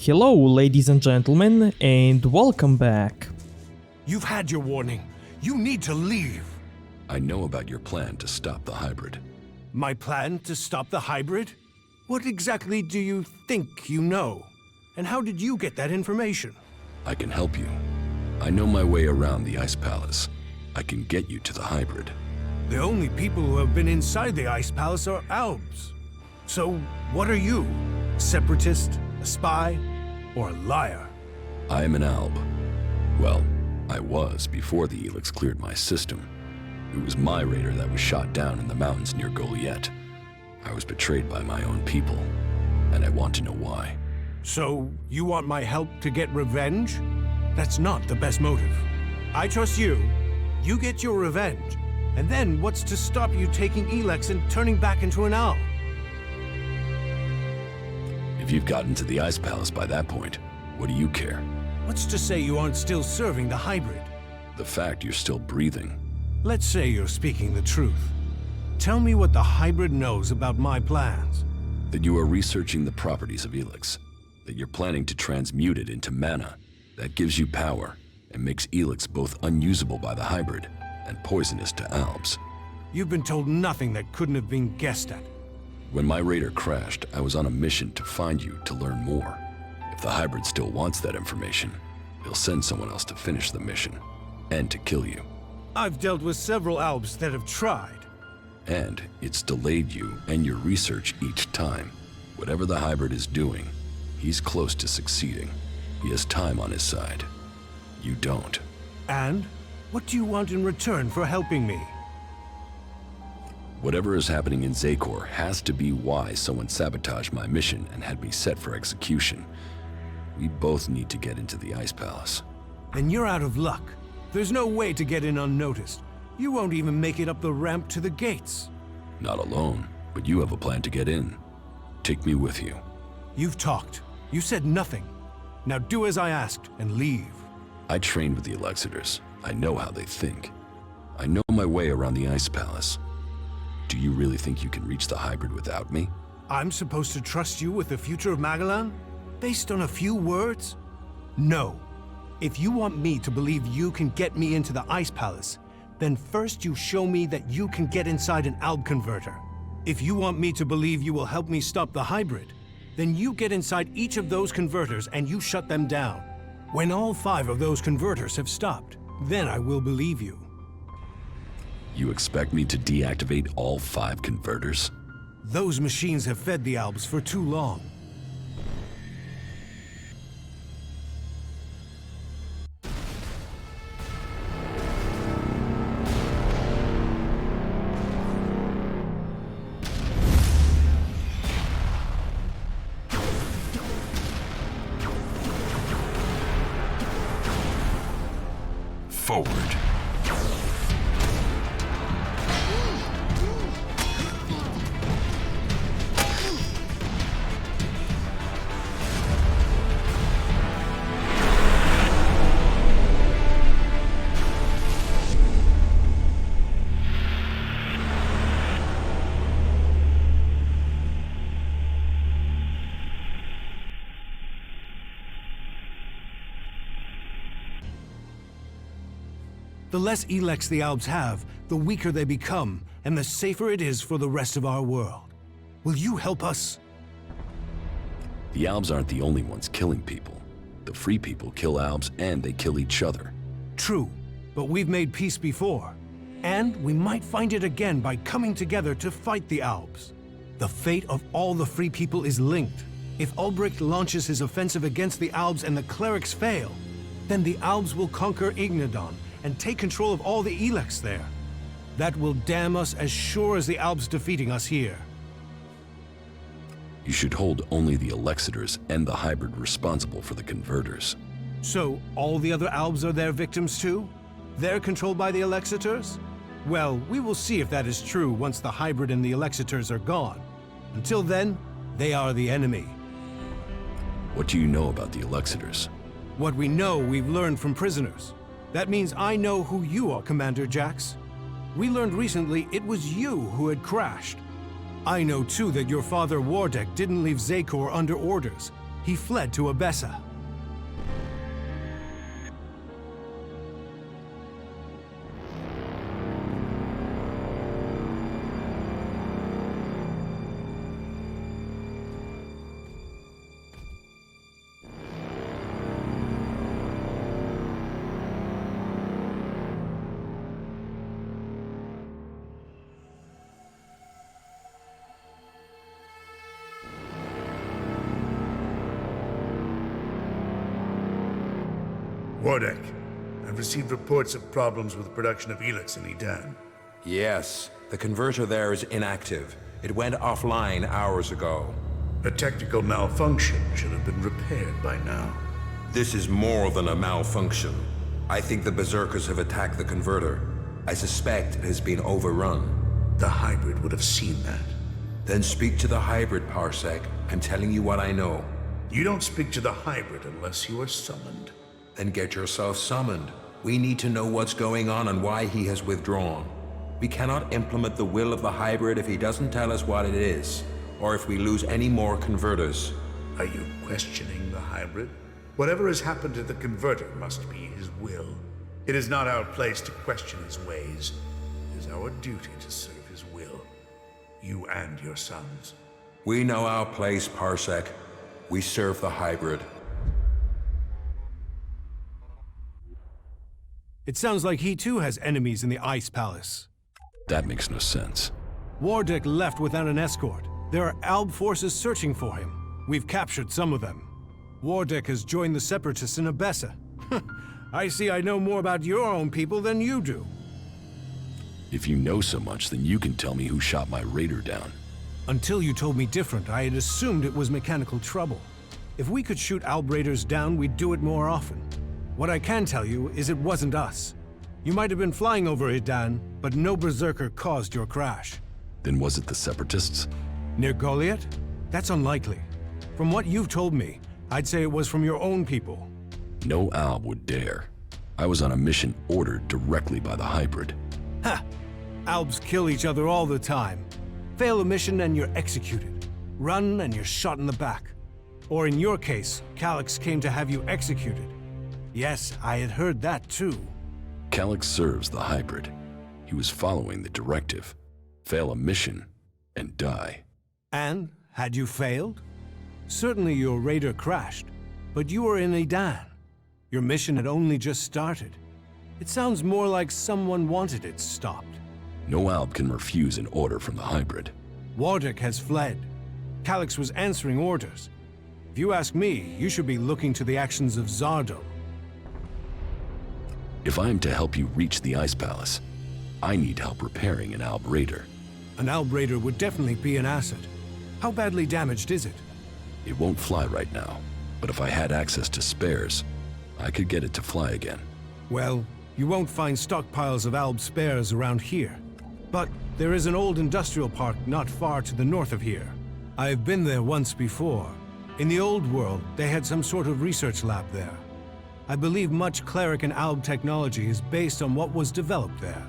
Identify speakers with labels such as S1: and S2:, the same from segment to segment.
S1: Hello, ladies and gentlemen, and welcome back.
S2: You've had your warning. You need to leave.
S3: I know about your plan to stop the hybrid.
S2: My plan to stop the hybrid? What exactly do you think you know? And how did you get that information?
S3: I can help you. I know my way around the Ice Palace. I can get you to the hybrid.
S2: The only people who have been inside the Ice Palace are Albs. So, what are you? A separatist? A spy? Or a liar?
S3: I am an Alb. Well, I was before the Elex cleared my system. It was my raider that was shot down in the mountains near Goliath. I was betrayed by my own people, and I want to know why.
S2: So, you want my help to get revenge? That's not the best motive. I trust you. You get your revenge. And then what's to stop you taking Elex and turning back into an Alb?
S3: If you've gotten to the Ice Palace by that point, what do you care?
S2: What's to say you aren't still serving the hybrid?
S3: The fact you're still breathing.
S2: Let's say you're speaking the truth. Tell me what the hybrid knows about my plans.
S3: That you are researching the properties of Elex. That you're planning to transmute it into mana. That gives you power, and makes Elex both unusable by the hybrid and poisonous to Albs.
S2: You've been told nothing that couldn't have been guessed at.
S3: When my raider crashed, I was on a mission to find you to learn more. If the hybrid still wants that information, he'll send someone else to finish the mission, and to kill you.
S2: I've dealt with several Albs that have tried.
S3: And it's delayed you and your research each time. Whatever the hybrid is doing, he's close to succeeding. He has time on his side. You don't.
S2: And? What do you want in return for helping me?
S3: Whatever is happening in Zakor has to be why someone sabotaged my mission and had me set for execution. We both need to get into the Ice Palace.
S2: Then you're out of luck. There's no way to get in unnoticed. You won't even make it up the ramp to the gates.
S3: Not alone, but you have a plan to get in. Take me with you.
S2: You've talked. You said nothing. Now do as I asked and leave.
S3: I trained with the Elexitors. I know how they think. I know my way around the Ice Palace. Do you really think you can reach the hybrid without me?
S2: I'm supposed to trust you with the future of Magellan? Based on a few words? No. If you want me to believe you can get me into the Ice Palace, then first you show me that you can get inside an Alb converter. If you want me to believe you will help me stop the hybrid, then you get inside each of those converters and you shut them down. When all 5 of those converters have stopped, then I will believe you.
S3: You expect me to deactivate all 5 converters?
S2: Those machines have fed the Albs for too long.
S3: Forward.
S2: The less Elex the Albs have, the weaker they become, and the safer it is for the rest of our world. Will you help us?
S3: The Albs aren't the only ones killing people. The free people kill Albs and they kill each other.
S2: True, but we've made peace before. And we might find it again by coming together to fight the Albs. The fate of all the free people is linked. If Ulbricht launches his offensive against the Albs and the clerics fail, then the Albs will conquer Ignadon and take control of all the Elex there. That will damn us as sure as the Albs defeating us here.
S3: You should hold only the Elexitors and the hybrid responsible for the converters.
S2: So, all the other Albs are their victims too? They're controlled by the Elexitors? Well, we will see if that is true once the hybrid and the Elexitors are gone. Until then, they are the enemy.
S3: What do you know about the Elexitors?
S2: What we know, we've learned from prisoners. That means I know who you are, Commander Jax. We learned recently it was you who had crashed. I know too that your father Wardek didn't leave Zakor under orders, He fled to Abessa.
S4: Wardek, I've received reports of problems with the production of Elex in Edan.
S5: Yes, the converter there is inactive. It went offline hours ago.
S4: A technical malfunction should have been repaired by now.
S5: This is more than a malfunction. I think the Berserkers have attacked the converter. I suspect it has been overrun.
S4: The hybrid would have seen that.
S5: Then speak to the hybrid, Parsec. I'm telling you what I know.
S4: You don't speak to the hybrid unless you are summoned.
S5: Then get yourself summoned. We need to know what's going on and why he has withdrawn. We cannot implement the will of the hybrid if he doesn't tell us what it is, or if we lose any more converters.
S4: Are you questioning the hybrid? Whatever has happened to the converter must be his will. It is not our place to question his ways. It is our duty to serve his will. You and your sons.
S5: We know our place, Parsec. We serve the hybrid.
S2: It sounds like he too has enemies in the Ice Palace.
S3: That makes no sense.
S2: Wardek left without an escort. There are Alb forces searching for him. We've captured some of them. Wardek has joined the Separatists in Abessa. I see I know more about your own people than you do.
S3: If you know so much, then you can tell me who shot my raider down.
S2: Until you told me different, I had assumed it was mechanical trouble. If we could shoot Alb raiders down, we'd do it more often. What I can tell you is it wasn't us. You might have been flying over Edan, but no Berserker caused your crash.
S3: Then was it the Separatists?
S2: Near Goliath? That's unlikely. From what you've told me, I'd say it was from your own people.
S3: No Alb would dare. I was on a mission ordered directly by the hybrid.
S2: Ha! Albs kill each other all the time. Fail a mission and you're executed. Run and you're shot in the back. Or in your case, Calyx came to have you executed. Yes, I had heard that too.
S3: Calyx serves the hybrid. He was following the directive. Fail a mission and die.
S2: And, had you failed? Certainly your raider crashed, but you were in Edan. Your mission had only just started. It sounds more like someone wanted it stopped.
S3: No Alb can refuse an order from the hybrid.
S2: Wardek has fled. Calyx was answering orders. If you ask me, you should be looking to the actions of Zardo.
S3: If I am to help you reach the Ice Palace, I need help repairing an Alb raider.
S2: An Alb raider would definitely be an asset. How badly damaged is it?
S3: It won't fly right now, but if I had access to spares, I could get it to fly again.
S2: Well, you won't find stockpiles of Alb spares around here. But there is an old industrial park not far to the north of here. I have been there once before. In the old world, they had some sort of research lab there. I believe much cleric and Alb technology is based on what was developed there.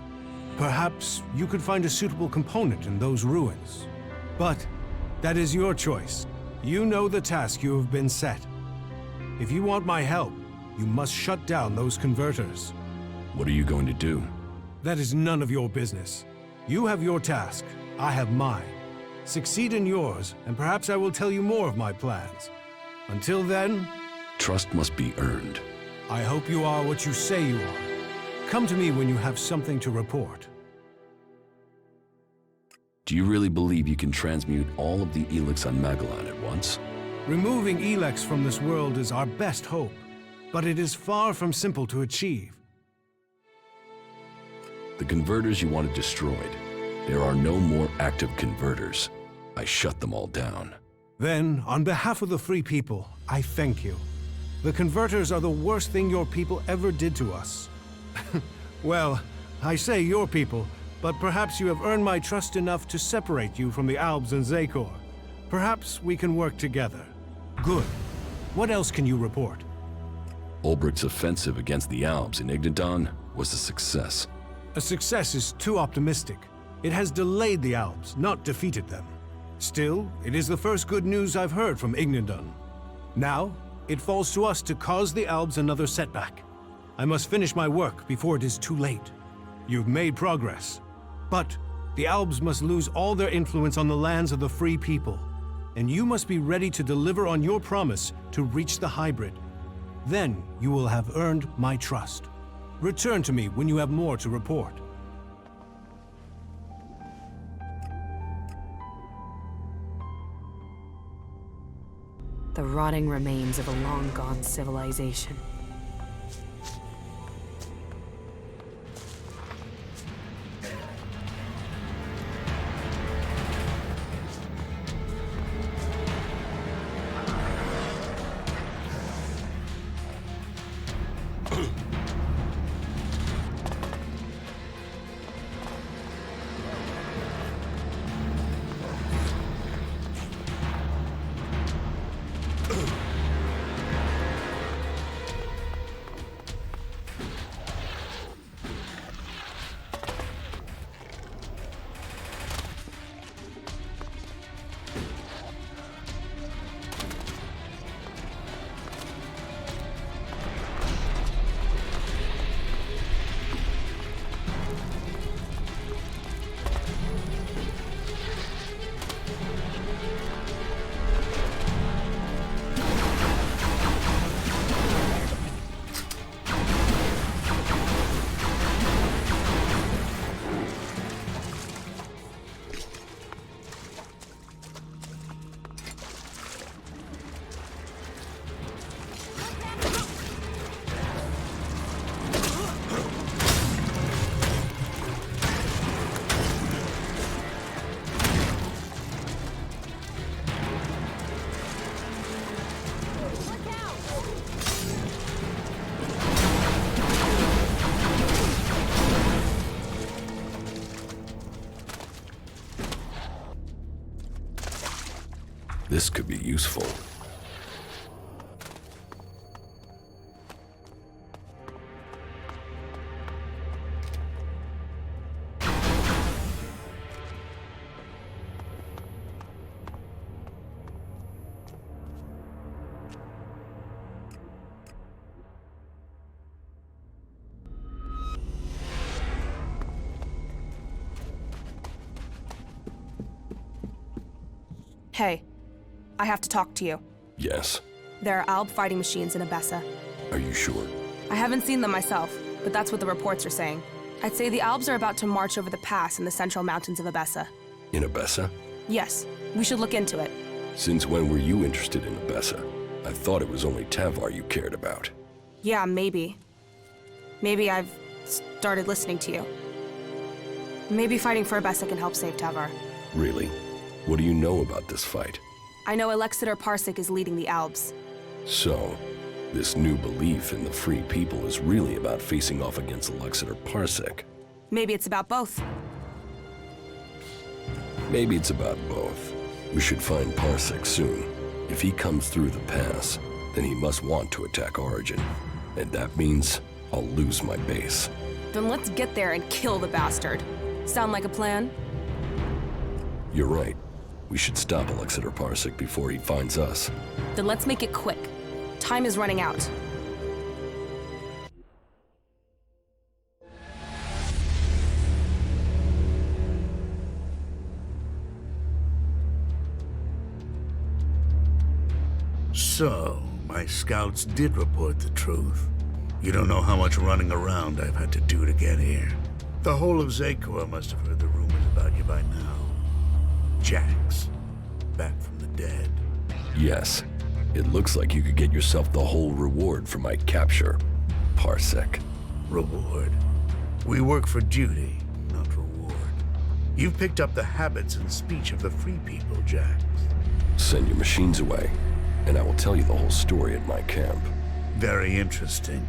S2: Perhaps you could find a suitable component in those ruins. But that is your choice. You know the task you have been set. If you want my help, you must shut down those converters.
S3: What are you going to do?
S2: That is none of your business. You have your task, I have mine. Succeed in yours, and perhaps I will tell you more of my plans. Until then,
S3: Trust must be earned.
S2: I hope you are what you say you are. Come to me when you have something to report.
S3: Do you really believe you can transmute all of the Elex on Magellan at once?
S2: Removing Elex from this world is our best hope, but it is far from simple to achieve.
S3: The converters you wanted destroyed. There are no more active converters. I shut them all down.
S2: Then, on behalf of the free people, I thank you. The converters are the worst thing your people ever did to us. Well, I say your people, but perhaps you have earned my trust enough to separate you from the Albs and Zakor. Perhaps we can work together. Good. What else can you report?
S3: Ulbricht's offensive against the Albs in Ignadon was a success.
S2: A success is too optimistic. It has delayed the Albs, not defeated them. Still, it is the first good news I've heard from Ignadon. Now, it falls to us to cause the Albs another setback. I must finish my work before it is too late. You've made progress. But the Albs must lose all their influence on the lands of the free people. And you must be ready to deliver on your promise to reach the hybrid. Then you will have earned my trust. Return to me when you have more to report.
S6: The rotting remains of a long-gone civilization.
S3: This could be useful.
S7: Hey, I have to talk to you.
S3: Yes.
S7: There are Alb fighting machines in Abessa.
S3: Are you sure?
S7: I haven't seen them myself, but that's what the reports are saying. I'd say the Albs are about to march over the pass in the central mountains of Abessa.
S3: In Abessa?
S7: Yes, we should look into it.
S3: Since when were you interested in Abessa? I thought it was only Tavar you cared about.
S7: Yeah, maybe. Maybe I've started listening to you. Maybe fighting for Abessa can help save Tavar.
S3: Really? What do you know about this fight?
S7: I know Alexander Parsec is leading the Albs.
S3: So, this new belief in the free people is really about facing off against Alexander Parsec.
S7: Maybe it's about both.
S3: Maybe it's about both. We should find Parsec soon. If he comes through the pass, then he must want to attack Origin. And that means I'll lose my base.
S7: Then let's get there and kill the bastard. Sound like a plan?
S3: You're right. We should stop Alexander Parsec before he finds us.
S7: Then let's make it quick. Time is running out.
S4: So, my scouts did report the truth. You don't know how much running around I've had to do to get here. The whole of Zakor must have heard the rumors about you by now. Jax, back from the dead.
S3: Yes. It looks like you could get yourself the whole reward for my capture, Parsec.
S4: Reward? We work for duty, not reward. You've picked up the habits and speech of the free people, Jax.
S3: Send your machines away, and I will tell you the whole story at my camp.
S4: Very interesting.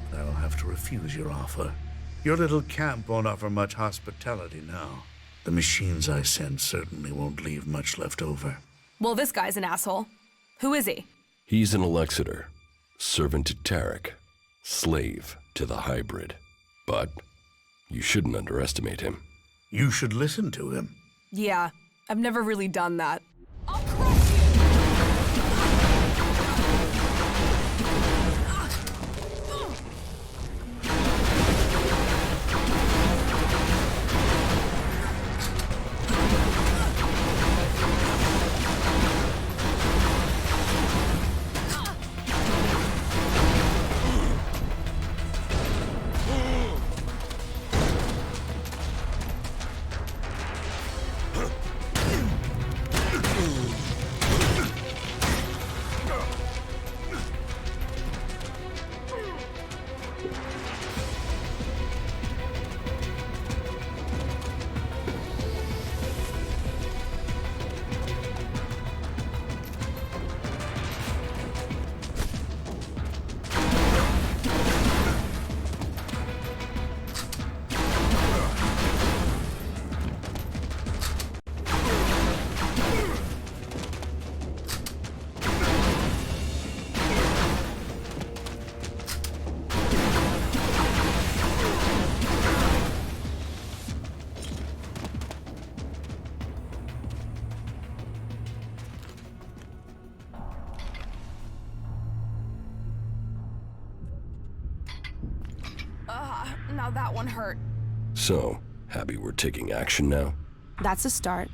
S4: But I'll have to refuse your offer. Your little camp won't offer much hospitality now. The machines I send certainly won't leave much left over.
S7: Well, this guy's an asshole. Who is he?
S3: He's an Alexander, servant to Tarek, slave to the hybrid. But you shouldn't underestimate him.
S4: You should listen to him.
S7: Yeah, I've never really done that.
S6: I'll crush you!
S7: Now that one hurt.
S3: So, happy we're taking action now?
S7: That's a start.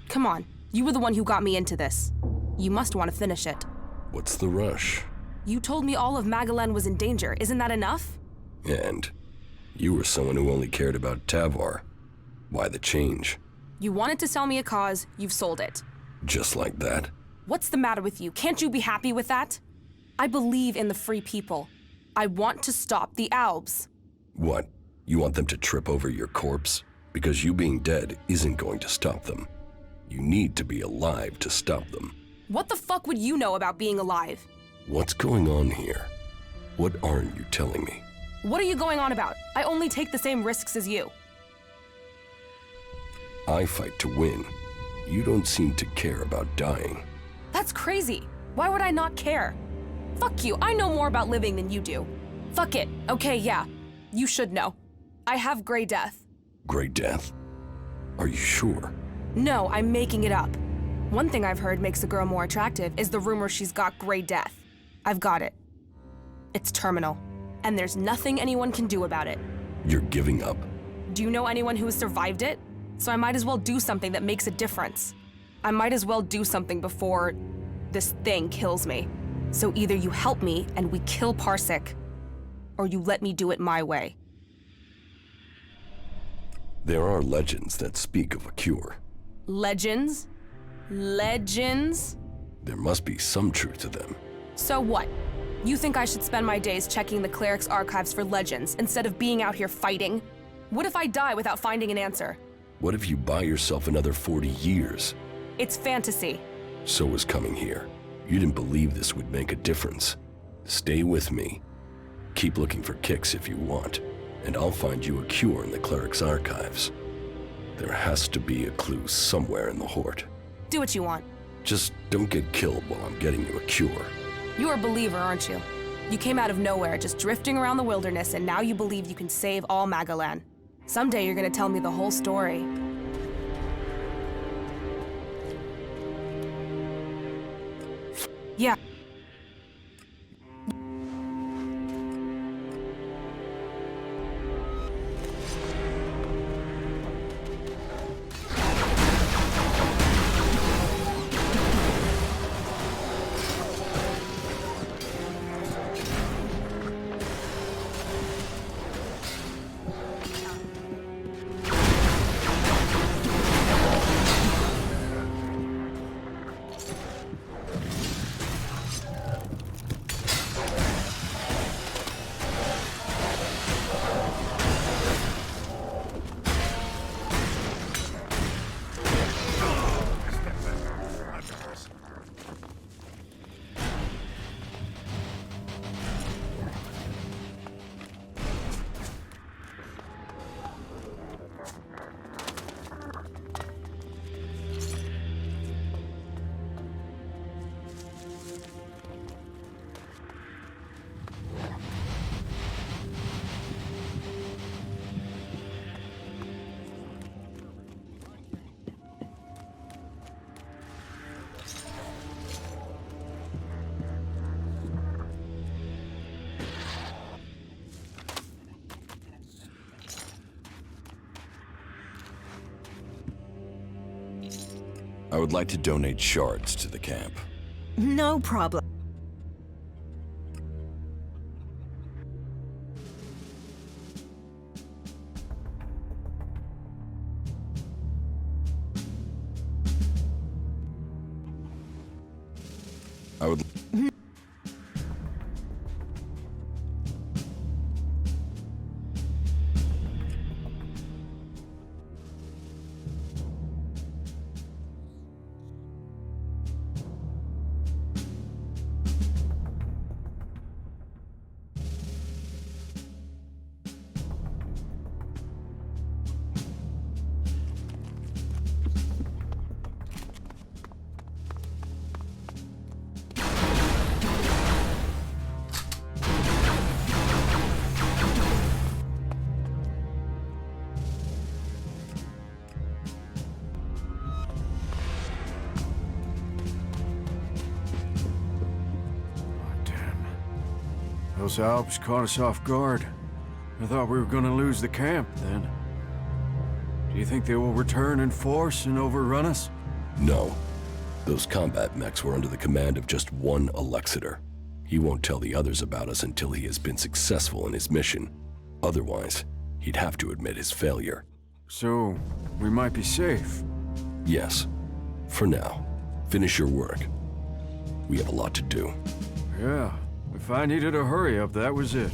S7: Come on, you were the one who got me into this. You must want to finish it.
S3: What's the rush?
S7: You told me all of Magalan was in danger, isn't that enough?
S3: And you were someone who only cared about Tavar. Why the change?
S7: You wanted to sell me a cause, you've sold it.
S3: Just like that?
S7: What's the matter with you? Can't you be happy with that? I believe in the free people. I want to stop the Albs.
S3: What? You want them to trip over your corpse? Because you being dead isn't going to stop them. You need to be alive to stop them.
S7: What the fuck would you know about being alive?
S3: What's going on here? What aren't you telling me?
S7: What are you going on about? I only take the same risks as you.
S3: I fight to win. You don't seem to care about dying.
S7: That's crazy. Why would I not care? Fuck you, I know more about living than you do. Fuck it. Okay, yeah. You should know. I have Grey Death.
S3: Grey Death? Are you sure?
S7: No, I'm making it up. One thing I've heard makes a girl more attractive is the rumor she's got Grey Death. I've got it. It's terminal. And there's nothing anyone can do about it.
S3: You're giving up?
S7: Do you know anyone who has survived it? So I might as well do something that makes a difference. I might as well do something before this thing kills me. So either you help me and we kill Parsec, or you let me do it my way.
S3: There are legends that speak of a cure.
S7: Legends? Legends?
S3: There must be some truth to them.
S7: So what? You think I should spend my days checking the cleric's archives for legends instead of being out here fighting? What if I die without finding an answer?
S3: What if you buy yourself another 40 years?
S7: It's fantasy.
S3: So was coming here. You didn't believe this would make a difference. Stay with me. Keep looking for kicks if you want, and I'll find you a cure in the cleric's archives. There has to be a clue somewhere in the Hort.
S7: Do what you want.
S3: Just don't get killed while I'm getting you a cure.
S7: You're a believer, aren't you? You came out of nowhere, just drifting around the wilderness, and now you believe you can save all Magalan. Someday you're gonna tell me the whole story. Yeah.
S3: I would like to donate shards to the camp.
S8: No problem.
S3: I would...
S9: Those Alps caught us off guard. I thought we were gonna lose the camp then. Do you think they will return in force and overrun us?
S3: No. Those combat mechs were under the command of just one Alexiter. He won't tell the others about us until he has been successful in his mission. Otherwise, he'd have to admit his failure.
S9: So, we might be safe.
S3: Yes. For now. Finish your work. We have a lot to do.
S9: Yeah, if I needed a hurry up, that was it.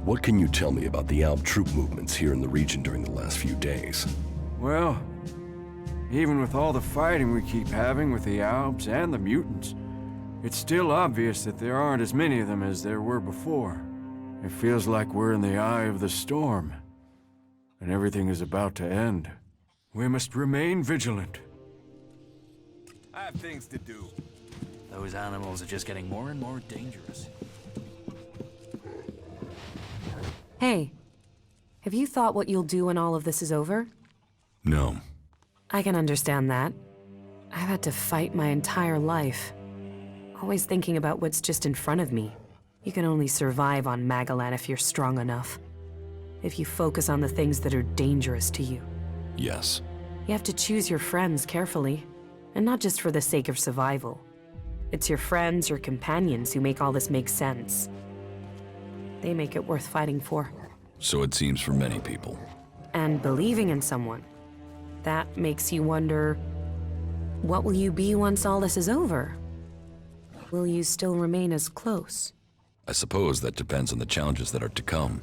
S3: What can you tell me about the Alb troop movements here in the region during the last few days?
S9: Well, even with all the fighting we keep having with the Albs and the mutants, it's still obvious that there aren't as many of them as there were before. It feels like we're in the eye of the storm, and everything is about to end. We must remain vigilant.
S10: I have things to do. Those animals are just getting more and more dangerous.
S6: Hey, have you thought what you'll do when all of this is over?
S3: No.
S6: I can understand that. I've had to fight my entire life. Always thinking about what's just in front of me. You can only survive on Magalan if you're strong enough. If you focus on the things that are dangerous to you.
S3: Yes.
S6: You have to choose your friends carefully, and not just for the sake of survival. It's your friends or companions who make all this make sense. They make it worth fighting for.
S3: So it seems for many people.
S6: And believing in someone. That makes you wonder, what will you be once all this is over? Will you still remain as close?
S3: I suppose that depends on the challenges that are to come.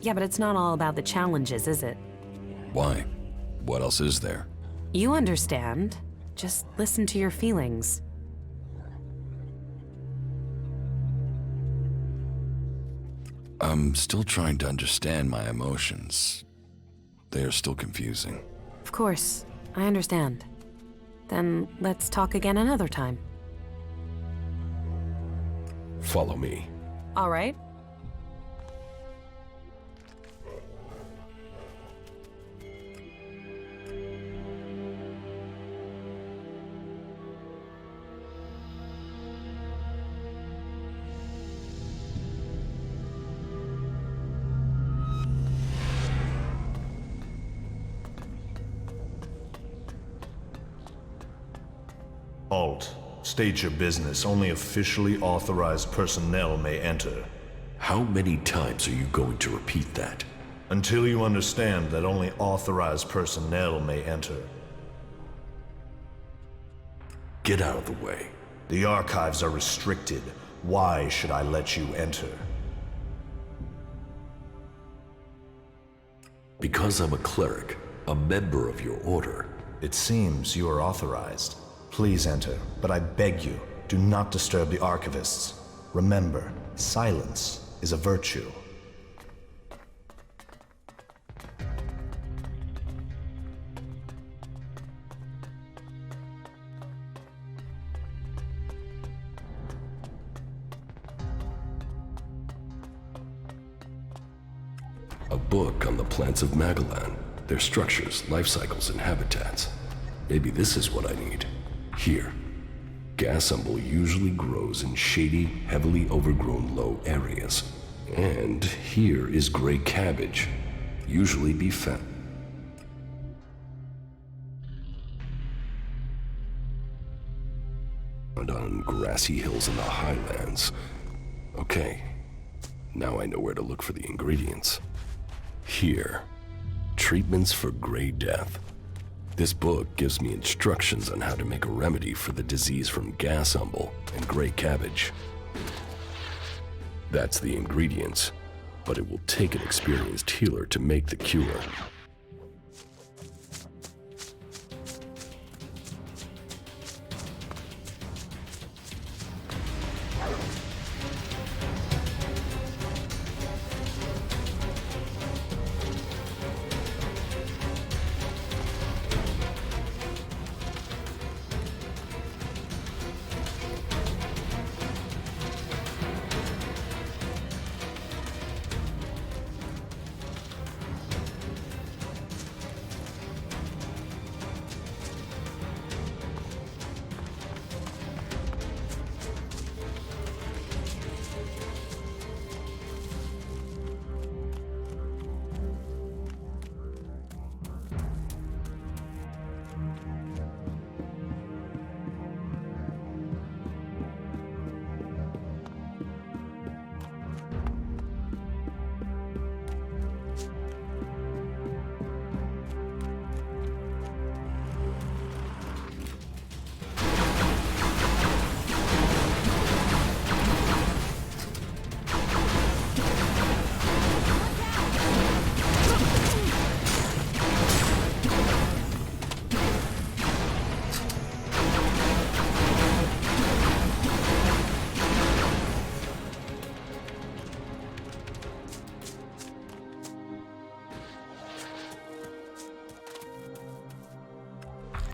S6: Yeah, but it's not all about the challenges, is it?
S3: Why? What else is there?
S6: You understand. Just listen to your feelings.
S3: I'm still trying to understand my emotions. They are still confusing.
S6: Of course, I understand. Then let's talk again another time.
S3: Follow me.
S6: All right.
S11: Halt. State your business. Only officially authorized personnel may enter.
S3: How many times are you going to repeat that?
S11: Until you understand that only authorized personnel may enter.
S3: Get out of the way.
S11: The archives are restricted. Why should I let you enter?
S3: Because I'm a cleric, a member of your order.
S11: It seems you are authorized. Please enter, but I beg you, do not disturb the archivists. Remember, silence is a virtue.
S3: A book on the plants of Magalan, their structures, life cycles, and habitats. Maybe this is what I need. Here. Gasumble usually grows in shady, heavily overgrown low areas. And here is gray cabbage, usually be found on grassy hills in the highlands. Okay, now I know where to look for the ingredients. Here, treatments for gray death. This book gives me instructions on how to make a remedy for the disease from gasumble and gray cabbage. That's the ingredients, but it will take an experienced healer to make the cure.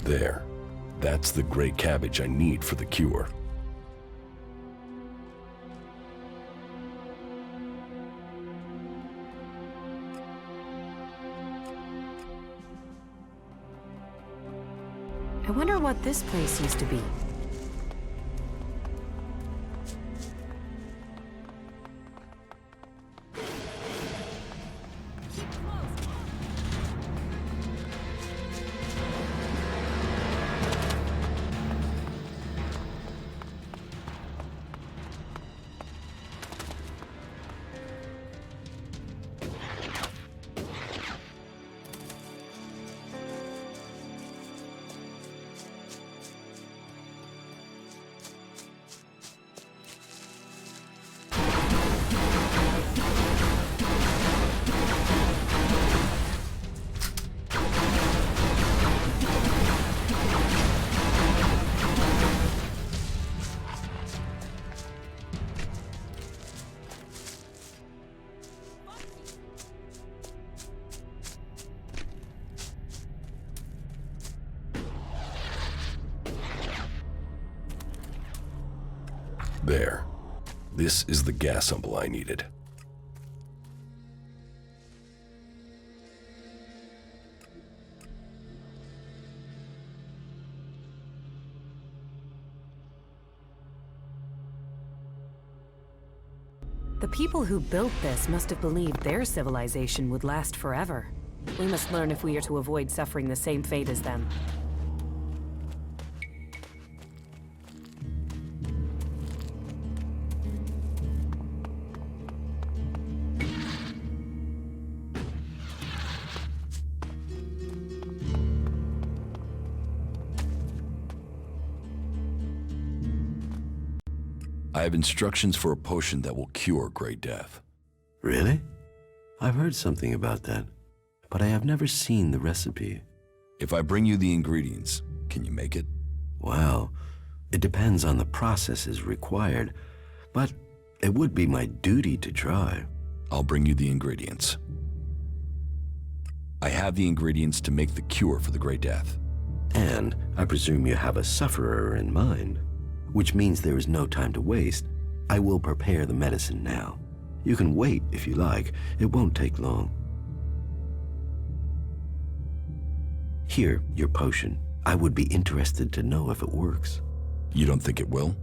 S3: There. That's the gray cabbage I need for the cure.
S6: I wonder what this place used to be.
S3: There. This is the gas sample I needed.
S6: The people who built this must have believed their civilization would last forever. We must learn if we are to avoid suffering the same fate as them.
S3: I have instructions for a potion that will cure Great Death.
S12: Really? I've heard something about that, but I have never seen the recipe.
S3: If I bring you the ingredients, can you make it?
S12: Well, it depends on the processes required, but it would be my duty to try.
S3: I'll bring you the ingredients. I have the ingredients to make the cure for the Great Death.
S12: And I presume you have a sufferer in mind, which means there is no time to waste. I will prepare the medicine now. You can wait if you like. It won't take long. Here, your potion. I would be interested to know if it works.
S3: You don't think it will?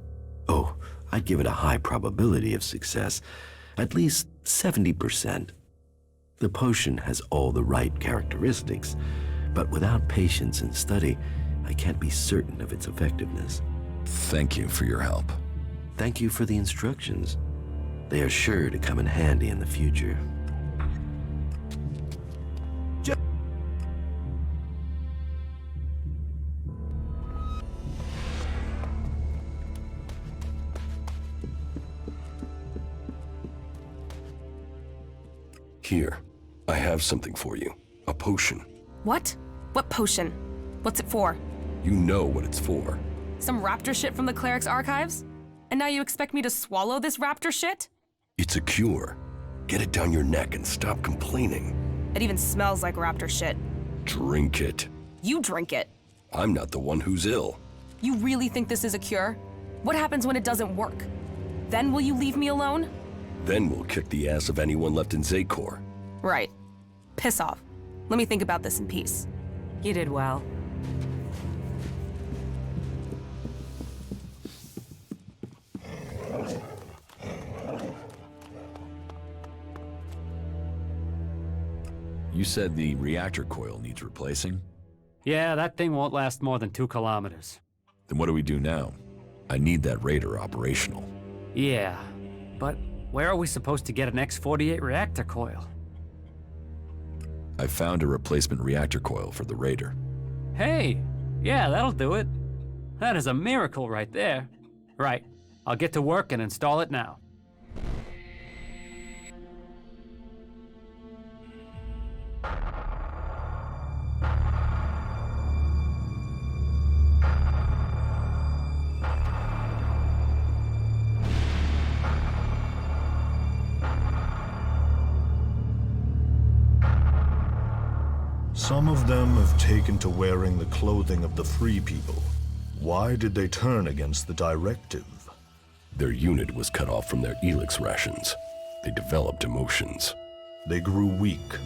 S12: Oh, I'd give it a high probability of success. At least 70%. The potion has all the right characteristics, but without patience and study, I can't be certain of its effectiveness.
S3: Thank you for your help.
S12: Thank you for the instructions. They are sure to come in handy in the future.
S3: Here, I have something for you. A potion.
S7: What? What potion? What's it for?
S3: You know what it's for.
S7: Some raptor shit from the cleric's archives? And now you expect me to swallow this raptor shit?
S3: It's a cure. Get it down your neck and stop complaining.
S7: It even smells like raptor shit.
S3: Drink it.
S7: You drink it.
S3: I'm not the one who's ill.
S7: You really think this is a cure? What happens when it doesn't work? Then will you leave me alone?
S3: Then we'll kick the ass of anyone left in Zakor.
S7: Right. Piss off. Let me think about this in peace.
S6: You did well.
S3: You said the reactor coil needs replacing?
S13: Yeah, that thing won't last more than 2 kilometers.
S3: Then what do we do now? I need that Raider operational.
S13: Yeah, but where are we supposed to get an X-48 reactor coil?
S3: I found a replacement reactor coil for the Raider.
S13: Hey, yeah, that'll do it. That is a miracle right there. Right, I'll get to work and install it now.
S11: Some of them have taken to wearing the clothing of the free people. Why did they turn against the directive?
S3: Their unit was cut off from their Elex rations. They developed emotions.
S11: They grew weak.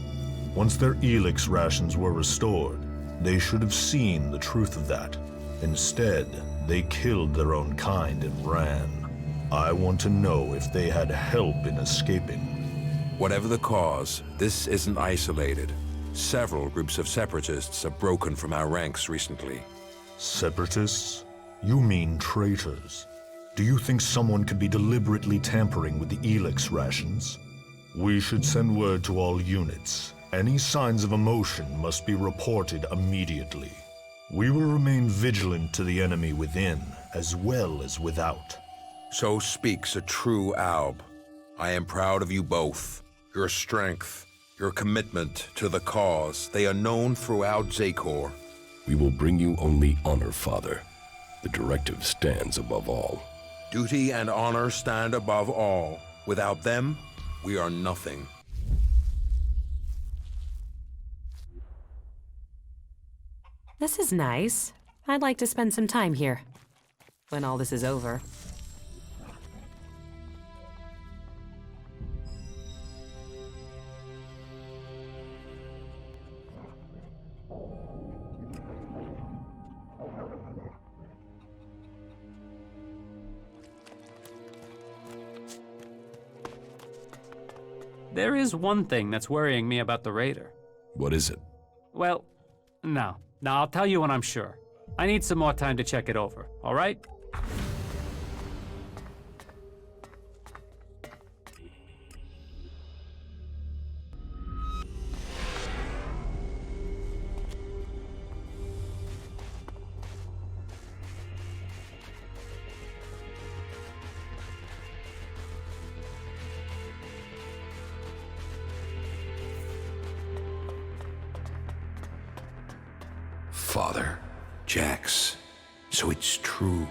S11: Once their Elex rations were restored, they should have seen the truth of that. Instead, they killed their own kind and ran. I want to know if they had help in escaping.
S5: Whatever the cause, this isn't isolated. Several groups of separatists have broken from our ranks recently.
S11: Separatists? You mean traitors? Do you think someone could be deliberately tampering with the Elex rations? We should send word to all units. Any signs of emotion must be reported immediately. We will remain vigilant to the enemy within, as well as without.
S5: So speaks a true Alb. I am proud of you both. Your strength, your commitment to the cause, they are known throughout Zakor.
S3: We will bring you only honor, Father. The directive stands above all.
S5: Duty and honor stand above all. Without them, we are nothing.
S6: This is nice. I'd like to spend some time here. When all this is over.
S13: There is one thing that's worrying me about the Raider.
S3: What is it?
S13: Well, no. I'll tell you when I'm sure. I need some more time to check it over, all right?
S5: Father, Jax, so it's true.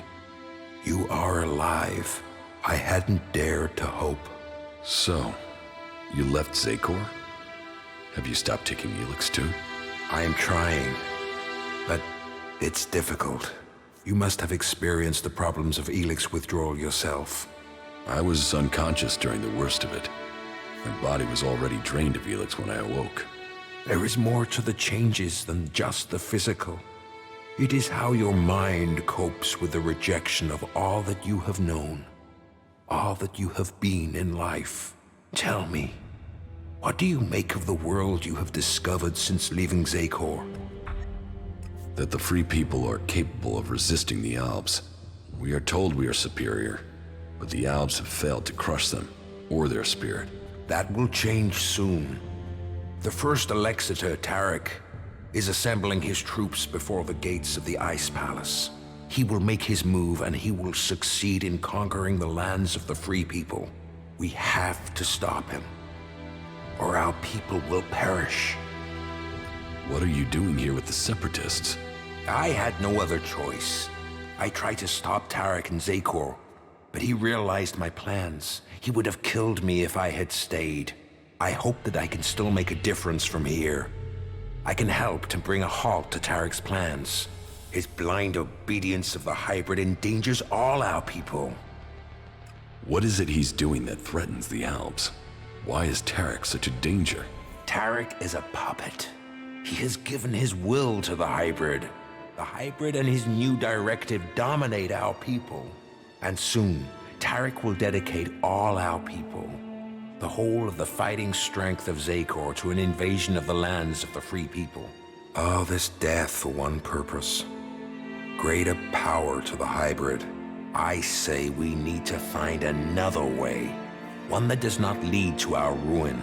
S5: You are alive. I hadn't dared to hope.
S3: So, you left Zakor? Have you stopped taking Elex too?
S5: I am trying, but it's difficult. You must have experienced the problems of Elex withdrawal yourself.
S3: I was unconscious during the worst of it. My body was already drained of Elex when I awoke.
S5: There is more to the changes than just the physical. It is how your mind copes with the rejection of all that you have known, all that you have been in life. Tell me, what do you make of the world you have discovered since leaving Zakor?
S3: That the free people are capable of resisting the Albs. We are told we are superior, but the Albs have failed to crush them, or their spirit.
S5: That will change soon. The first Alexitor, Tarek, is assembling his troops before the gates of the Ice Palace. He will make his move and he will succeed in conquering the lands of the free people. We have to stop him, or our people will perish.
S3: What are you doing here with the Separatists?
S5: I had no other choice. I tried to stop Tarek in Zakor, but he realized my plans. He would have killed me if I had stayed. I hope that I can still make a difference from here. I can help to bring a halt to Tarek's plans. His blind obedience of the hybrid endangers all our people.
S3: What is it he's doing that threatens the Albs? Why is Tarek such a danger?
S5: Tarek is a puppet. He has given his will to the hybrid. The hybrid and his new directive dominate our people. And soon, Tarek will dedicate all our people, the whole of the fighting strength of Zakor, to an invasion of the lands of the free people. All this death for one purpose. Greater power to the hybrid. I say we need to find another way. One that does not lead to our ruin.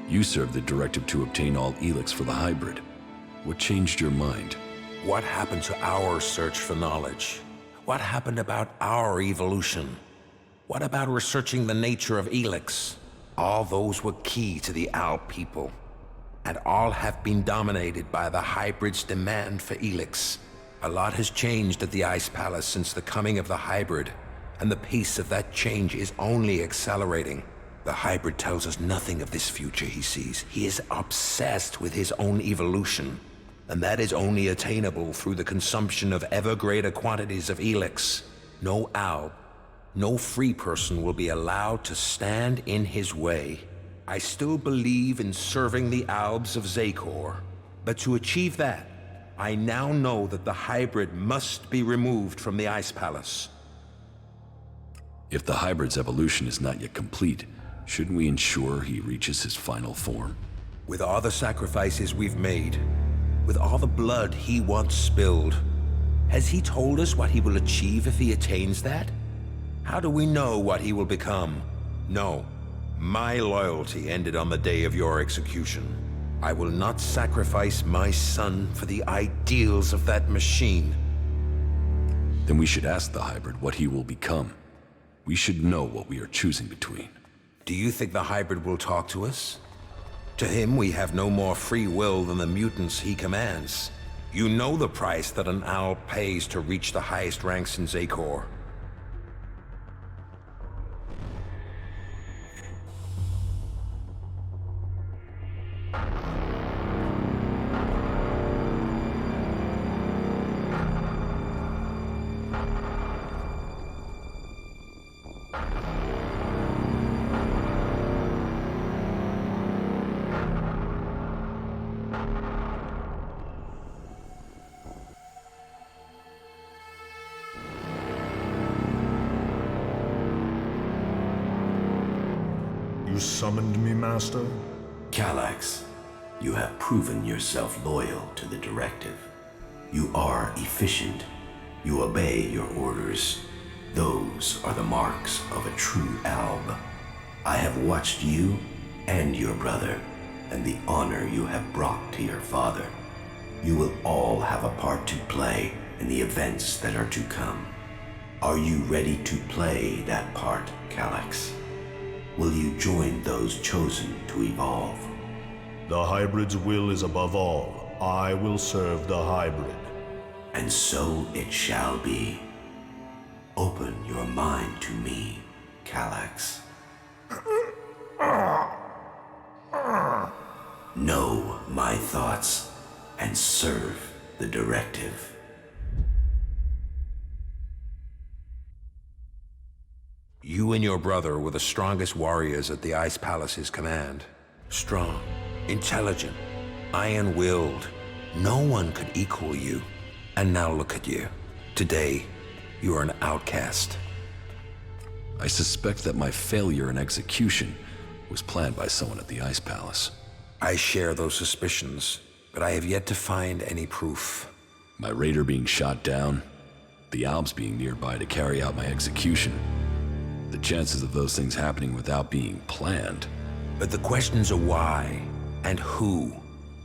S3: You served the directive to obtain all Elex for the hybrid. What changed your mind?
S5: What happened to our search for knowledge? What happened about our evolution? What about researching the nature of Elex? All those were key to the Alb people, and all have been dominated by the hybrid's demand for Elex. A lot has changed at the Ice Palace since the coming of the hybrid, and the pace of that change is only accelerating. The hybrid tells us nothing of this future he sees. He is obsessed with his own evolution, and that is only attainable through the consumption of ever greater quantities of Elex. No alb, no free person will be allowed to stand in his way. I still believe in serving the albs of Zakor, but to achieve that, I now know that the hybrid must be removed from the Ice Palace.
S3: If the hybrid's evolution is not yet complete, shouldn't we ensure he reaches his final form?
S5: With all the sacrifices we've made, with all the blood he once spilled, has he told us what he will achieve if he attains that? How do we know what he will become? No, my loyalty ended on the day of your execution. I will not sacrifice my son for the ideals of that machine.
S3: Then we should ask the hybrid what he will become. We should know what we are choosing between.
S5: Do you think the hybrid will talk to us? To him, we have no more free will than the mutants he commands. You know the price that an owl pays to reach the highest ranks in Zakor.
S11: You summoned me, Master?
S12: Calax, you have proven yourself loyal to the directive. You are efficient. You obey your orders. Those are the marks of a true alb. I have watched you and your brother, and the honor you have brought to your father. You will all have a part to play in the events that are to come. Are you ready to play that part, Calax? Will you join those chosen to evolve?
S11: The hybrid's will is above all. I will serve the hybrid.
S12: And so it shall be. Open your mind to me, Calax. Know my thoughts and serve the directive.
S5: You and your brother were the strongest warriors at the Ice Palace's command. Strong, intelligent, iron-willed. No one could equal you. And now look at you. Today, you are an outcast.
S3: I suspect that my failure in execution was planned by someone at the Ice Palace.
S5: I share those suspicions, but I have yet to find any proof.
S3: My raider being shot down, the albs being nearby to carry out my execution. The chances of those things happening without being planned.
S5: But the questions are why and who.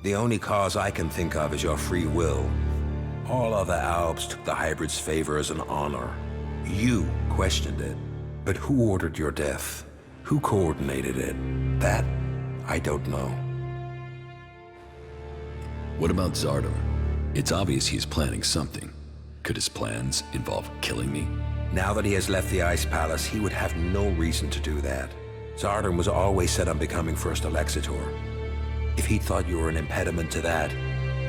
S5: The only cause I can think of is your free will. All other albs took the hybrid's favor as an honor. You questioned it. But who ordered your death? Who coordinated it? That, I don't know.
S3: What about Zardom? It's obvious he's planning something. Could his plans involve killing me?
S5: Now that he has left the Ice Palace, he would have no reason to do that. Zardom was always set on becoming First Elexitor. If he thought you were an impediment to that,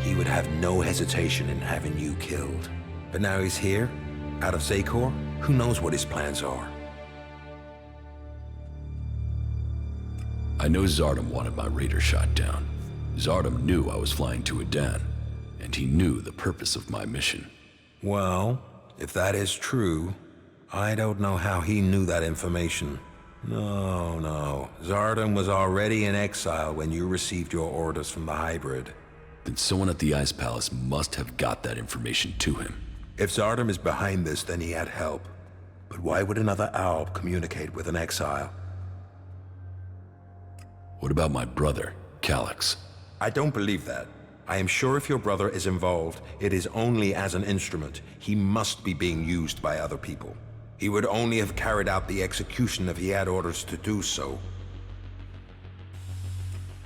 S5: he would have no hesitation in having you killed. But now he's here, out of Zakor, who knows what his plans are?
S3: I know Zardom wanted my raider shot down. Zardom knew I was flying to Adan, and he knew the purpose of my mission.
S5: Well, if that is true, I don't know how he knew that information. No. Zardom was already in exile when you received your orders from the hybrid.
S3: Then someone at the Ice Palace must have got that information to him.
S5: If Zardom is behind this, then he had help. But why would another alb communicate with an exile?
S3: What about my brother, Calax?
S5: I don't believe that. I am sure if your brother is involved, it is only as an instrument. He must be being used by other people. He would only have carried out the execution if he had orders to do so.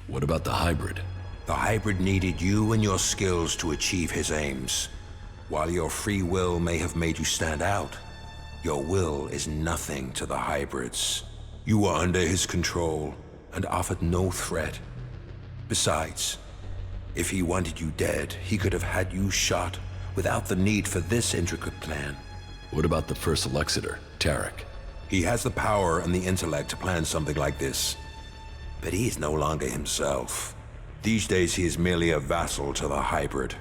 S3: What about the hybrid?
S5: The hybrid needed you and your skills to achieve his aims. While your free will may have made you stand out, your will is nothing to the hybrids. You were under his control and offered no threat. Besides, if he wanted you dead, he could have had you shot without the need for this intricate plan.
S3: What about the first Elexitor, Tarek?
S5: He has the power and the intellect to plan something like this. But he is no longer himself. These days he is merely a vassal to the hybrid.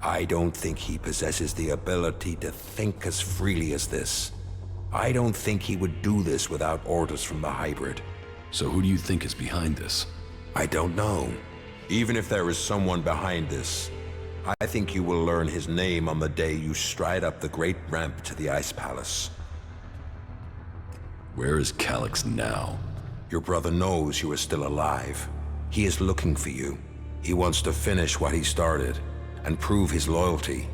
S5: I don't think he possesses the ability to think as freely as this. I don't think he would do this without orders from the hybrid.
S3: So who do you think is behind this?
S5: I don't know. Even if there is someone behind this, I think you will learn his name on the day you stride up the great ramp to the Ice Palace.
S3: Where is Calyx now?
S5: Your brother knows you are still alive. He is looking for you. He wants to finish what he started and prove his loyalty.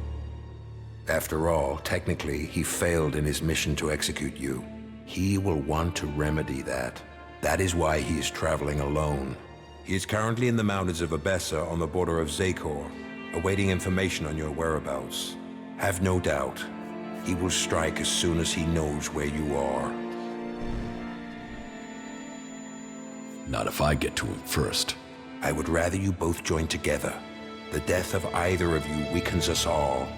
S5: After all, technically, he failed in his mission to execute you. He will want to remedy that. That is why he is traveling alone. He is currently in the mountains of Abessa on the border of Zakor, awaiting information on your whereabouts. Have no doubt, he will strike as soon as he knows where you are.
S3: Not if I get to him first.
S5: I would rather you both join together. The death of either of you weakens us all.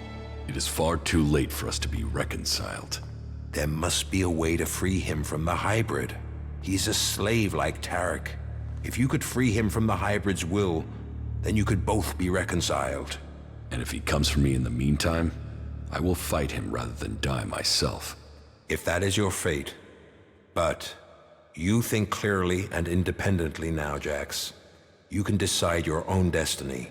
S3: It is far too late for us to be reconciled.
S5: There must be a way to free him from the hybrid. He's a slave like Tarek. If you could free him from the hybrid's will, then you could both be reconciled.
S3: And if he comes for me in the meantime, I will fight him rather than die myself.
S5: If that is your fate. But you think clearly and independently now, Jax. You can decide your own destiny.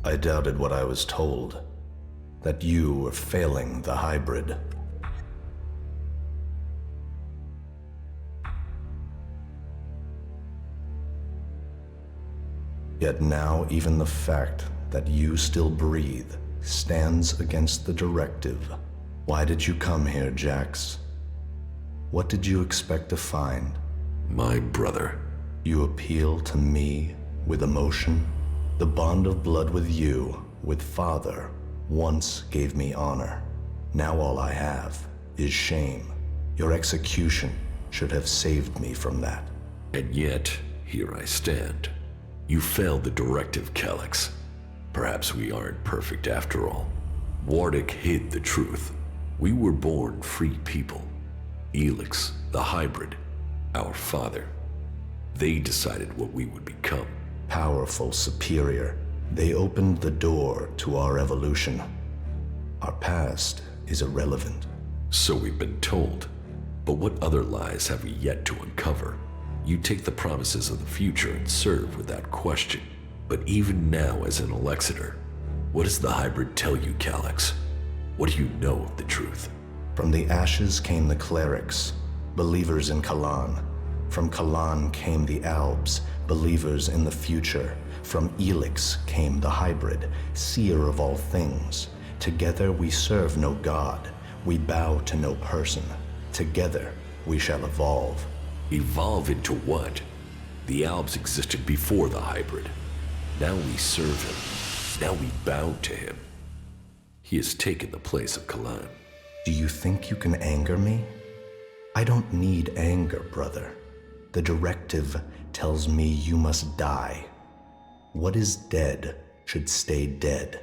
S11: I doubted what I was told, that you were failing the hybrid. Yet now even the fact that you still breathe stands against the directive. Why did you come here, Jax? What did you expect to find?
S3: My brother.
S11: You appeal to me with emotion? The bond of blood with you, with Father, once gave me honor. Now all I have is shame. Your execution should have saved me from that.
S3: And yet, here I stand. You failed the directive, Calyx. Perhaps we aren't perfect after all. Wardic hid the truth. We were born free people. Elex, the hybrid, our father. They decided what we would become.
S11: Powerful, superior. They opened the door to our evolution. Our past is irrelevant.
S3: So we've been told. But what other lies have we yet to uncover? You take the promises of the future and serve without question. But even now as an Elexitor, what does the hybrid tell you, Calyx? What do you know of the truth?
S11: From the ashes came the clerics.
S14: believers in Kalan. From Kalan came the Albs, believers in the future. From Elex came the hybrid, seer of all things. Together we serve no god, we bow to no person. Together we shall evolve.
S3: Evolve into what? The Albs existed before the hybrid. Now we serve him. Now we bow to him. He has taken the place of Kalan.
S14: Do you think you can anger me? I don't need anger, brother. The directive tells me you must die. What is dead should stay dead.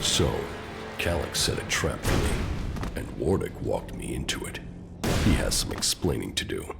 S3: So, Elex set a trap for me, and Wardick walked me into it. He has some explaining to do.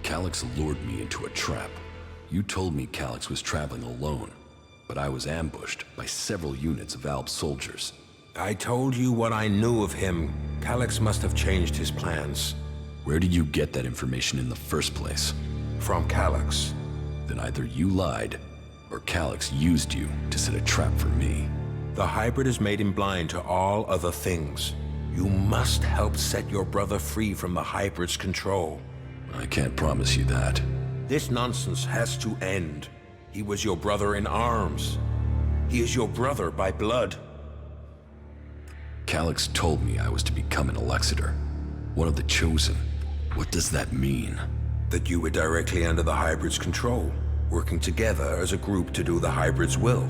S3: Elex lured me into a trap. You told me Elex was traveling alone, but I was ambushed by several units of Alb soldiers.
S5: I told you what I knew of him. Elex must have changed his plans.
S3: Where did you get that information in the first place?
S5: From Elex.
S3: Then either you lied, or Elex used you to set a trap for me.
S5: The hybrid has made him blind to all other things. You must help set your brother free from the hybrid's control.
S3: I can't promise you that.
S5: This nonsense has to end. He was your brother in arms. He is your brother by blood.
S3: Calyx told me I was to become an Elexitor, one of the Chosen. What does that mean?
S5: That you were directly under the Hybrid's control, working together as a group to do the Hybrid's will.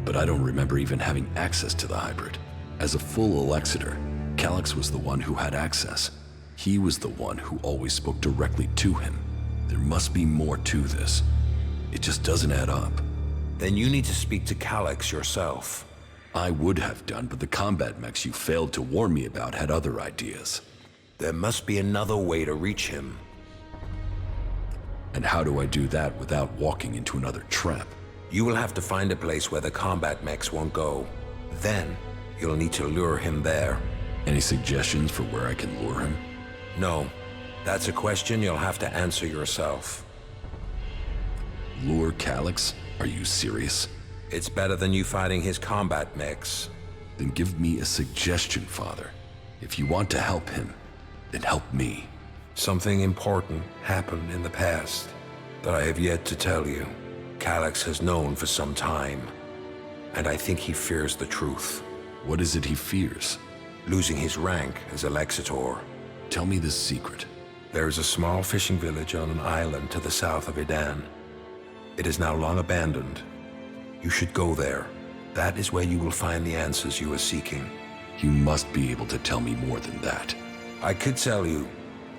S3: But I don't remember even having access to the Hybrid. As a full Elexitor, Calyx was the one who had access. He was the one who always spoke directly to him. There must be more to this. It just doesn't add up.
S5: Then you need to speak to Calyx yourself.
S3: I would have done, but the combat mechs you failed to warn me about had other ideas.
S5: There must be another way to reach him.
S3: And how do I do that without walking into another trap?
S5: You will have to find a place where the combat mechs won't go. Then, you'll need to lure him there.
S3: Any suggestions for where I can lure him?
S5: No. That's a question you'll have to answer yourself.
S3: Lure Calyx? Are you serious?
S5: It's better than you fighting his combat mechs.
S3: Then give me a suggestion, Father. If you want to help him, then help me.
S5: Something important happened in the past that I have yet to tell you. Calyx has known for some time, and I think he fears the truth.
S3: What is it he fears?
S5: Losing his rank as Elexitor.
S3: Tell me this secret.
S5: There is a small fishing village on an island to the south of Idan. It is now long abandoned. You should go there. That is where you will find the answers you are seeking.
S3: You must be able to tell me more than that.
S5: I could tell you,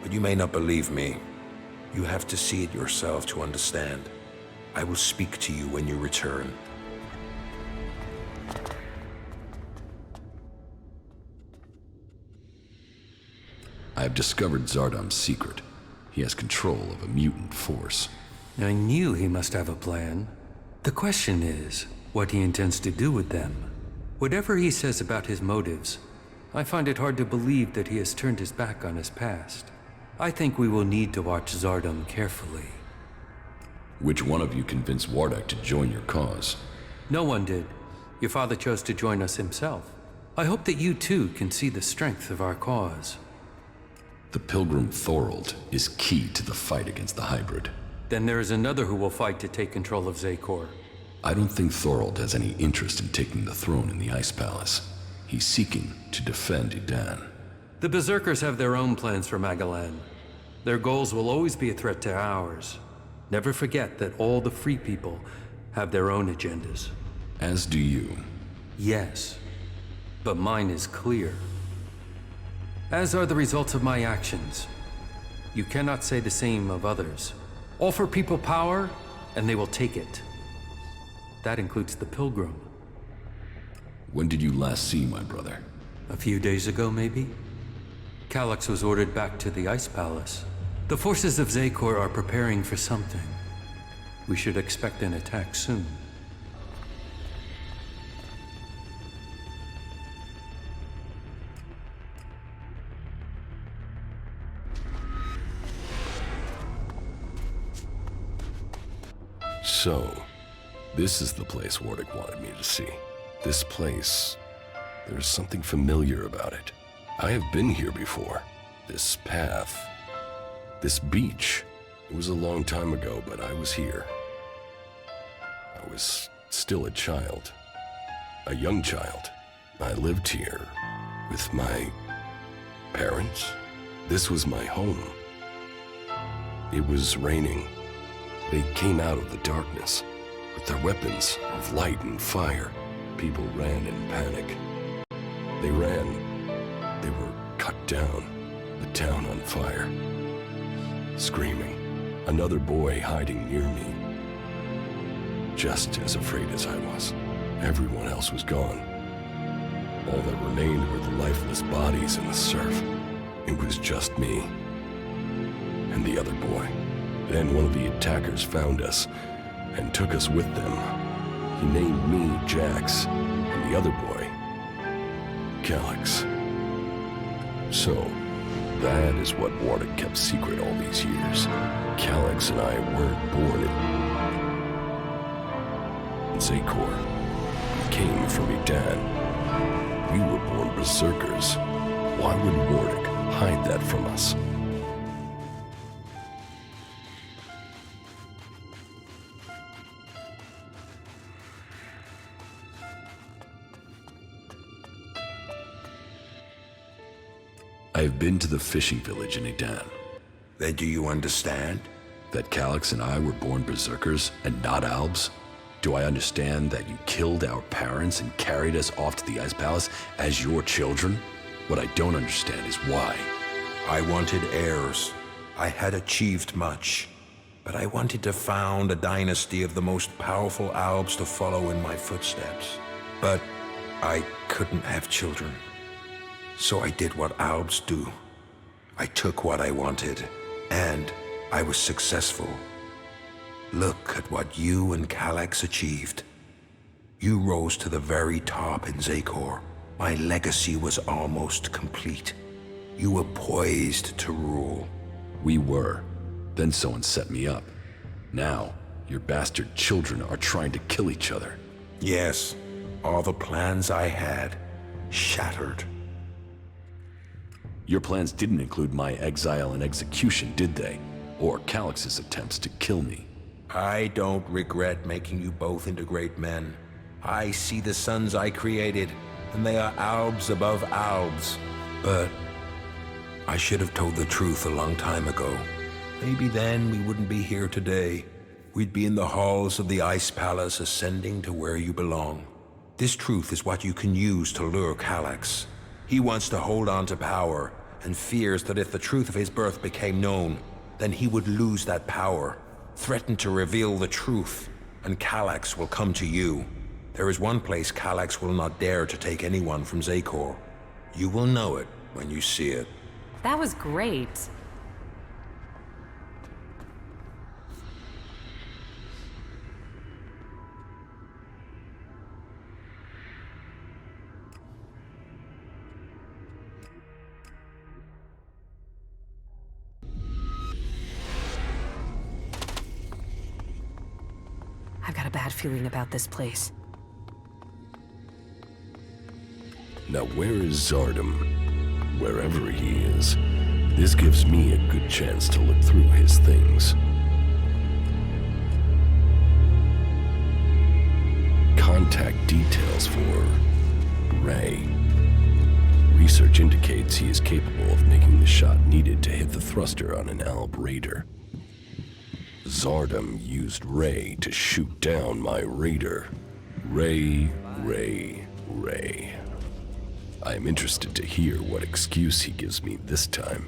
S5: but you may not believe me. You have to see it yourself to understand. I will speak to you when you return.
S3: I have discovered Zardom's secret. He has control of a mutant force.
S15: I knew he must have a plan. The question is, what he intends to do with them. Whatever he says about his motives, I find it hard to believe that he has turned his back on his past. I think we will need to watch Zardom carefully.
S3: Which one of you convinced Wardak to join your cause?
S15: No one did. Your father chose to join us himself. I hope that you too can see the strength of our cause.
S3: The Pilgrim Thorold is key to the fight against the Hybrid.
S15: Then there is another who will fight to take control of Zakor.
S3: I don't think Thorold has any interest in taking the throne in the Ice Palace. He's seeking to defend Idan.
S15: The Berserkers have their own plans for Magalan. Their goals will always be a threat to ours. Never forget that all the free people have their own agendas.
S3: As do you.
S15: Yes, but mine is clear. As are the results of my actions. You cannot say the same of others. Offer people power, and they will take it. That includes the Pilgrim.
S3: When did you last see my brother?
S15: A few days ago, maybe? Calyx was ordered back to the Ice Palace. The forces of Zakor are preparing for something. We should expect an attack soon.
S3: So, this is the place Wardak wanted me to see. This place, there's something familiar about it. I have been here before. This path, this beach. It was a long time ago, but I was here. I was still a child, a young child. I lived here with my parents. This was my home. It was raining. They came out of the darkness with their weapons of light and fire. People ran in panic. They ran. They were cut down. The town on fire. Screaming. Another boy hiding near me. Just as afraid as I was. Everyone else was gone. All that remained were the lifeless bodies in the surf. It was just me. And the other boy. Then one of the attackers found us and took us with them. He named me Jax, and the other boy, Calyx. So, that is what Wardak kept secret all these years. Calyx and I weren't born in Zakor. We came from Idan. We were born berserkers. Why would Wardak hide that from us? I have been to the fishing village in Edan.
S5: Then do you understand?
S3: That Calyx and I were born berserkers and not Albs? Do I understand that you killed our parents and carried us off to the Ice Palace as your children? What I don't understand is why.
S5: I wanted heirs. I had achieved much. But I wanted to found a dynasty of the most powerful Albs to follow in my footsteps. But I couldn't have children. So I did what Albs do. I took what I wanted, and I was successful. Look at what you and Calyx achieved. You rose to the very top in Zakor. My legacy was almost complete. You were poised to rule.
S3: We were. Then someone set me up. Now, your bastard children are trying to kill each other.
S5: Yes, all the plans I had shattered.
S3: Your plans didn't include my exile and execution, did they? Or Calyx's attempts to kill me?
S5: I don't regret making you both into great men. I see the sons I created, and they are Albs above Albs. But I should have told the truth a long time ago. Maybe then we wouldn't be here today. We'd be in the halls of the Ice Palace, ascending to where you belong. This truth is what you can use to lure Calyx. He wants to hold on to power, and fears that if the truth of his birth became known, then he would lose that power. Threaten to reveal the truth, and Calyx will come to you. There is one place Calyx will not dare to take anyone from Zakor. You will know it when you see it.
S6: That was great. I've got a bad feeling about this place.
S3: Now where is Zardom? Wherever he is, this gives me a good chance to look through his things. Contact details for Ray. Research indicates he is capable of making the shot needed to hit the thruster on an Alb Raider. Zardom used Ray to shoot down my Raider. Ray. I am interested to hear what excuse he gives me this time.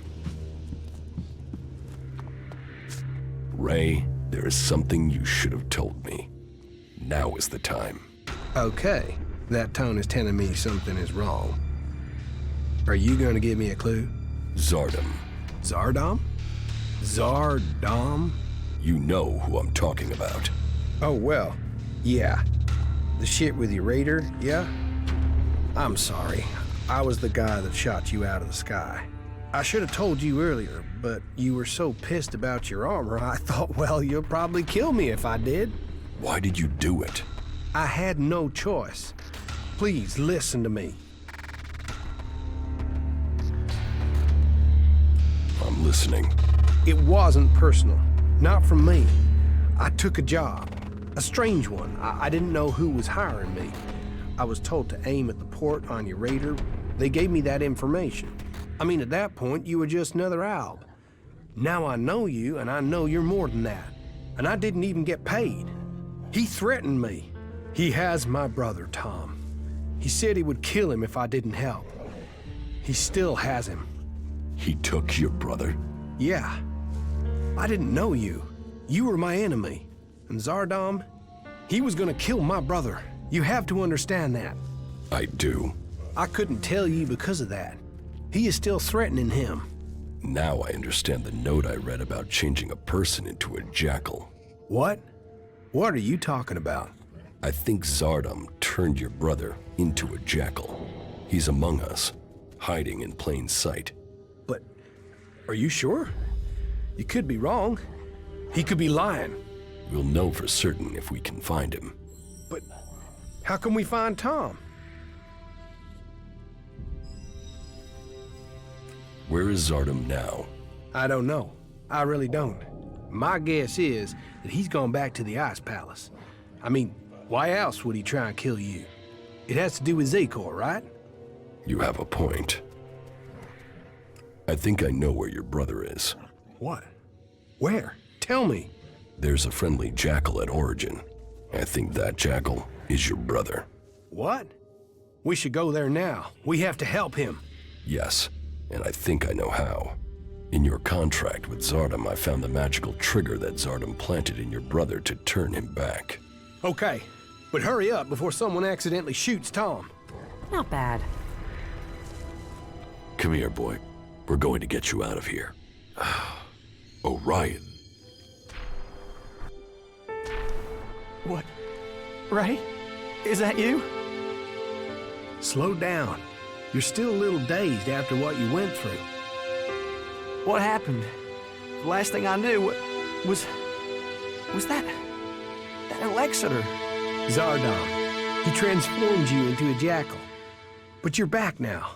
S3: Ray, there is something you should have told me. Now is the time.
S16: Okay, that tone is telling me something is wrong. Are you going to give me a clue?
S3: Zardom.
S16: Zardom? Zardom?
S3: You know who I'm talking about.
S16: Oh, well, yeah. The shit with your Raider, yeah? I'm sorry. I was the guy that shot you out of the sky. I should have told you earlier, but you were so pissed about your armor, I thought, well, you'll probably kill me if I did.
S3: Why did you do it?
S16: I had no choice. Please listen to me.
S3: I'm listening.
S16: It wasn't personal. Not from me. I took a job. A strange one. I didn't know who was hiring me. I was told to aim at the port on your Raider. They gave me that information. I mean, at that point, you were just another Alb. Now I know you, and I know you're more than that. And I didn't even get paid. He threatened me. He has my brother, Tom. He said he would kill him if I didn't help. He still has him.
S3: He took your brother?
S16: Yeah. I didn't know you. You were my enemy. And Zardom, he was gonna kill my brother. You have to understand that.
S3: I do.
S16: I couldn't tell you because of that. He is still threatening him.
S3: Now I understand the note I read about changing a person into a jackal.
S16: What? What are you talking about?
S3: I think Zardom turned your brother into a jackal. He's among us, hiding in plain sight.
S16: But are you sure? You could be wrong. He could be lying.
S3: We'll know for certain if we can find him.
S16: But how can we find Tom?
S3: Where is Zardom now?
S16: I don't know. I really don't. My guess is that he's gone back to the Ice Palace. I mean, why else would he try and kill you? It has to do with Zakor, right?
S3: You have a point. I think I know where your brother is.
S16: What? Where? Tell me.
S3: There's a friendly jackal at Origin. I think that jackal is your brother.
S16: What? We should go there now. We have to help him.
S3: Yes, and I think I know how. In your contract with Zardom, I found the magical trigger that Zardom planted in your brother to turn him back.
S16: Okay, but hurry up before someone accidentally shoots Tom.
S6: Not bad.
S3: Come here, boy. We're going to get you out of here. Orion.
S16: What? Ray? Is that you? Slow down. You're still a little dazed after what you went through.
S17: What happened? The last thing I knew was that Elexiter.
S16: Zardom. He transformed you into a jackal. But you're back now.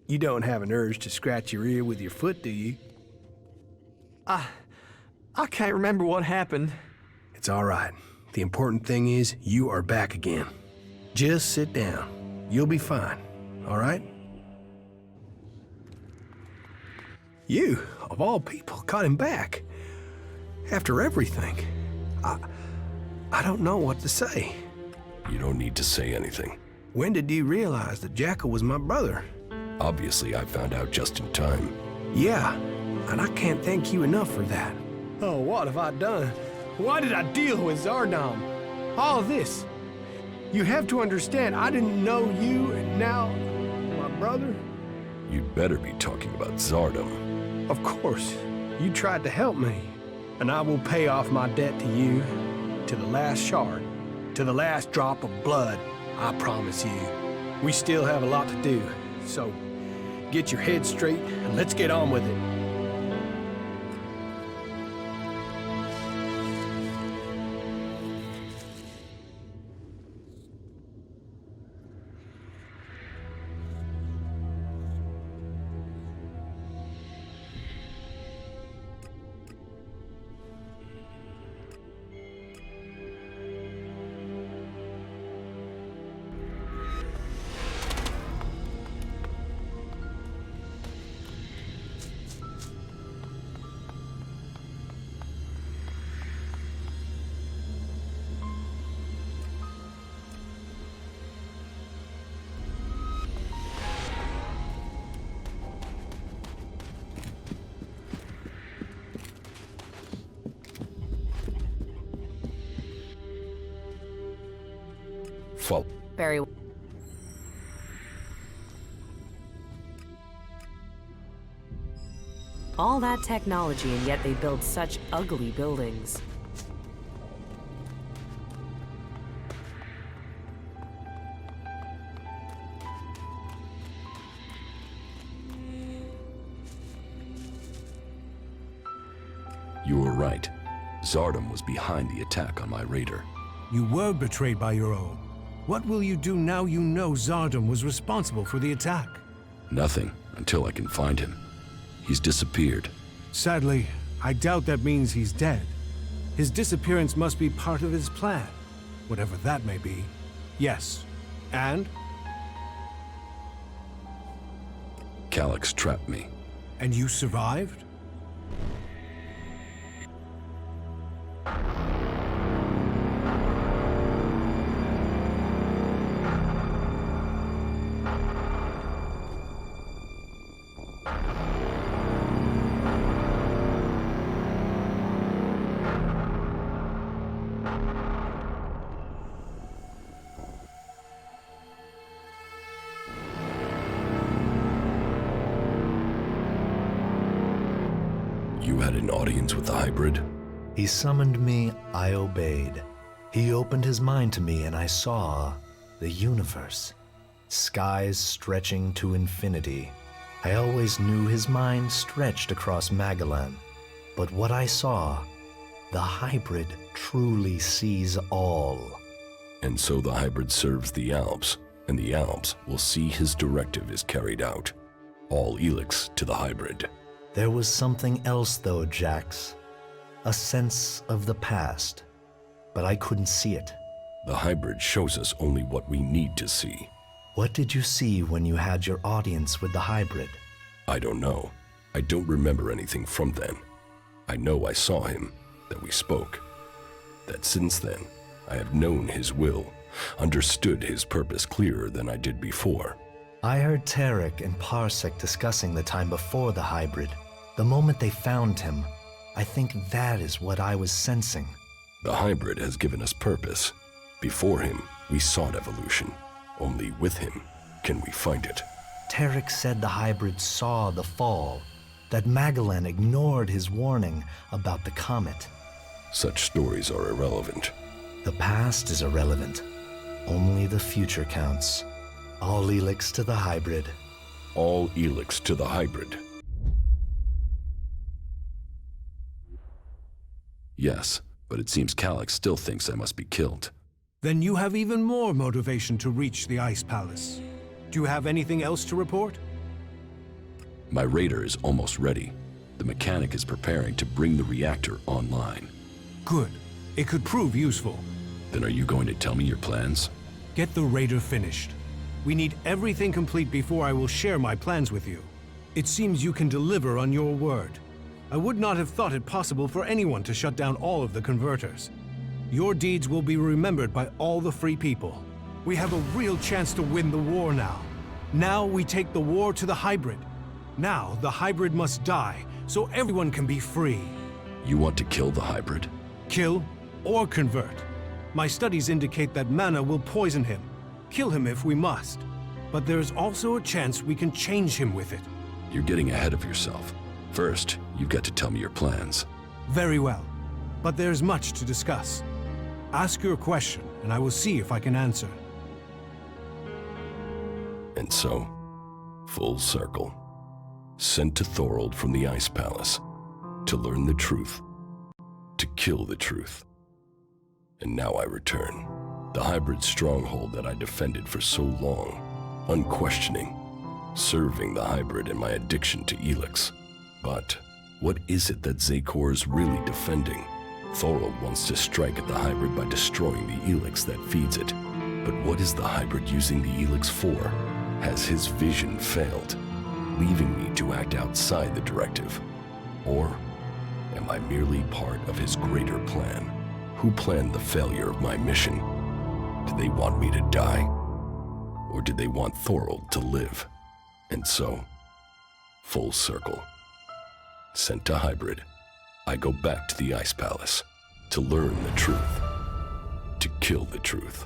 S16: You don't have an urge to scratch your ear with your foot, do you?
S17: I can't remember what happened.
S16: It's all right. The important thing is you are back again. Just sit down. You'll be fine, all right? You, of all people, got him back. After everything. I don't know what to say.
S3: You don't need to say anything.
S16: When did you realize that Jackal was my brother?
S3: Obviously, I found out just in time.
S16: Yeah, and I can't thank you enough for that. Oh, what have I done? Why did I deal with Zardom? All of this. You have to understand, I didn't know you, and now my brother?
S3: You'd better be talking about Zardom.
S16: Of course. You tried to help me, and I will pay off my debt to you, to the last shard, to the last drop of blood, I promise you. We still have a lot to do, so get your head straight and let's get on with it.
S6: Very well. All that technology, and yet they build such ugly buildings.
S3: You were right. Zardom was behind the attack on my raider.
S2: You were betrayed by your own. What will you do now you know Zardom was responsible for the attack?
S3: Nothing, until I can find him. He's disappeared.
S2: Sadly, I doubt that means he's dead. His disappearance must be part of his plan, whatever that may be. Yes. And?
S3: Calyx trapped me.
S2: And you survived?
S3: You had an audience with the hybrid?
S14: He summoned me, I obeyed. He opened his mind to me and I saw the universe. Skies stretching to infinity. I always knew his mind stretched across Magellan. But what I saw, the hybrid truly sees all.
S3: And so the hybrid serves the Alps, and the Alps will see his directive is carried out. All Elex to the hybrid.
S14: There was something else though, Jax. A sense of the past. But I couldn't see it.
S3: The hybrid shows us only what we need to see.
S14: What did you see when you had your audience with the hybrid?
S3: I don't know. I don't remember anything from then. I know I saw him, that we spoke. That since then, I have known his will, understood his purpose clearer than I did before.
S14: I heard Tarek and Parsec discussing the time before the hybrid. The moment they found him, I think that is what I was sensing.
S3: The hybrid has given us purpose. Before him, we sought evolution. Only with him can we find it.
S14: Tarek said the hybrid saw the fall, that Magellan ignored his warning about the comet.
S3: Such stories are irrelevant.
S14: The past is irrelevant. Only the future counts. All Elex to the hybrid.
S3: All Elex to the hybrid. Yes, but it seems Calyx still thinks I must be killed.
S2: Then you have even more motivation to reach the Ice Palace. Do you have anything else to report?
S3: My raider is almost ready. The mechanic is preparing to bring the reactor online.
S2: Good. It could prove useful.
S3: Then are you going to tell me your plans?
S2: Get the raider finished. We need everything complete before I will share my plans with you. It seems you can deliver on your word. I would not have thought it possible for anyone to shut down all of the converters. Your deeds will be remembered by all the free people. We have a real chance to win the war now. Now we take the war to the hybrid. Now the hybrid must die, so everyone can be free.
S3: You want to kill the hybrid?
S2: Kill or convert. My studies indicate that mana will poison him. Kill him if we must. But there's also a chance we can change him with it.
S3: You're getting ahead of yourself. First, you've got to tell me your plans.
S2: Very well. But there's much to discuss. Ask your question, and I will see if I can answer.
S3: And so, full circle. Sent to Thorold from the Ice Palace to learn the truth, to kill the truth. And now I return. The hybrid stronghold that I defended for so long, unquestioning, serving the hybrid and my addiction to Elex. But what is it that Zakor is really defending? Thorold wants to strike at the hybrid by destroying the Elex that feeds it. But what is the hybrid using the Elex for? Has his vision failed, leaving me to act outside the directive? Or am I merely part of his greater plan? Who planned the failure of my mission? Did they want me to die? Or did they want Thorold to live? And so, full circle. Sent to hybrid, I go back to the Ice Palace to learn the truth, to kill the truth.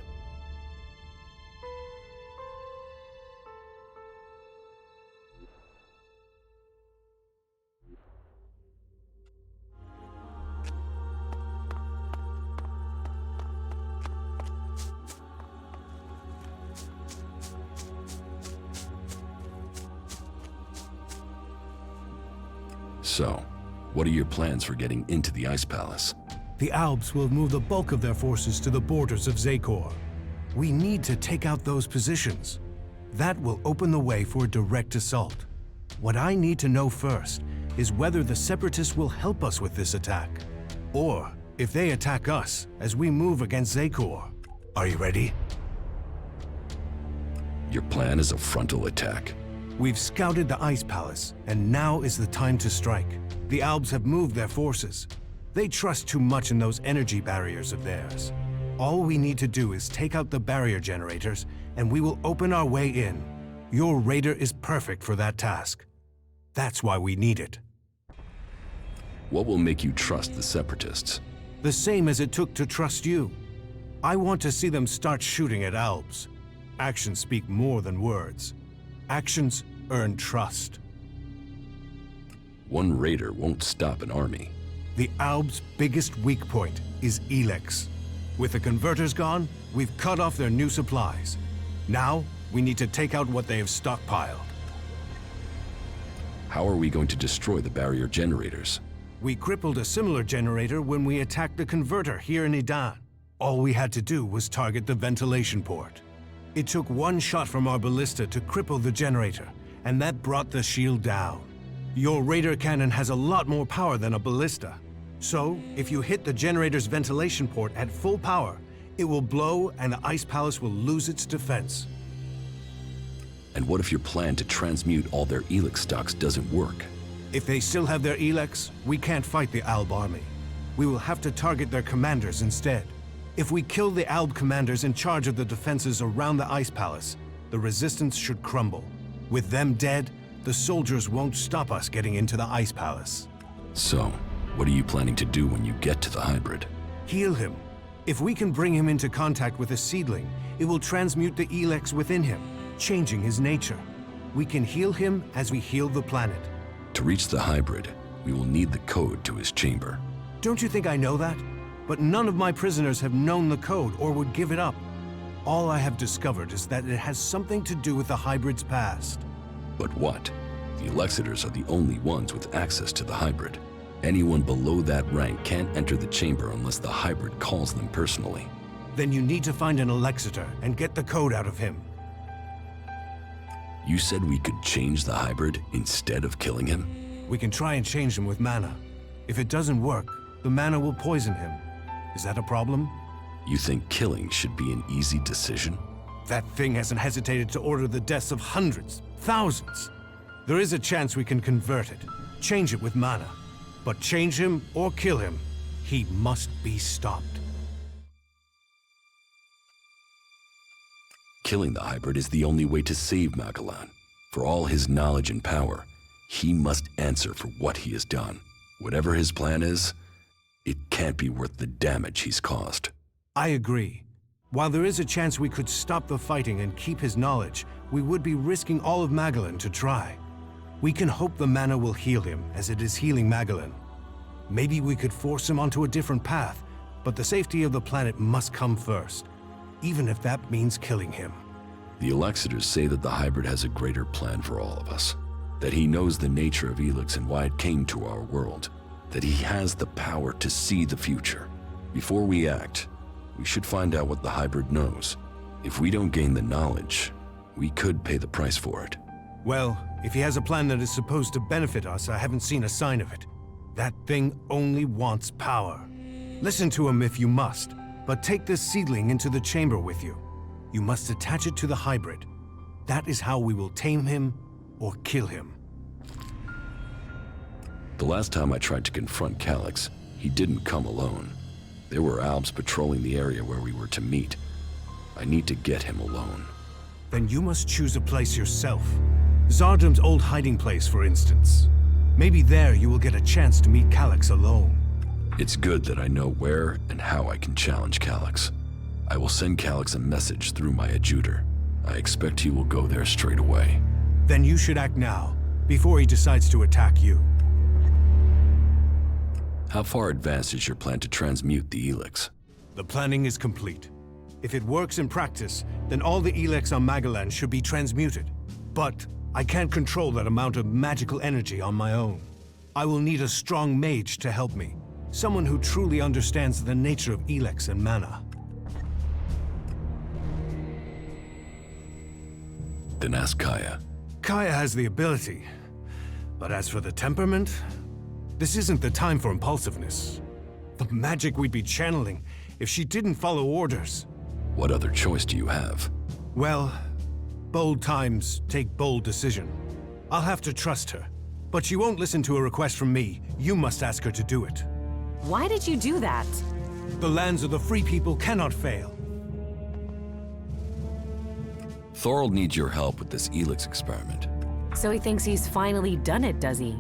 S3: So, what are your plans for getting into the Ice Palace?
S2: The Albs will move the bulk of their forces to the borders of Zakor. We need to take out those positions. That will open the way for a direct assault. What I need to know first is whether the Separatists will help us with this attack, or if they attack us as we move against Zakor. Are you ready?
S3: Your plan is a frontal attack.
S2: We've scouted the Ice Palace, and now is the time to strike. The Albs have moved their forces. They trust too much in those energy barriers of theirs. All we need to do is take out the barrier generators, and we will open our way in. Your raider is perfect for that task. That's why we need it.
S3: What will make you trust the Separatists?
S2: The same as it took to trust you. I want to see them start shooting at Albs. Actions speak more than words. Actions earn trust.
S3: One raider won't stop an army.
S2: The Albs' biggest weak point is Elex. With the converters gone, we've cut off their new supplies. Now, we need to take out what they have stockpiled.
S3: How are we going to destroy the barrier generators?
S2: We crippled a similar generator when we attacked the converter here in Idan. All we had to do was target the ventilation port. It took one shot from our ballista to cripple the generator, and that brought the shield down. Your radar cannon has a lot more power than a ballista. So, if you hit the generator's ventilation port at full power, it will blow and the Ice Palace will lose its defense.
S3: And what if your plan to transmute all their Elex stocks doesn't work?
S2: If they still have their Elex, we can't fight the Alb army. We will have to target their commanders instead. If we kill the Alb commanders in charge of the defenses around the Ice Palace, the resistance should crumble. With them dead, the soldiers won't stop us getting into the Ice Palace.
S3: So, what are you planning to do when you get to the hybrid?
S2: Heal him. If we can bring him into contact with a seedling, it will transmute the Elex within him, changing his nature. We can heal him as we heal the planet.
S3: To reach the hybrid, we will need the code to his chamber.
S2: Don't you think I know that? But none of my prisoners have known the code or would give it up. All I have discovered is that it has something to do with the hybrid's past.
S3: But what? The Elexitors are the only ones with access to the hybrid. Anyone below that rank can't enter the chamber unless the hybrid calls them personally.
S2: Then you need to find an Elexitor and get the code out of him.
S3: You said we could change the hybrid instead of killing him?
S2: We can try and change him with mana. If it doesn't work, the mana will poison him. Is that a problem?
S3: You think killing should be an easy decision?
S2: That thing hasn't hesitated to order the deaths of hundreds, thousands. There is a chance we can convert it, change it with mana. But change him or kill him, he must be stopped.
S3: Killing the hybrid is the only way to save Magellan. For all his knowledge and power, he must answer for what he has done. Whatever his plan is, it can't be worth the damage he's caused.
S2: I agree. While there is a chance we could stop the fighting and keep his knowledge, we would be risking all of Magellan to try. We can hope the mana will heal him, as it is healing Magellan. Maybe we could force him onto a different path, but the safety of the planet must come first, even if that means killing him.
S3: The Elexitors say that the hybrid has a greater plan for all of us. That he knows the nature of Elex and why it came to our world. That he has the power to see the future. Before we act, we should find out what the hybrid knows. If we don't gain the knowledge, we could pay the price for it.
S2: Well, if he has a plan that is supposed to benefit us, I haven't seen a sign of it. That thing only wants power. Listen to him if you must, but take this seedling into the chamber with you. You must attach it to the hybrid. That is how we will tame him or kill him.
S3: The last time I tried to confront Calyx, he didn't come alone. There were Albs patrolling the area where we were to meet. I need to get him alone.
S2: Then you must choose a place yourself. Zardum's old hiding place, for instance. Maybe there you will get a chance to meet Calyx alone.
S3: It's good that I know where and how I can challenge Calyx. I will send Calyx a message through my adjutor. I expect he will go there straight away.
S2: Then you should act now, before he decides to attack you.
S3: How far advanced is your plan to transmute the Elex?
S2: The planning is complete. If it works in practice, then all the Elex on Magellan should be transmuted. But I can't control that amount of magical energy on my own. I will need a strong mage to help me. Someone who truly understands the nature of Elex and mana.
S3: Then ask Kaya.
S2: Kaya has the ability. But as for the temperament, this isn't the time for impulsiveness. The magic we'd be channeling if she didn't follow orders.
S3: What other choice do you have?
S2: Well, bold times take bold decision. I'll have to trust her. But she won't listen to a request from me. You must ask her to do it.
S6: Why did you do that?
S2: The lands of the free people cannot fail.
S3: Thorold needs your help with this Elex experiment.
S6: So he thinks he's finally done it, does he?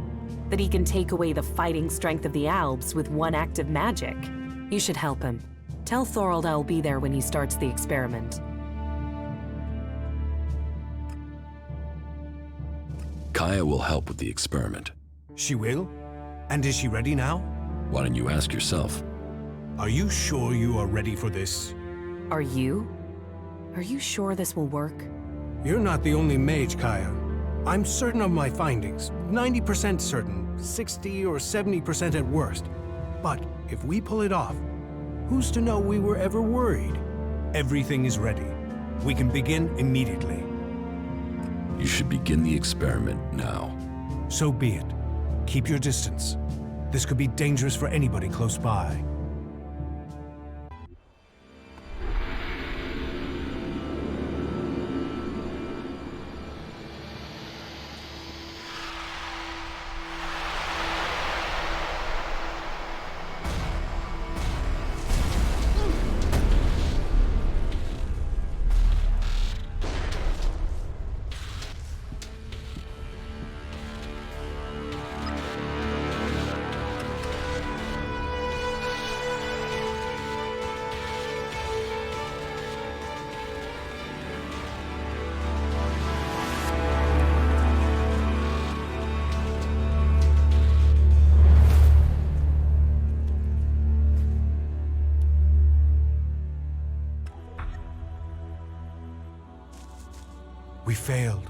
S6: That he can take away the fighting strength of the Albs with one act of magic. You should help him. Tell Thorold I'll be there when he starts the experiment.
S3: Kaya will help with the experiment.
S2: She will? And is she ready now?
S3: Why don't you ask yourself?
S2: Are you sure you are ready for this?
S6: Are you? Are you sure this will work?
S2: You're not the only mage, Kaya. I'm certain of my findings. 90% certain, 60 or 70% at worst. But if we pull it off, who's to know we were ever worried? Everything is ready. We can begin immediately.
S3: You should begin the experiment now.
S2: So be it. Keep your distance. This could be dangerous for anybody close by. We failed.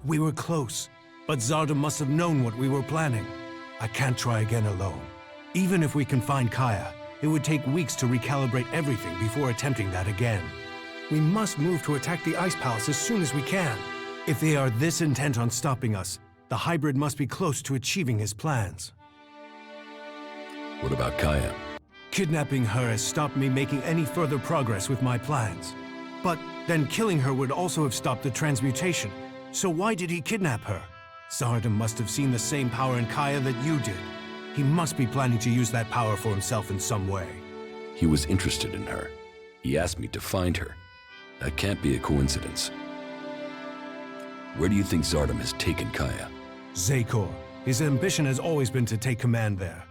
S2: We were close, but Zardom must have known what we were planning. I can't try again alone. Even if we can find Kaya, it would take weeks to recalibrate everything before attempting that again. We must move to attack the Ice Palace as soon as we can. If they are this intent on stopping us, the hybrid must be close to achieving his plans.
S3: What about Kaya?
S2: Kidnapping her has stopped me making any further progress with my plans. But then killing her would also have stopped the transmutation. So why did he kidnap her? Zardom must have seen the same power in Kaya that you did. He must be planning to use that power for himself in some way.
S3: He was interested in her. He asked me to find her. That can't be a coincidence. Where do you think Zardom has taken Kaya?
S2: Zakor. His ambition has always been to take command there.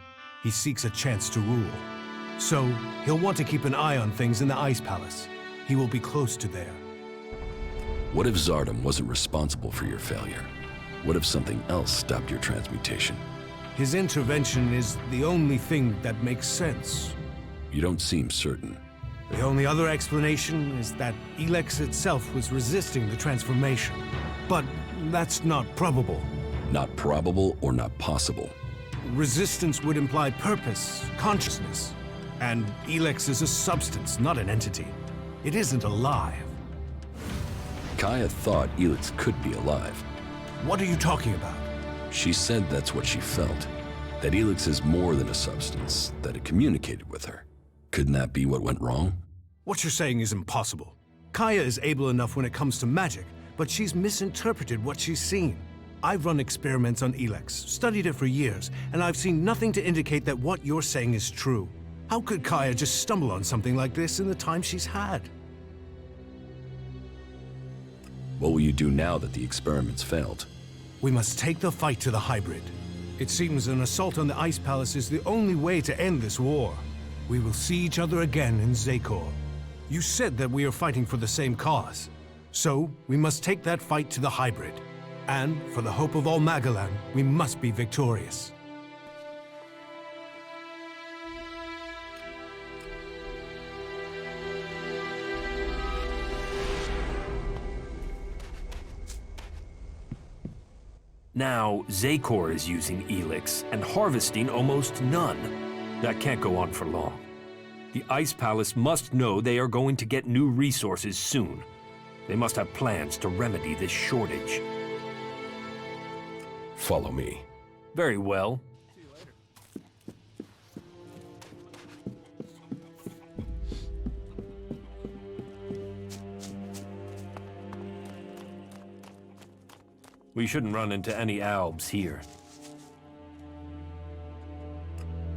S2: He seeks a chance to rule. So, he'll want to keep an eye on things in the Ice Palace. He will be close to there.
S3: What if Zardom wasn't responsible for your failure? What if something else stopped your transmutation?
S2: His intervention is the only thing that makes sense.
S3: You don't seem certain.
S2: The only other explanation is that Elex itself was resisting the transformation. But that's not probable.
S3: Not probable or not possible?
S2: Resistance would imply purpose, consciousness. And Elex is a substance, not an entity. It isn't alive.
S3: Kaya thought Elex could be alive.
S2: What are you talking about?
S3: She said that's what she felt. That Elex is more than a substance, that it communicated with her. Couldn't that be what went wrong?
S2: What you're saying is impossible. Kaya is able enough when it comes to magic, but she's misinterpreted what she's seen. I've run experiments on Elex, studied it for years, and I've seen nothing to indicate that what you're saying is true. How could Kaya just stumble on something like this in the time she's had?
S3: What will you do now that the experiments failed?
S2: We must take the fight to the hybrid. It seems an assault on the Ice Palace is the only way to end this war. We will see each other again in Zakor. You said that we are fighting for the same cause. So, we must take that fight to the hybrid. And, for the hope of all Magalan, we must be victorious.
S18: Now, Zakor is using Elex and harvesting almost none. That can't go on for long. The Ice Palace must know they are going to get new resources soon. They must have plans to remedy this shortage.
S3: Follow me.
S18: Very well. We shouldn't run into any Albs here.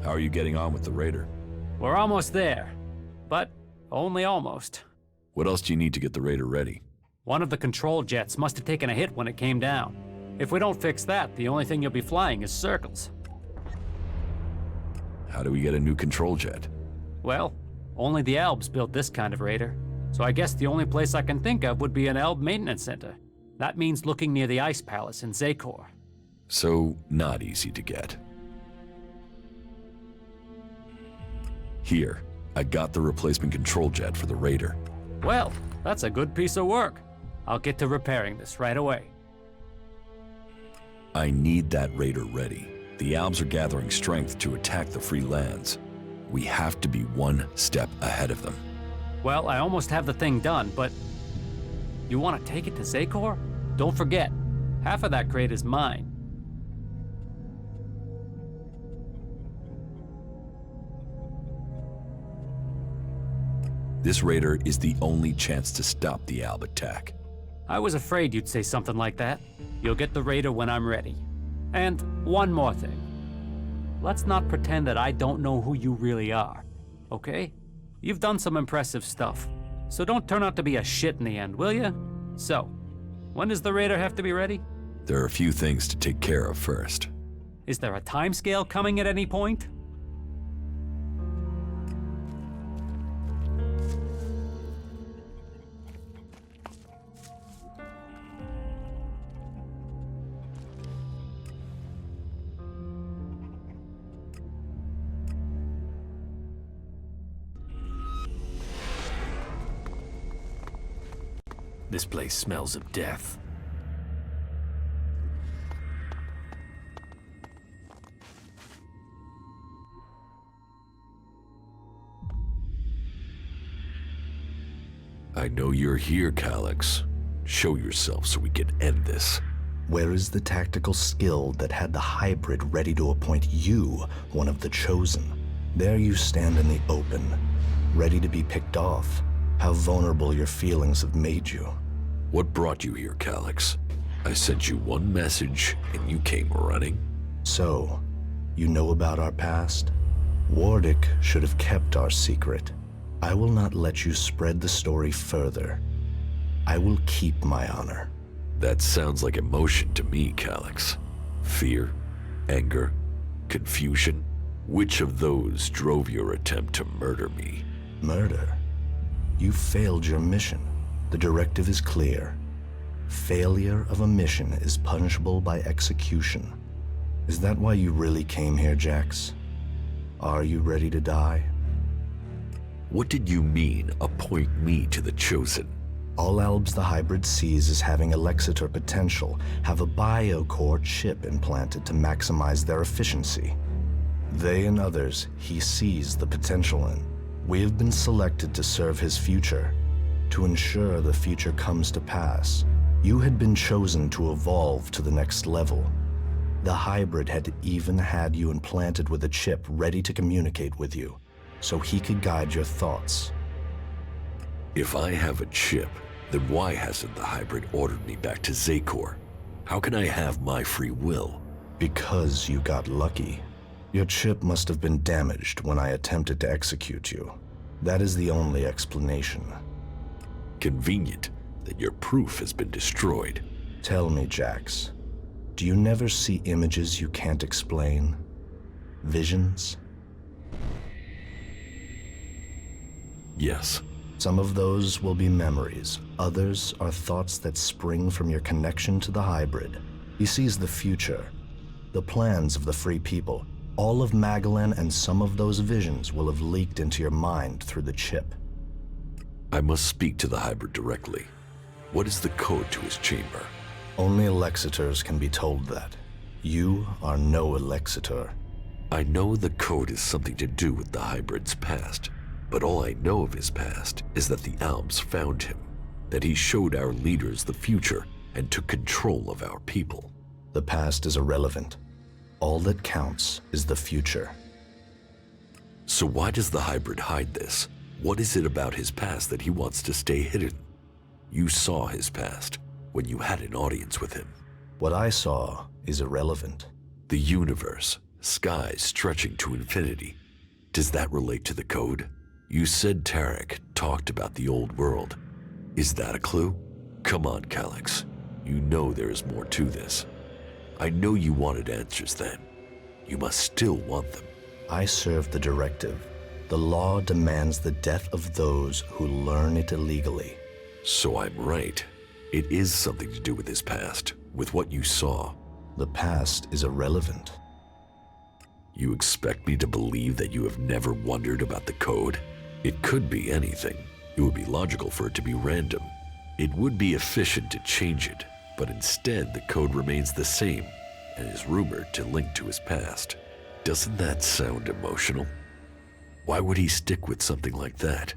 S3: How are you getting on with the Raider?
S13: We're almost there, but only almost.
S3: What else do you need to get the Raider ready?
S13: One of the control jets must have taken a hit when it came down. If we don't fix that, the only thing you'll be flying is circles.
S3: How do we get a new control jet?
S13: Well, only the Albs built this kind of Raider, so I guess the only place I can think of would be an Alb maintenance center. That means looking near the Ice Palace in Zakor.
S3: So, not easy to get. Here, I got the replacement control jet for the Raider.
S13: Well, that's a good piece of work. I'll get to repairing this right away.
S3: I need that Raider ready. The Albs are gathering strength to attack the free lands. We have to be one step ahead of them.
S13: Well, I almost have the thing done, but... You want to take it to Zakor? Don't forget, half of that crate is mine.
S3: This Raider is the only chance to stop the Alb attack.
S13: I was afraid you'd say something like that. You'll get the Raider when I'm ready. And one more thing. Let's not pretend that I don't know who you really are, okay? You've done some impressive stuff, so don't turn out to be a shit in the end, will ya? So, when does the Raider have to be ready?
S3: There are a few things to take care of first.
S13: Is there a timescale coming at any point?
S18: This place smells of death.
S3: I know you're here, Elex. Show yourself so we can end this.
S14: Where is the tactical skill that had the hybrid ready to appoint you one of the chosen? There you stand in the open, ready to be picked off. How vulnerable your feelings have made you.
S3: What brought you here, Elex? I sent you one message and you came running?
S14: So, you know about our past? Wardick should have kept our secret. I will not let you spread the story further. I will keep my honor.
S3: That sounds like emotion to me, Elex. Fear, anger, confusion. Which of those drove your attempt to murder me?
S14: Murder? You failed your mission. The directive is clear. Failure of a mission is punishable by execution. Is that why you really came here, Jax? Are you ready to die?
S3: What did you mean, appoint me to the Chosen?
S14: All Albs the hybrid sees as having Elexitor potential have a biocore chip implanted to maximize their efficiency. They and others he sees the potential in. We have been selected to serve his future, to ensure the future comes to pass. You had been chosen to evolve to the next level. The hybrid had even had you implanted with a chip ready to communicate with you, so he could guide your thoughts.
S3: If I have a chip, then why hasn't the hybrid ordered me back to Zakor? How can I have my free will?
S14: Because you got lucky. Your chip must have been damaged when I attempted to execute you. That is the only explanation.
S3: Convenient that your proof has been destroyed.
S14: Tell me, Jax, do you never see images you can't explain? Visions?
S3: Yes.
S14: Some of those will be memories. Others are thoughts that spring from your connection to the hybrid. He sees the future, the plans of the free people. All of Magalan and some of those visions will have leaked into your mind through the chip.
S3: I must speak to the hybrid directly. What is the code to his chamber?
S14: Only Alexitors can be told that. You are no Alexitor.
S3: I know the code has something to do with the hybrid's past, but all I know of his past is that the Albs found him, that he showed our leaders the future and took control of our people.
S14: The past is irrelevant. All that counts is the future.
S3: So why does the hybrid hide this? What is it about his past that he wants to stay hidden? You saw his past when you had an audience with him.
S14: What I saw is irrelevant.
S3: The universe, skies stretching to infinity. Does that relate to the code? You said Tarek talked about the old world. Is that a clue? Come on, Elex. You know there is more to this. I know you wanted answers then. You must still want them.
S14: I serve the directive. The law demands the death of those who learn it illegally.
S3: So I'm right. It is something to do with his past, with what you saw.
S14: The past is irrelevant.
S3: You expect me to believe that you have never wondered about the code? It could be anything. It would be logical for it to be random. It would be efficient to change it, but instead the code remains the same and is rumored to link to his past. Doesn't that sound emotional? Why would he stick with something like that?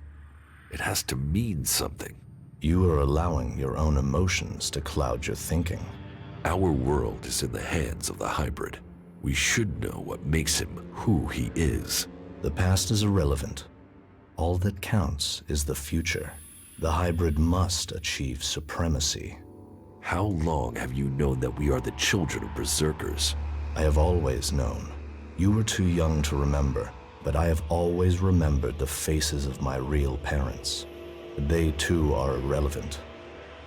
S3: It has to mean something.
S14: You are allowing your own emotions to cloud your thinking.
S3: Our world is in the hands of the hybrid. We should know what makes him who he is.
S14: The past is irrelevant. All that counts is the future. The hybrid must achieve supremacy.
S3: How long have you known that we are the children of berserkers?
S14: I have always known. You were too young to remember, but I have always remembered the faces of my real parents. They too are irrelevant.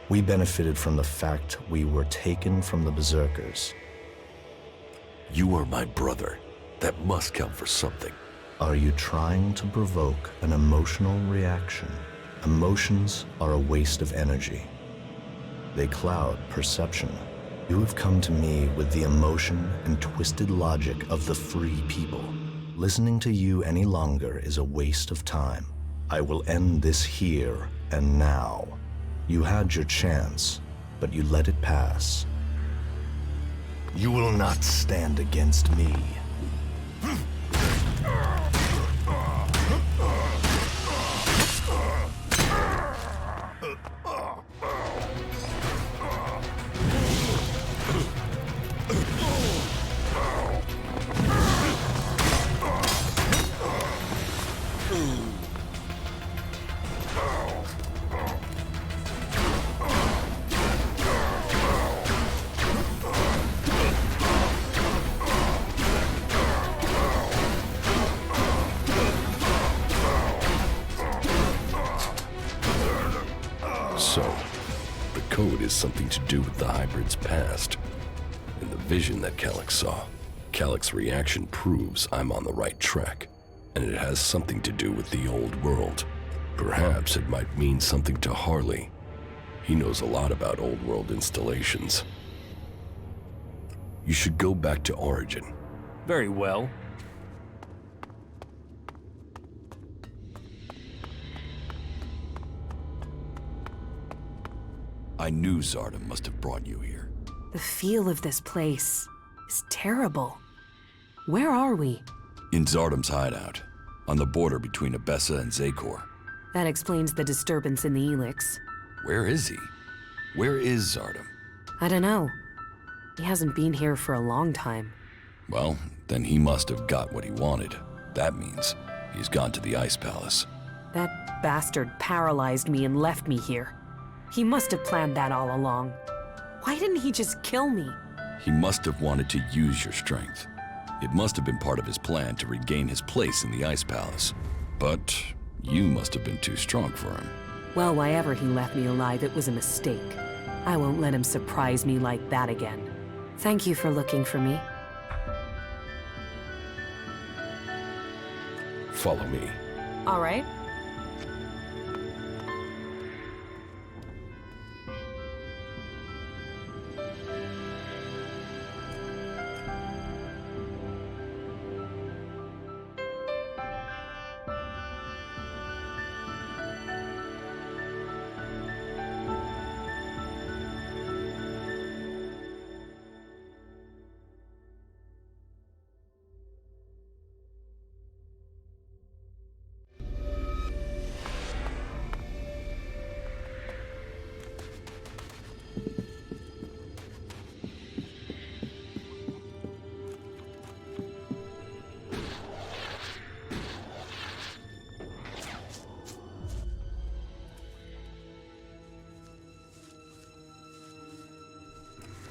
S14: We benefited from the fact we were taken from the berserkers.
S3: You are my brother. That must count for something.
S14: Are you trying to provoke an emotional reaction? Emotions are a waste of energy. They cloud perception. You have come to me with the emotion and twisted logic of the free people. Listening to you any longer is a waste of time. I will end this here and now. You had your chance, but you let it pass. You will not stand against me.
S3: So, the code is something to do with the hybrid's past. In the vision that Calyx saw, Calyx's reaction proves I'm on the right track, and it has something to do with the old world. Perhaps it might mean something to Harley. He knows a lot about old world installations. You should go back to Origin.
S18: Very well.
S3: I knew Zardom must have brought you here.
S6: The feel of this place is terrible. Where are we?
S3: In Zardom's hideout, on the border between Abessa and Zakor.
S6: That explains the disturbance in the Elex.
S3: Where is he? Where is Zardom?
S6: I don't know. He hasn't been here for a long time.
S3: Well, then he must have got what he wanted. That means he's gone to the Ice Palace.
S6: That bastard paralyzed me and left me here. He must have planned that all along. Why didn't he just kill me?
S3: He must have wanted to use your strength. It must have been part of his plan to regain his place in the Ice Palace. But you must have been too strong for him.
S6: Well, why ever he left me alive, it was a mistake. I won't let him surprise me like that again. Thank you for looking for me.
S3: Follow me.
S6: All right.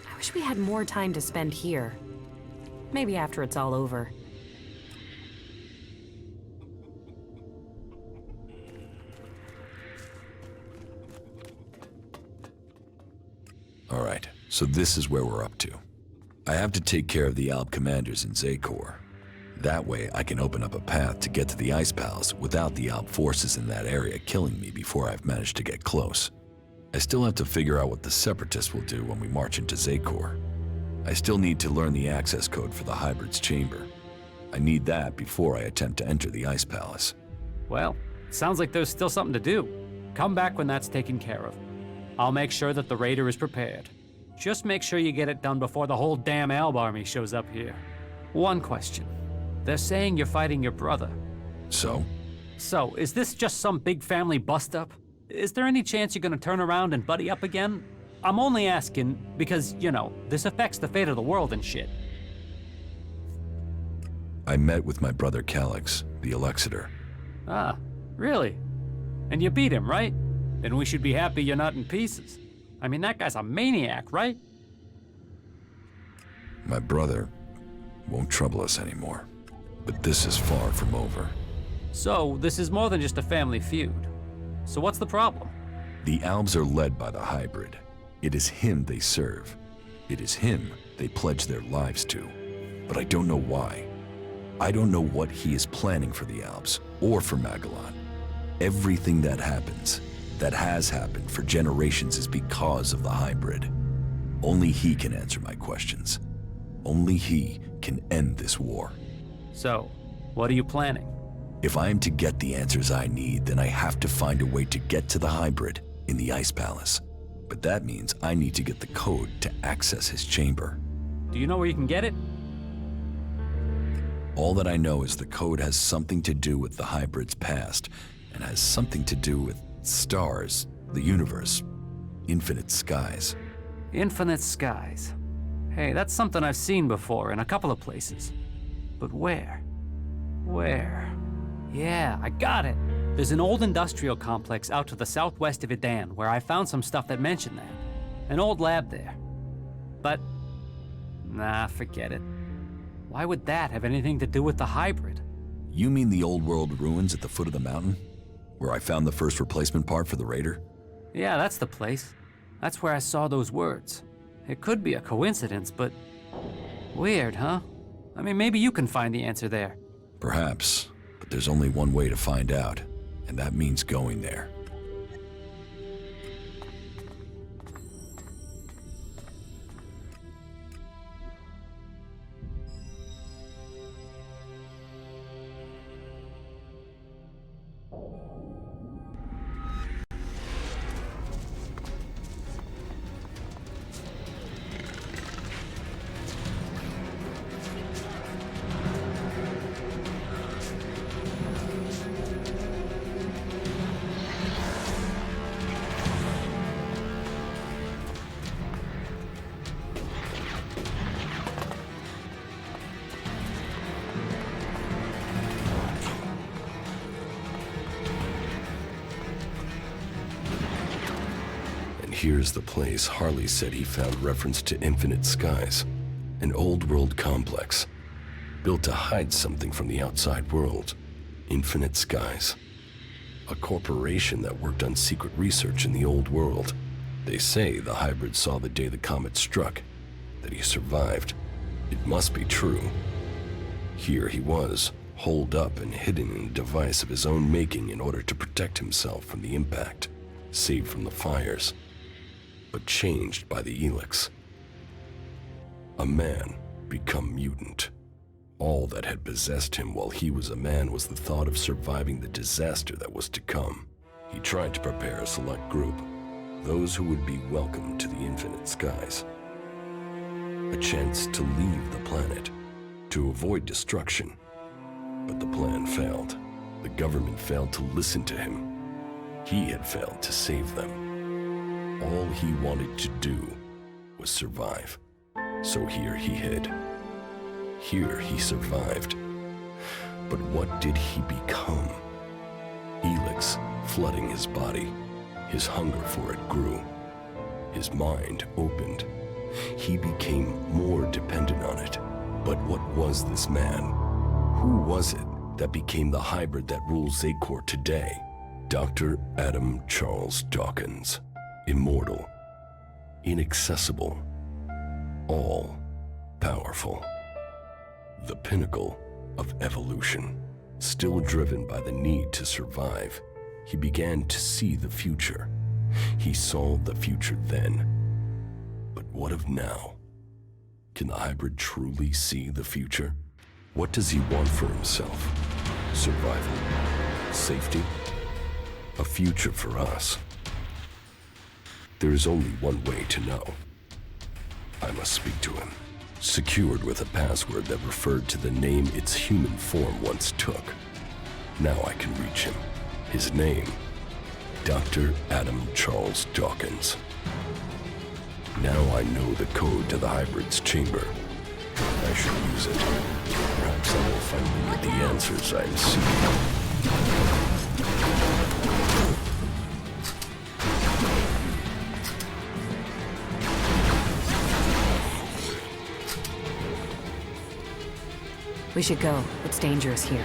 S6: I wish we had more time to spend here. Maybe after it's all over.
S3: All right, so this is where we're up to. I have to take care of the Alb commanders in Zakor. That way I can open up a path to get to the Ice Palace without the Alb forces in that area killing me before I've managed to get close. I still have to figure out what the Separatists will do when we march into Zakor. I still need to learn the access code for the Hybrid's chamber. I need that before I attempt to enter the Ice Palace.
S13: Well, sounds like there's still something to do. Come back when that's taken care of. I'll make sure that the raider is prepared. Just make sure you get it done before the whole damn Alb army shows up here. One question. They're saying you're fighting your brother.
S3: So?
S13: So, is this just some big family bust-up? Is there any chance you're gonna turn around and buddy up again? I'm only asking because, you know, this affects the fate of the world and shit.
S3: I met with my brother Calyx, the Elexitor.
S13: Ah, really? And you beat him, right? Then we should be happy you're not in pieces. I mean, that guy's a maniac, right?
S3: My brother won't trouble us anymore. But this is far from over.
S13: So, this is more than just a family feud. So what's the problem?
S3: The Albs are led by the Hybrid. It is him they serve. It is him they pledge their lives to. But I don't know why. I don't know what he is planning for the Albs, or for Magellan. Everything that happens, that has happened for generations, is because of the Hybrid. Only he can answer my questions. Only he can end this war.
S13: So, what are you planning?
S3: If I am to get the answers I need, then I have to find a way to get to the Hybrid in the Ice Palace. But that means I need to get the code to access his chamber.
S13: Do you know where you can get it?
S3: All that I know is the code has something to do with the Hybrid's past, and has something to do with stars, the universe, infinite skies.
S13: Infinite skies. Hey, that's something I've seen before in a couple of places. But where? Where? Yeah, I got it. There's an old industrial complex out to the southwest of Idan where I found some stuff that mentioned that. An old lab there. But, nah, forget it. Why would that have anything to do with the hybrid?
S3: You mean the old world ruins at the foot of the mountain? Where I found the first replacement part for the Raider?
S13: Yeah, that's the place. That's where I saw those words. It could be a coincidence, but weird, huh? I mean, maybe you can find the answer there.
S3: Perhaps, but there's only one way to find out, and that means going there. Here's the place Harley said he found reference to Infinite Skies, an old world complex, built to hide something from the outside world. Infinite Skies, a corporation that worked on secret research in the old world. They say the hybrid saw the day the comet struck, that he survived. It must be true. Here he was, holed up and hidden in a device of his own making in order to protect himself from the impact, saved from the fires, but changed by the Elex. A man become mutant. All that had possessed him while he was a man was the thought of surviving the disaster that was to come. He tried to prepare a select group, those who would be welcomed to the Infinite Skies. A chance to leave the planet, to avoid destruction. But the plan failed. The government failed to listen to him. He had failed to save them. All he wanted to do was survive. So here he hid. Here he survived. But what did he become? Elex flooding his body. His hunger for it grew. His mind opened. He became more dependent on it. But what was this man? Who was it that became the hybrid that rules Zakor today? Dr. Adam Charles Dawkins. Immortal, inaccessible, all-powerful. The pinnacle of evolution. Still driven by the need to survive, he began to see the future. He saw the future then. But what of now? Can the hybrid truly see the future? What does he want for himself? Survival? Safety? A future for us? There is only one way to know. I must speak to him, secured with a password that referred to the name its human form once took. Now I can reach him. His name, Dr. Adam Charles Dawkins. Now I know the code to the hybrid's chamber. I should use it. Perhaps I will finally get the answers I am seeking.
S6: We should go. It's dangerous here.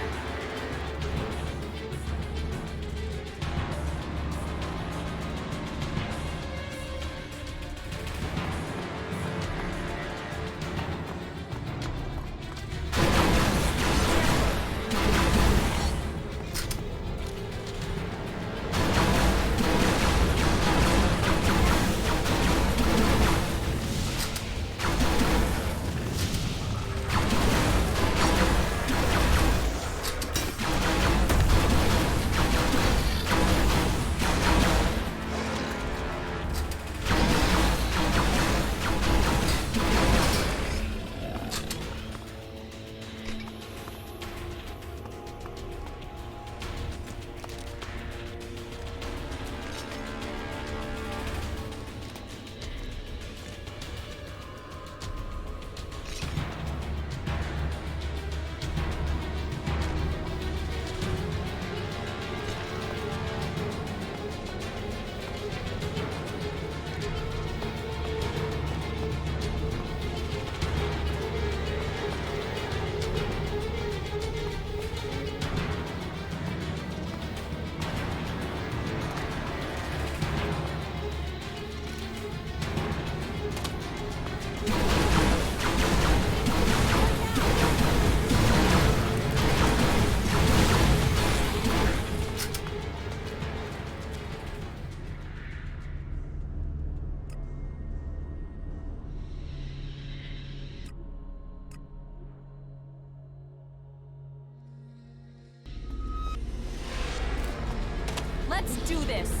S7: Let's do this!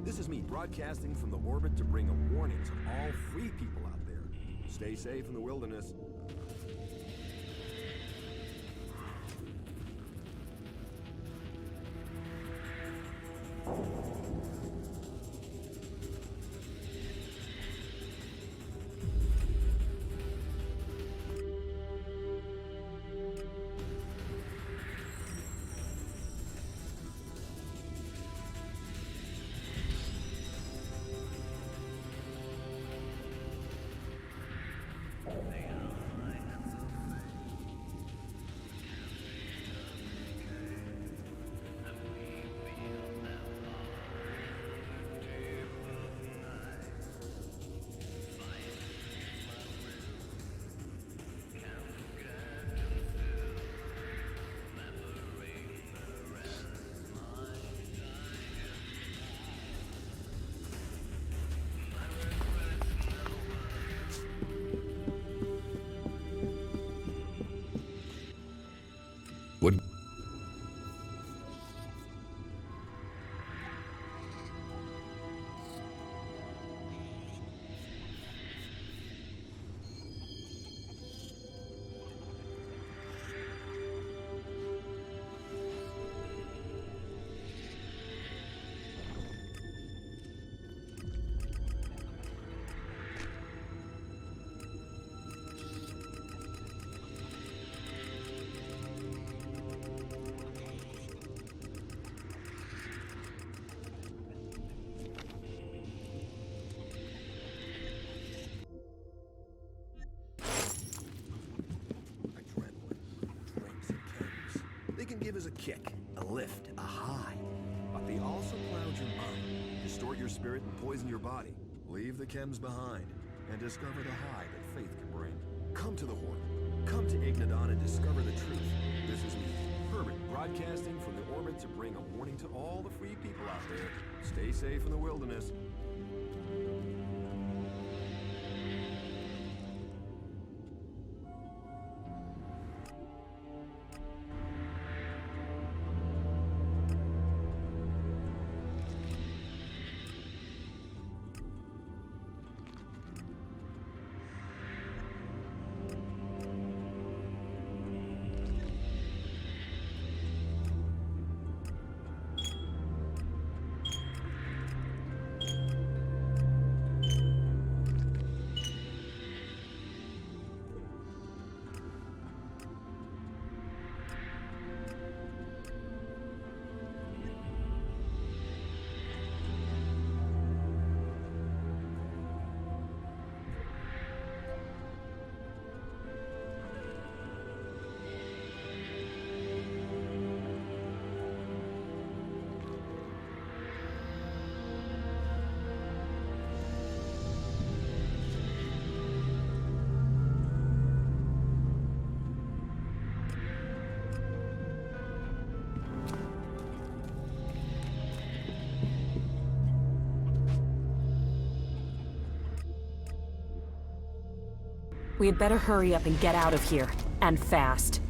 S19: This is me broadcasting from the orbit to bring a warning to all free people out there. Stay safe in the wilderness.
S3: What?
S19: They can give us a kick, a lift, a high. But they also cloud your mind, distort your spirit, and poison your body. Leave the chems behind, and discover the high that faith can bring. Come to the Horde. Come to Ignadon and discover the truth. This is me, Herbert, broadcasting from the orbit to bring a warning to all the free people out there. Stay safe in the wilderness.
S6: We had better hurry up and get out of here. And fast.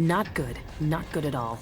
S6: Not good. Not good at all.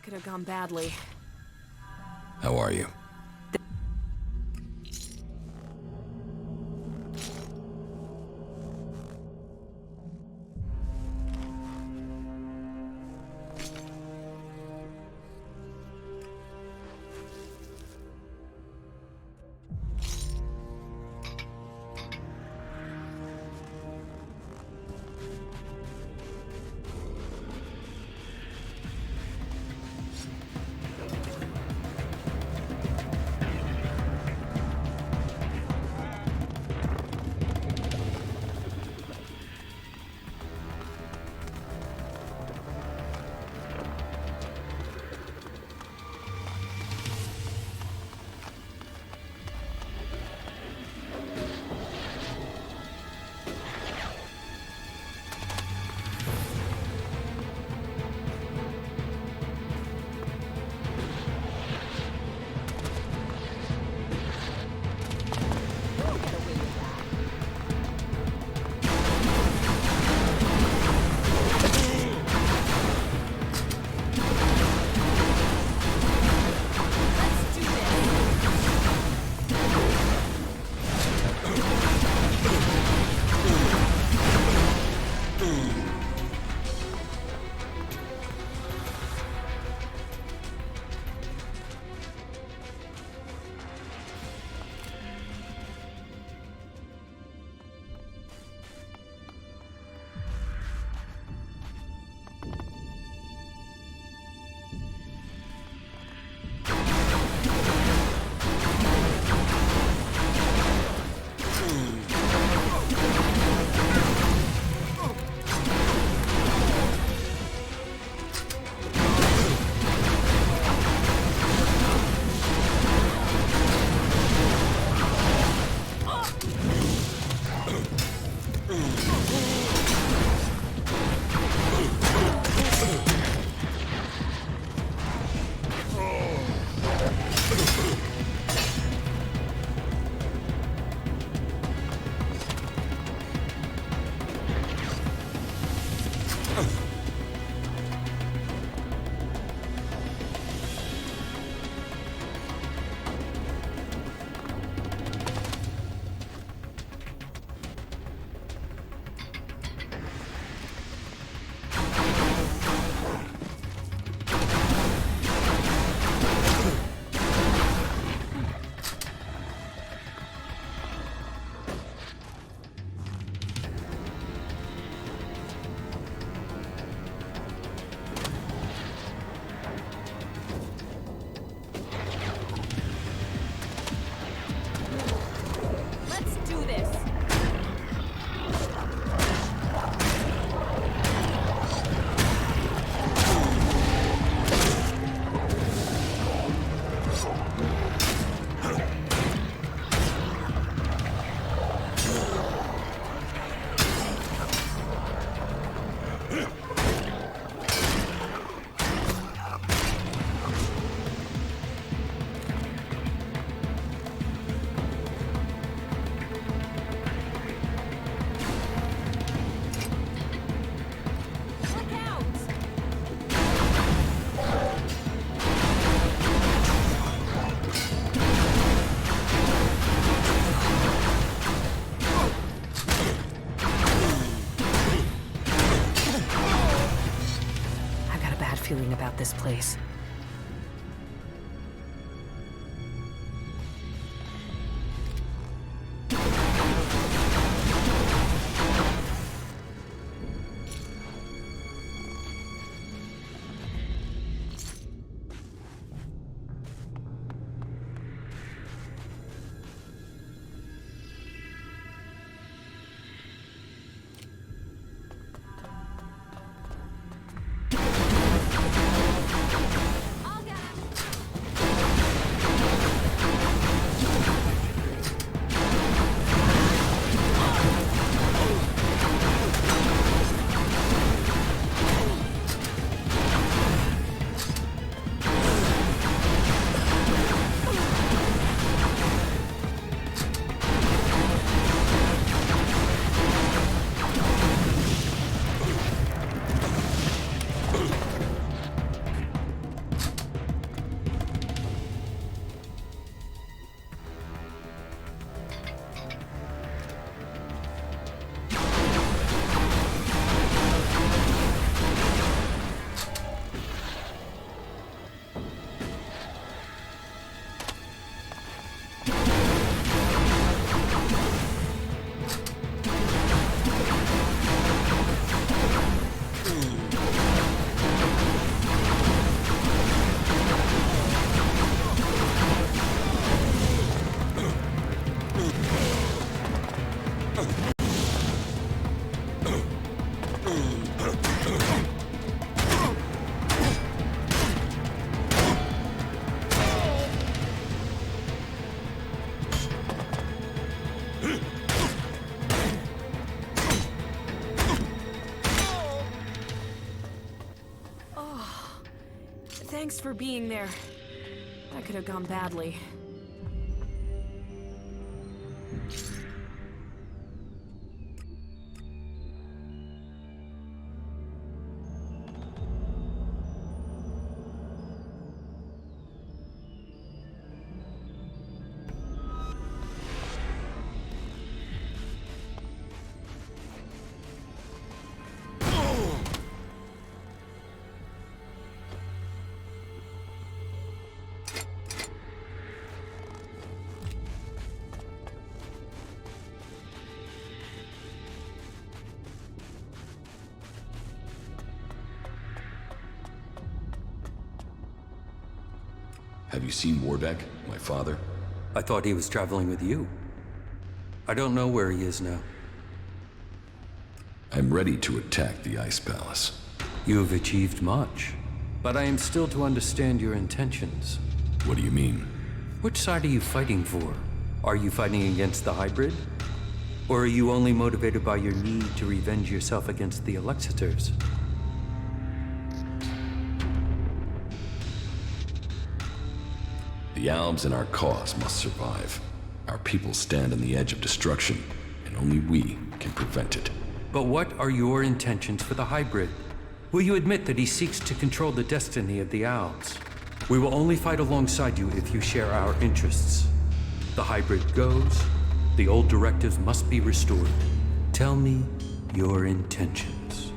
S6: Could have gone badly.
S3: How are you?
S6: place. Thanks for being there. That could have gone badly.
S3: Have you seen Warbeck, my father?
S15: I thought he was traveling with you. I don't know where he is now.
S3: I'm ready to attack the Ice Palace.
S15: You have achieved much, but I am still to understand your intentions.
S3: What do you mean?
S15: Which side are you fighting for? Are you fighting against the hybrid? Or are you only motivated by your need to revenge yourself against the Alexiters?
S3: The Albs and our cause must survive. Our people stand on the edge of destruction, and only we can prevent it.
S15: But what are your intentions for the hybrid? Will you admit that he seeks to control the destiny of the Albs? We will only fight alongside you if you share our interests. The hybrid goes, the old directives must be restored. Tell me your intentions.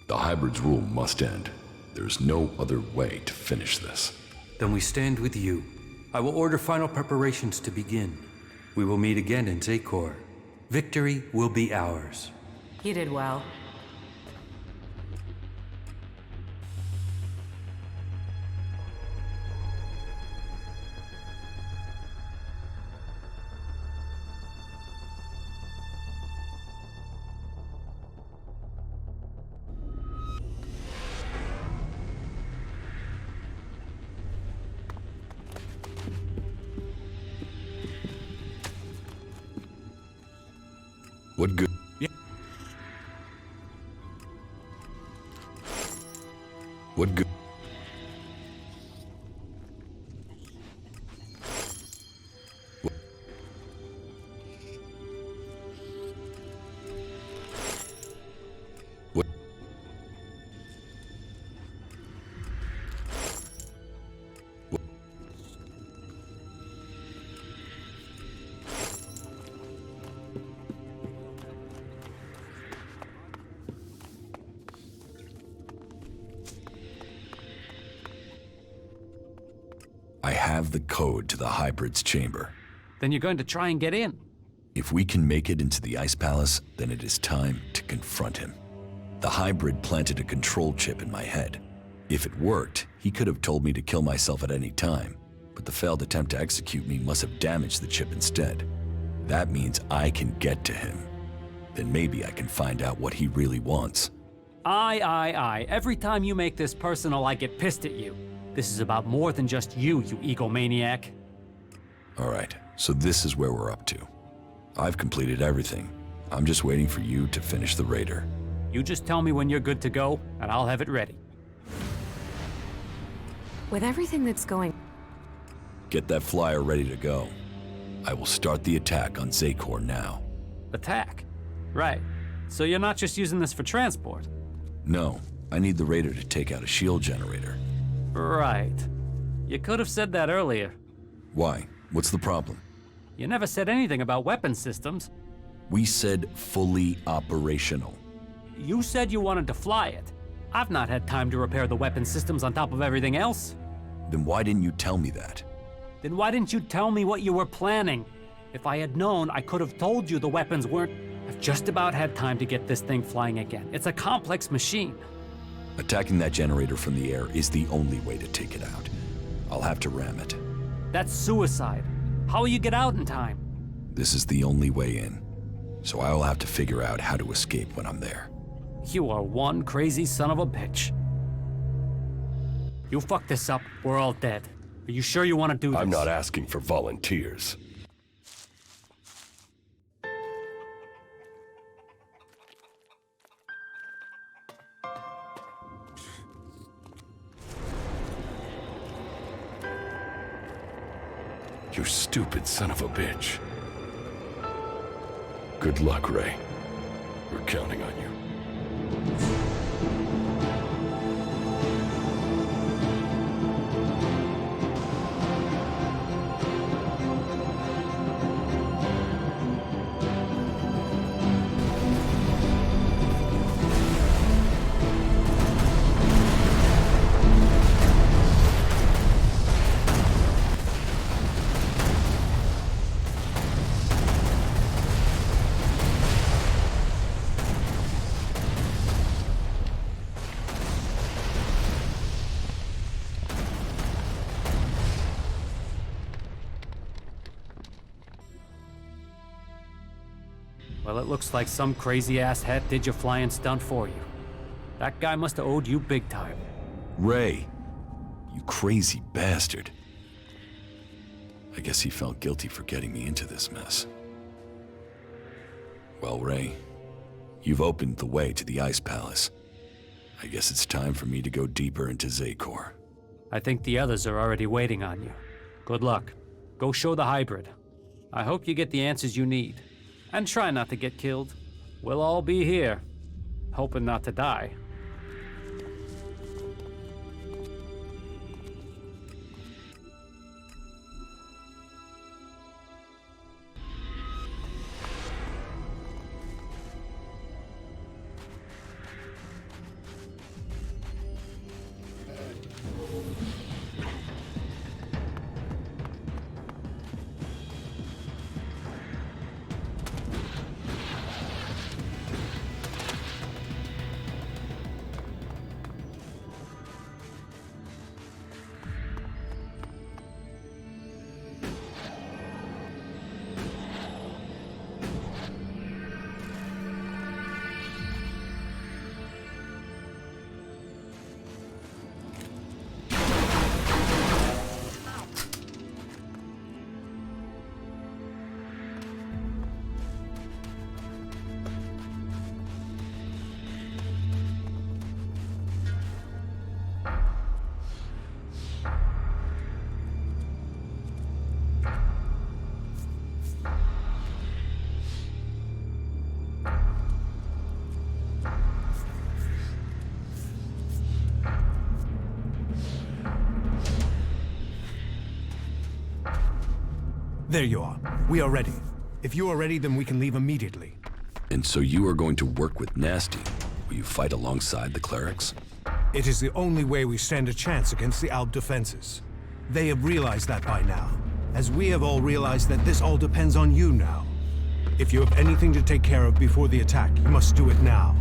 S3: The hybrid's rule must end. There's no other way to finish this.
S15: Then we stand with you. I will order final preparations to begin. We will meet again in Zakor. Victory will be ours.
S6: You did well.
S3: What good?
S18: Yeah.
S3: What good? have the code to the hybrid's chamber.
S13: Then you're going to try and get in.
S3: If we can make it into the Ice Palace, then it is time to confront him. The hybrid planted a control chip in my head. If it worked, he could have told me to kill myself at any time, but the failed attempt to execute me must have damaged the chip instead. That means I can get to him. Then maybe I can find out what he really wants.
S13: Aye. Every time you make this personal, I get pissed at you. This is about more than just you egomaniac.
S3: All right, so this is where we're up to. I've completed everything. I'm just waiting for you to finish the raider.
S13: You just tell me when you're good to go, and I'll have it ready.
S6: With everything that's going...
S3: Get that flyer ready to go. I will start the attack on Zakor now.
S13: Attack? Right. So you're not just using this for transport?
S3: No, I need the raider to take out a shield generator.
S13: Right. You could have said that earlier.
S3: Why? What's the problem?
S13: You never said anything about weapon systems.
S3: We said fully operational.
S13: You said you wanted to fly it. I've not had time to repair the weapon systems on top of everything else.
S3: Then why didn't you tell me that?
S13: Then why didn't you tell me what you were planning? If I had known, I could have told you the weapons weren't... I've just about had time to get this thing flying again. It's a complex machine.
S3: Attacking that generator from the air is the only way to take it out. I'll have to ram it.
S13: That's suicide. How will you get out in time?
S3: This is the only way in. So I will have to figure out how to escape when I'm there.
S13: You are one crazy son of a bitch. You fuck this up, we're all dead. Are you sure you want to do this?
S18: I'm not asking for volunteers. You stupid son of a bitch. Good luck, Ray. We're counting on you.
S13: Well, it looks like some crazy-ass hat did your flying stunt for you. That guy must have owed you big time.
S3: Ray, you crazy bastard. I guess he felt guilty for getting me into this mess. Well, Ray, you've opened the way to the Ice Palace. I guess it's time for me to go deeper into Zakor.
S13: I think the others are already waiting on you. Good luck. Go show the hybrid. I hope you get the answers you need. And try not to get killed. We'll all be here, hoping not to die.
S2: There you are. We are ready. If you are ready, then we can leave immediately.
S3: And so you are going to work with Nasty? Will you fight alongside the clerics?
S2: It is the only way we stand a chance against the Alb defenses. They have realized that by now, as we have all realized that this all depends on you now. If you have anything to take care of before the attack, you must do it now.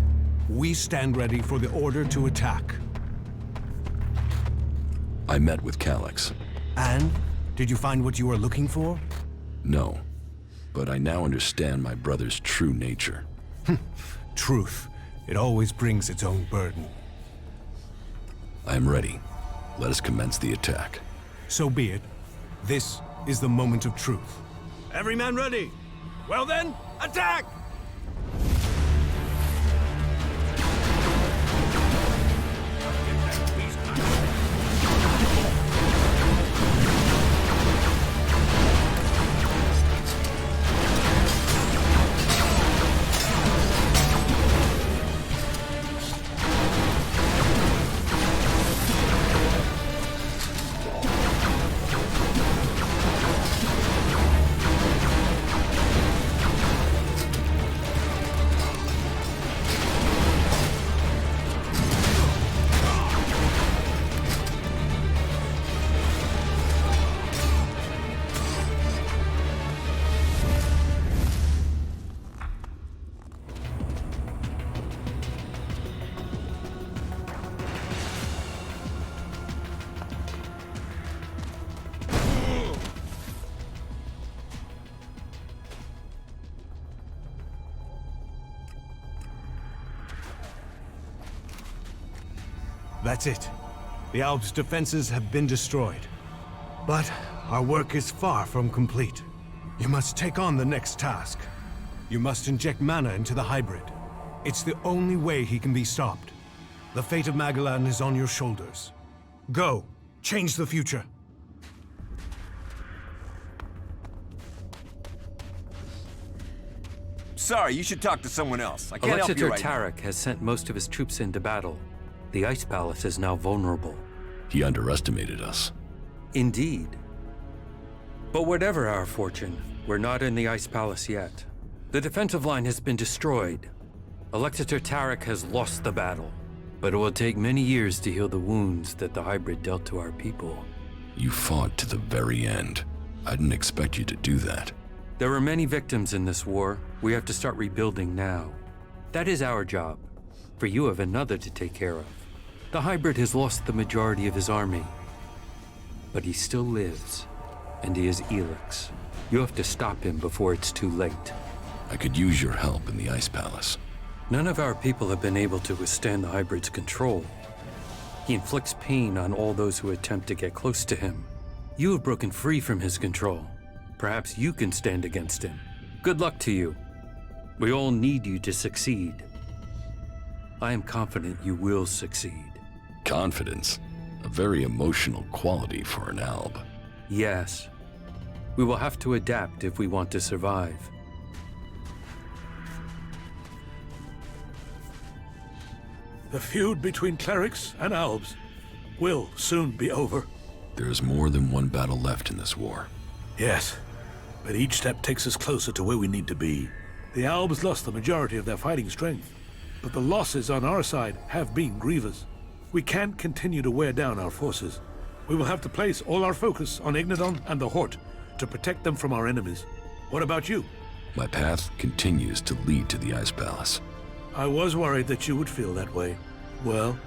S2: We stand ready for the order to attack.
S3: I met with Calyx.
S2: And? Did you find what you were looking for?
S3: No, but I now understand my brother's true nature.
S2: Truth. It always brings its own burden.
S3: I am ready. Let us commence the attack.
S2: So be it. This is the moment of truth. Every man ready? Well then, attack! That's it. The Alps' defenses have been destroyed. But our work is far from complete. You must take on the next task. You must inject mana into the hybrid. It's the only way he can be stopped. The fate of Magellan is on your shoulders. Go. Change the future.
S20: Sorry, you should talk to someone else. I can't help you right now.
S15: Tarek has sent most of his troops into battle. The Ice Palace is now vulnerable.
S3: He underestimated us.
S15: Indeed. But whatever our fortune, we're not in the Ice Palace yet. The defensive line has been destroyed. Alexander Tarek has lost the battle. But it will take many years to heal the wounds that the hybrid dealt to our people.
S3: You fought to the very end. I didn't expect you to do that.
S15: There were many victims in this war. We have to start rebuilding now. That is our job. For you have another to take care of. The hybrid has lost the majority of his army. But he still lives, and he is Elex. You have to stop him before it's too late.
S3: I could use your help in the Ice Palace.
S15: None of our people have been able to withstand the hybrid's control. He inflicts pain on all those who attempt to get close to him. You have broken free from his control. Perhaps you can stand against him. Good luck to you. We all need you to succeed. I am confident you will succeed.
S3: Confidence? A very emotional quality for an Alb.
S15: Yes. We will have to adapt if we want to survive.
S21: The feud between clerics and Albs will soon be over.
S3: There is more than one battle left in this war.
S21: Yes, but each step takes us closer to where we need to be. The Albs lost the majority of their fighting strength, but the losses on our side have been grievous. We can't continue to wear down our forces. We will have to place all our focus on Ignadon and the Hort to protect them from our enemies. What about you?
S3: My path continues to lead to the Ice Palace.
S21: I was worried that you would feel that way. Well,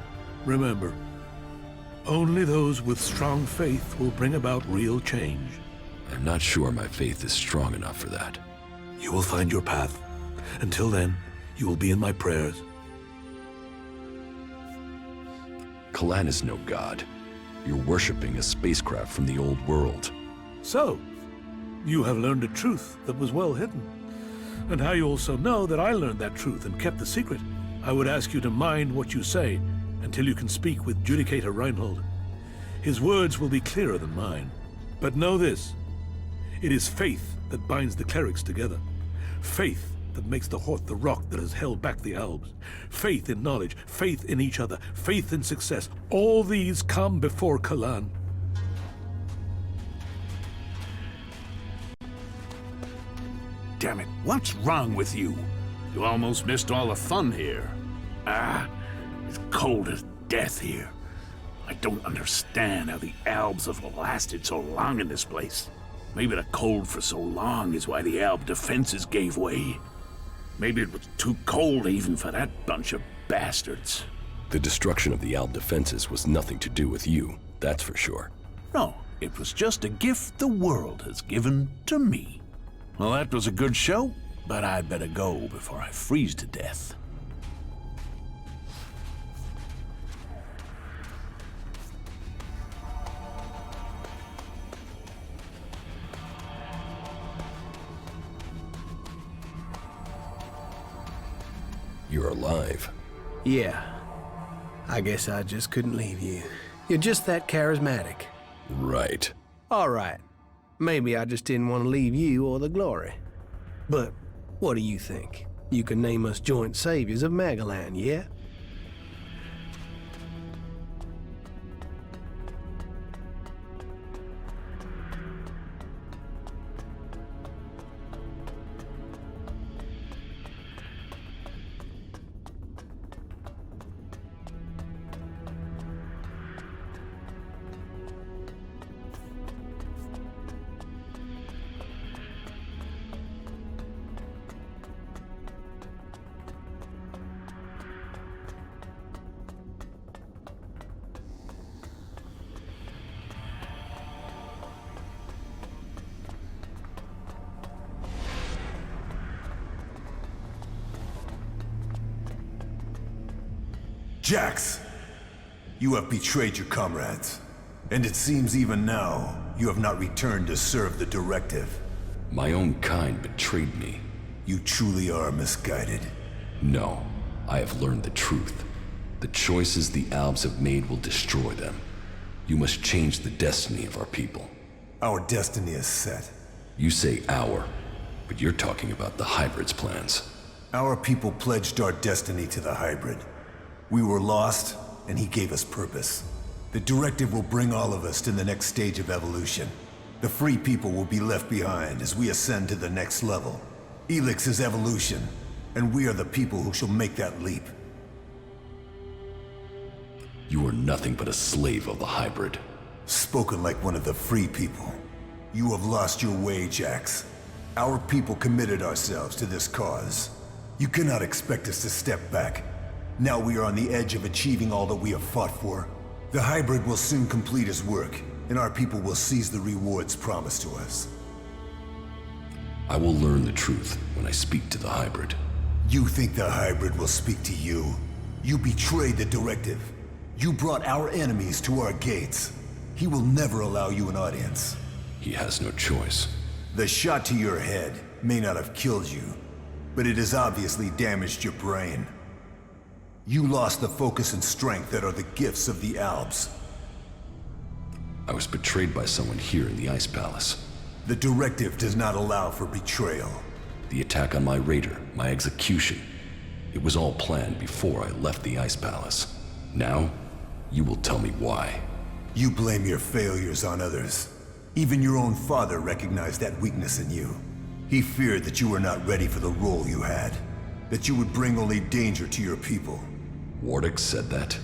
S21: remember, only those with strong faith will bring about real change.
S3: I'm not sure my faith is strong enough for that.
S21: You will find your path. Until then, you will be in my prayers.
S3: Kalan is no god. You're worshipping a spacecraft from the old world.
S21: So, you have learned a truth that was well hidden. And how you also know that I learned that truth and kept the secret. I would ask you to mind what you say until you can speak with Judicator Reinhold. His words will be clearer than mine. But know this, it is faith that binds the clerics together. Faith that makes the Hort the rock that has held back the Albs. Faith in knowledge, faith in each other, faith in success. All these come before Kalan.
S22: Damn it, what's wrong with you? You almost missed all the fun here. Ah, it's cold as death here.
S21: I don't understand how the Albs have lasted so long in this place. Maybe the cold for so long is why the Alb defenses gave way. Maybe it was too cold even for that bunch of bastards.
S3: The destruction of the Alb defenses was nothing to do with you, that's for sure.
S21: No, it was just a gift the world has given to me. Well, that was a good show, but I'd better go before I freeze to death.
S3: You're alive.
S16: Yeah. I guess I just couldn't leave you. You're just that charismatic.
S3: Right.
S16: All right. Maybe I just didn't want to leave you or the glory. But what do you think? You can name us joint saviors of Magalan, yeah?
S1: Jax, you have betrayed your comrades, and it seems even now you have not returned to serve the directive.
S3: My own kind betrayed me.
S1: You truly are misguided.
S3: No, I have learned the truth. The choices the Albs have made will destroy them. You must change the destiny of our people.
S1: Our destiny is set.
S3: You say our, but you're talking about the Hybrid's plans.
S1: Our people pledged our destiny to the Hybrid. We were lost, and he gave us purpose. The directive will bring all of us to the next stage of evolution. The free people will be left behind as we ascend to the next level. Elex is evolution, and we are the people who shall make that leap.
S3: You are nothing but a slave of the Hybrid.
S1: Spoken like one of the free people. You have lost your way, Jax. Our people committed ourselves to this cause. You cannot expect us to step back. Now we are on the edge of achieving all that we have fought for. The Hybrid will soon complete his work, and our people will seize the rewards promised to us.
S3: I will learn the truth when I speak to the Hybrid.
S1: You think the Hybrid will speak to you? You betrayed the directive. You brought our enemies to our gates. He will never allow you an audience.
S3: He has no choice.
S1: The shot to your head may not have killed you, but it has obviously damaged your brain. You lost the focus and strength that are the gifts of the Albs.
S3: I was betrayed by someone here in the Ice Palace.
S1: The directive does not allow for betrayal.
S3: The attack on my raider, my execution. It was all planned before I left the Ice Palace. Now, you will tell me why.
S1: You blame your failures on others. Even your own father recognized that weakness in you. He feared that you were not ready for the role you had. That you would bring only danger to your people.
S3: Wardeck said that?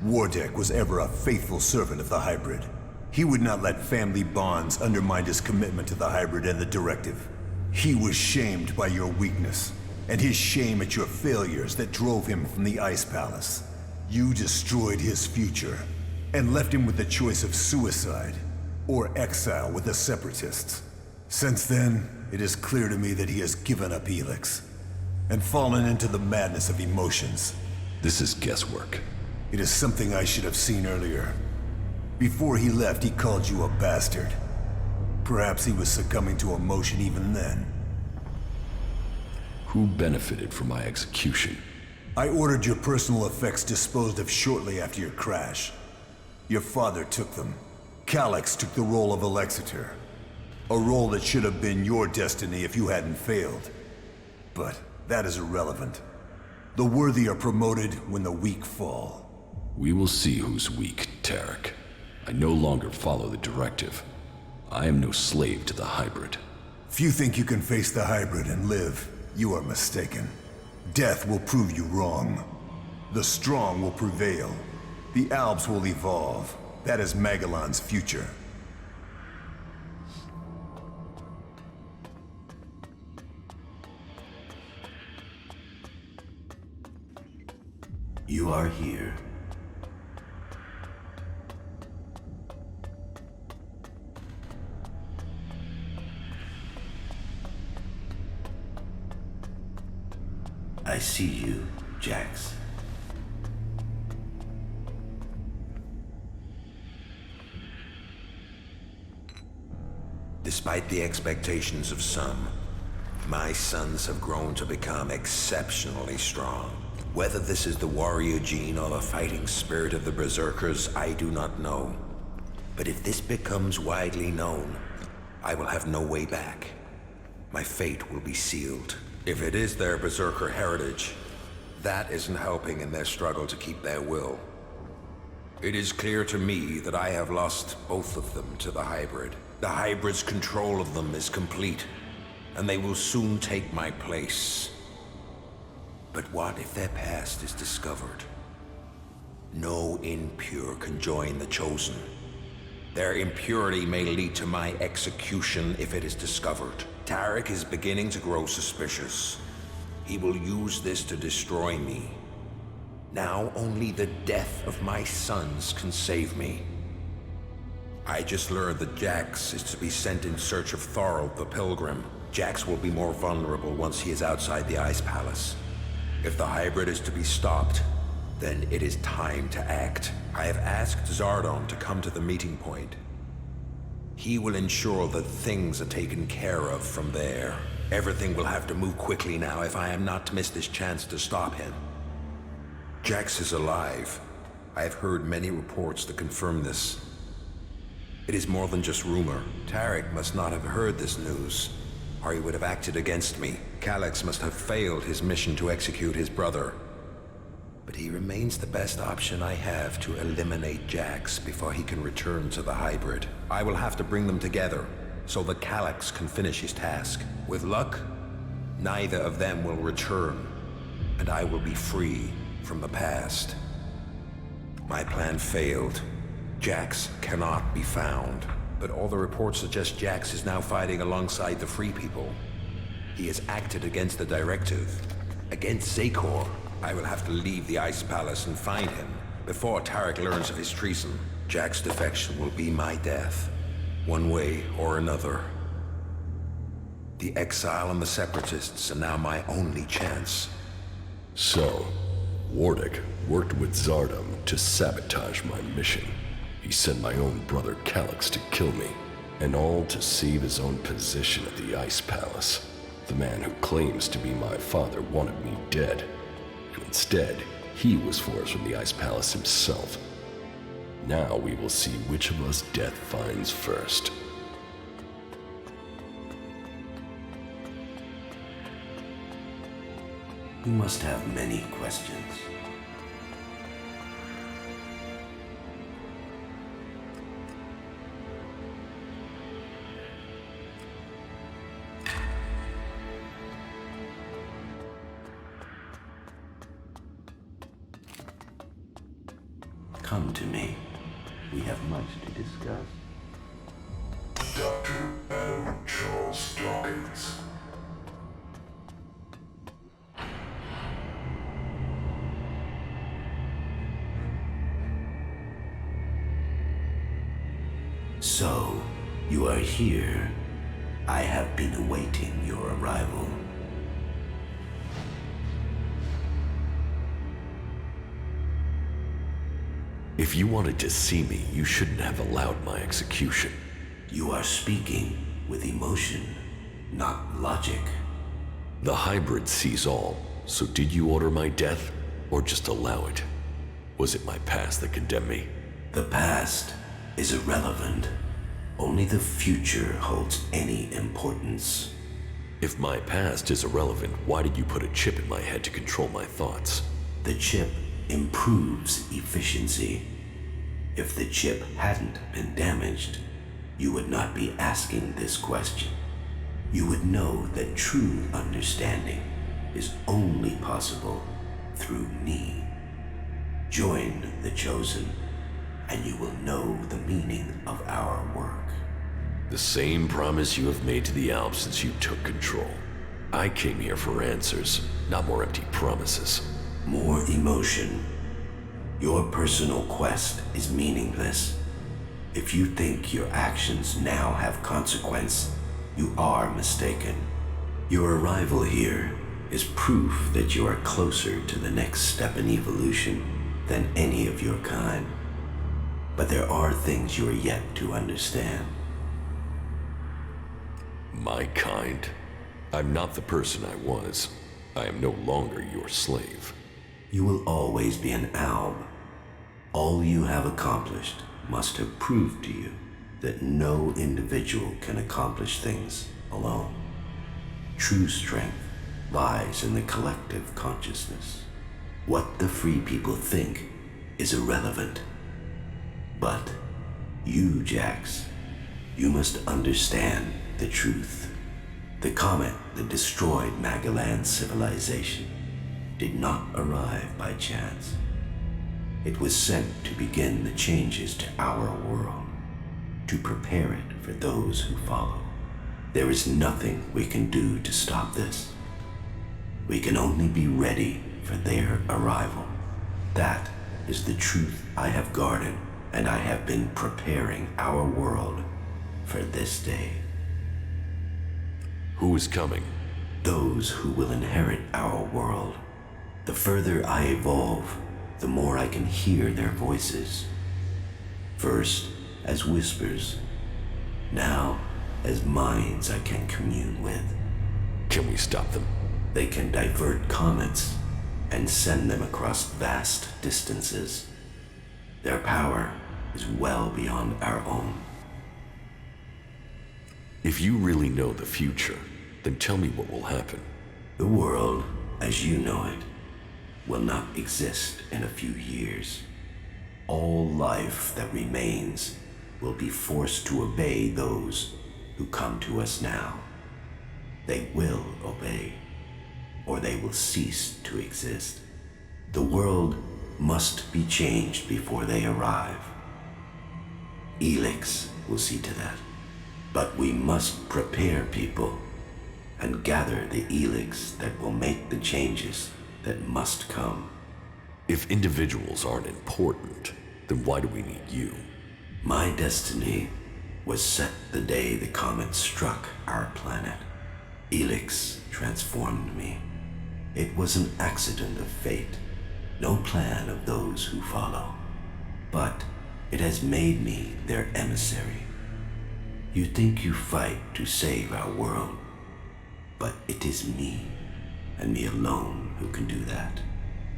S1: Wardeck was ever a faithful servant of the Hybrid. He would not let family bonds undermine his commitment to the Hybrid and the directive. He was shamed by your weakness, and his shame at your failures that drove him from the Ice Palace. You destroyed his future, and left him with the choice of suicide, or exile with the Separatists. Since then, it is clear to me that he has given up Elex, and fallen into the madness of emotions.
S3: This is guesswork.
S1: It is something I should have seen earlier. Before he left, he called you a bastard. Perhaps he was succumbing to emotion even then.
S3: Who benefited from my execution?
S1: I ordered your personal effects disposed of shortly after your crash. Your father took them. Calyx took the role of Alexator. A role that should have been your destiny if you hadn't failed. But that is irrelevant. The worthy are promoted when the weak fall.
S3: We will see who's weak, Tarek. I no longer follow the directive. I am no slave to the Hybrid.
S1: If you think you can face the Hybrid and live, you are mistaken. Death will prove you wrong. The strong will prevail. The Alps will evolve. That is Magellan's future.
S12: You are here. I see you, Jax.
S5: Despite the expectations of some, my sons have grown to become exceptionally strong. Whether this is the warrior gene or the fighting spirit of the Berserkers, I do not know. But if this becomes widely known, I will have no way back. My fate will be sealed. If it is their Berserker heritage, that isn't helping in their struggle to keep their will. It is clear to me that I have lost both of them to the hybrid. The hybrid's control of them is complete, and they will soon take my place. But what if their past is discovered? No impure can join the Chosen. Their impurity may lead to my execution if it is discovered. Tarek is beginning to grow suspicious. He will use this to destroy me. Now only the death of my sons can save me. I just learned that Jax is to be sent in search of Thorold the Pilgrim. Jax will be more vulnerable once he is outside the Ice Palace. If the hybrid is to be stopped, then it is time to act. I have asked Zardon to come to the meeting point. He will ensure that things are taken care of from there. Everything will have to move quickly now if I am not to miss this chance to stop him. Jax is alive. I have heard many reports that confirm this. It is more than just rumor. Tarek must not have heard this news, or he would have acted against me. Calyx must have failed his mission to execute his brother. But he remains the best option I have to eliminate Jax before he can return to the hybrid. I will have to bring them together, so that Calyx can finish his task. With luck, neither of them will return, and I will be free from the past. My plan failed. Jax cannot be found, but all the reports suggest Jax is now fighting alongside the Free People. He has acted against the directive, against Zakor. I will have to leave the Ice Palace and find him before Tarek learns of his treason. Jax's defection will be my death, one way or another. The exile and the Separatists are now my only chance.
S3: So, Wardick worked with Zardom to sabotage my mission. He sent my own brother Calyx to kill me, and all to save his own position at the Ice Palace. The man who claims to be my father wanted me dead, and instead, he was forced from the Ice Palace himself. Now we will see which of us death finds first.
S12: You must have many questions. Come to me. We have much to discuss.
S11: Dr. Adam Charles Dawkins.
S12: So, you are here. I have been awaiting your arrival.
S3: If you wanted to see me, you shouldn't have allowed my execution.
S12: You are speaking with emotion, not logic.
S3: The hybrid sees all, so did you order my death, or just allow it? Was it my past that condemned me?
S12: The past is irrelevant. Only the future holds any importance.
S3: If my past is irrelevant, why did you put a chip in my head to control my thoughts?
S12: The chip improves efficiency. If the chip hadn't been damaged, you would not be asking this question. You would know that true understanding is only possible through me. Join the Chosen, and you will know the meaning of our work.
S3: The same promise you have made to the Alps since you took control. I came here for answers, not more empty promises.
S12: More emotion. Your personal quest is meaningless. If you think your actions now have consequence, you are mistaken. Your arrival here is proof that you are closer to the next step in evolution than any of your kind. But there are things you are yet to understand.
S3: My kind? I'm not the person I was. I am no longer your slave.
S12: You will always be an alb. All you have accomplished must have proved to you that no individual can accomplish things alone. True strength lies in the collective consciousness. What the free people think is irrelevant. But you, Jax, you must understand the truth. The comet that destroyed Magellan's civilization did not arrive by chance. It was sent to begin the changes to our world, to prepare it for those who follow. There is nothing we can do to stop this. We can only be ready for their arrival. That is the truth I have guarded, and I have been preparing our world for this day.
S3: Who is coming?
S12: Those who will inherit our world. The further I evolve, the more I can hear their voices. First as whispers, now as minds I can commune with.
S3: Can we stop them?
S12: They can divert comets and send them across vast distances. Their power is well beyond our own.
S3: If you really know the future, then tell me what will happen.
S12: The world, as you know it, will not exist in a few years. All life that remains will be forced to obey those who come to us now. They will obey, or they will cease to exist. The world must be changed before they arrive. Elex will see to that. But we must prepare people and gather the Elex that will make the changes that must come.
S3: If individuals aren't important, then why do we need you?
S12: My destiny was set the day the comet struck our planet. Elex transformed me. It was an accident of fate, no plan of those who follow. But it has made me their emissary. You think you fight to save our world, but it is me, and me alone, who can do that.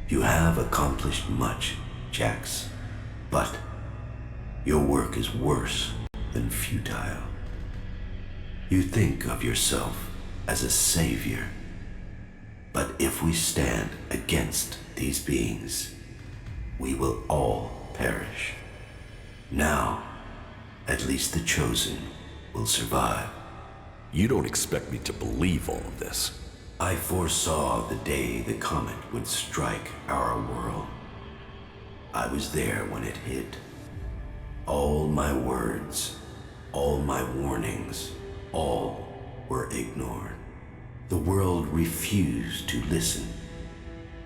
S12: You have accomplished much, Jax, but your work is worse than futile. You think of yourself as a savior, but if we stand against these beings, we will all perish. Now, at least the Chosen will survive.
S3: You don't expect me to believe all of this.
S12: I foresaw the day the comet would strike our world. I was there when it hit. All my words, all my warnings, all were ignored. The world refused to listen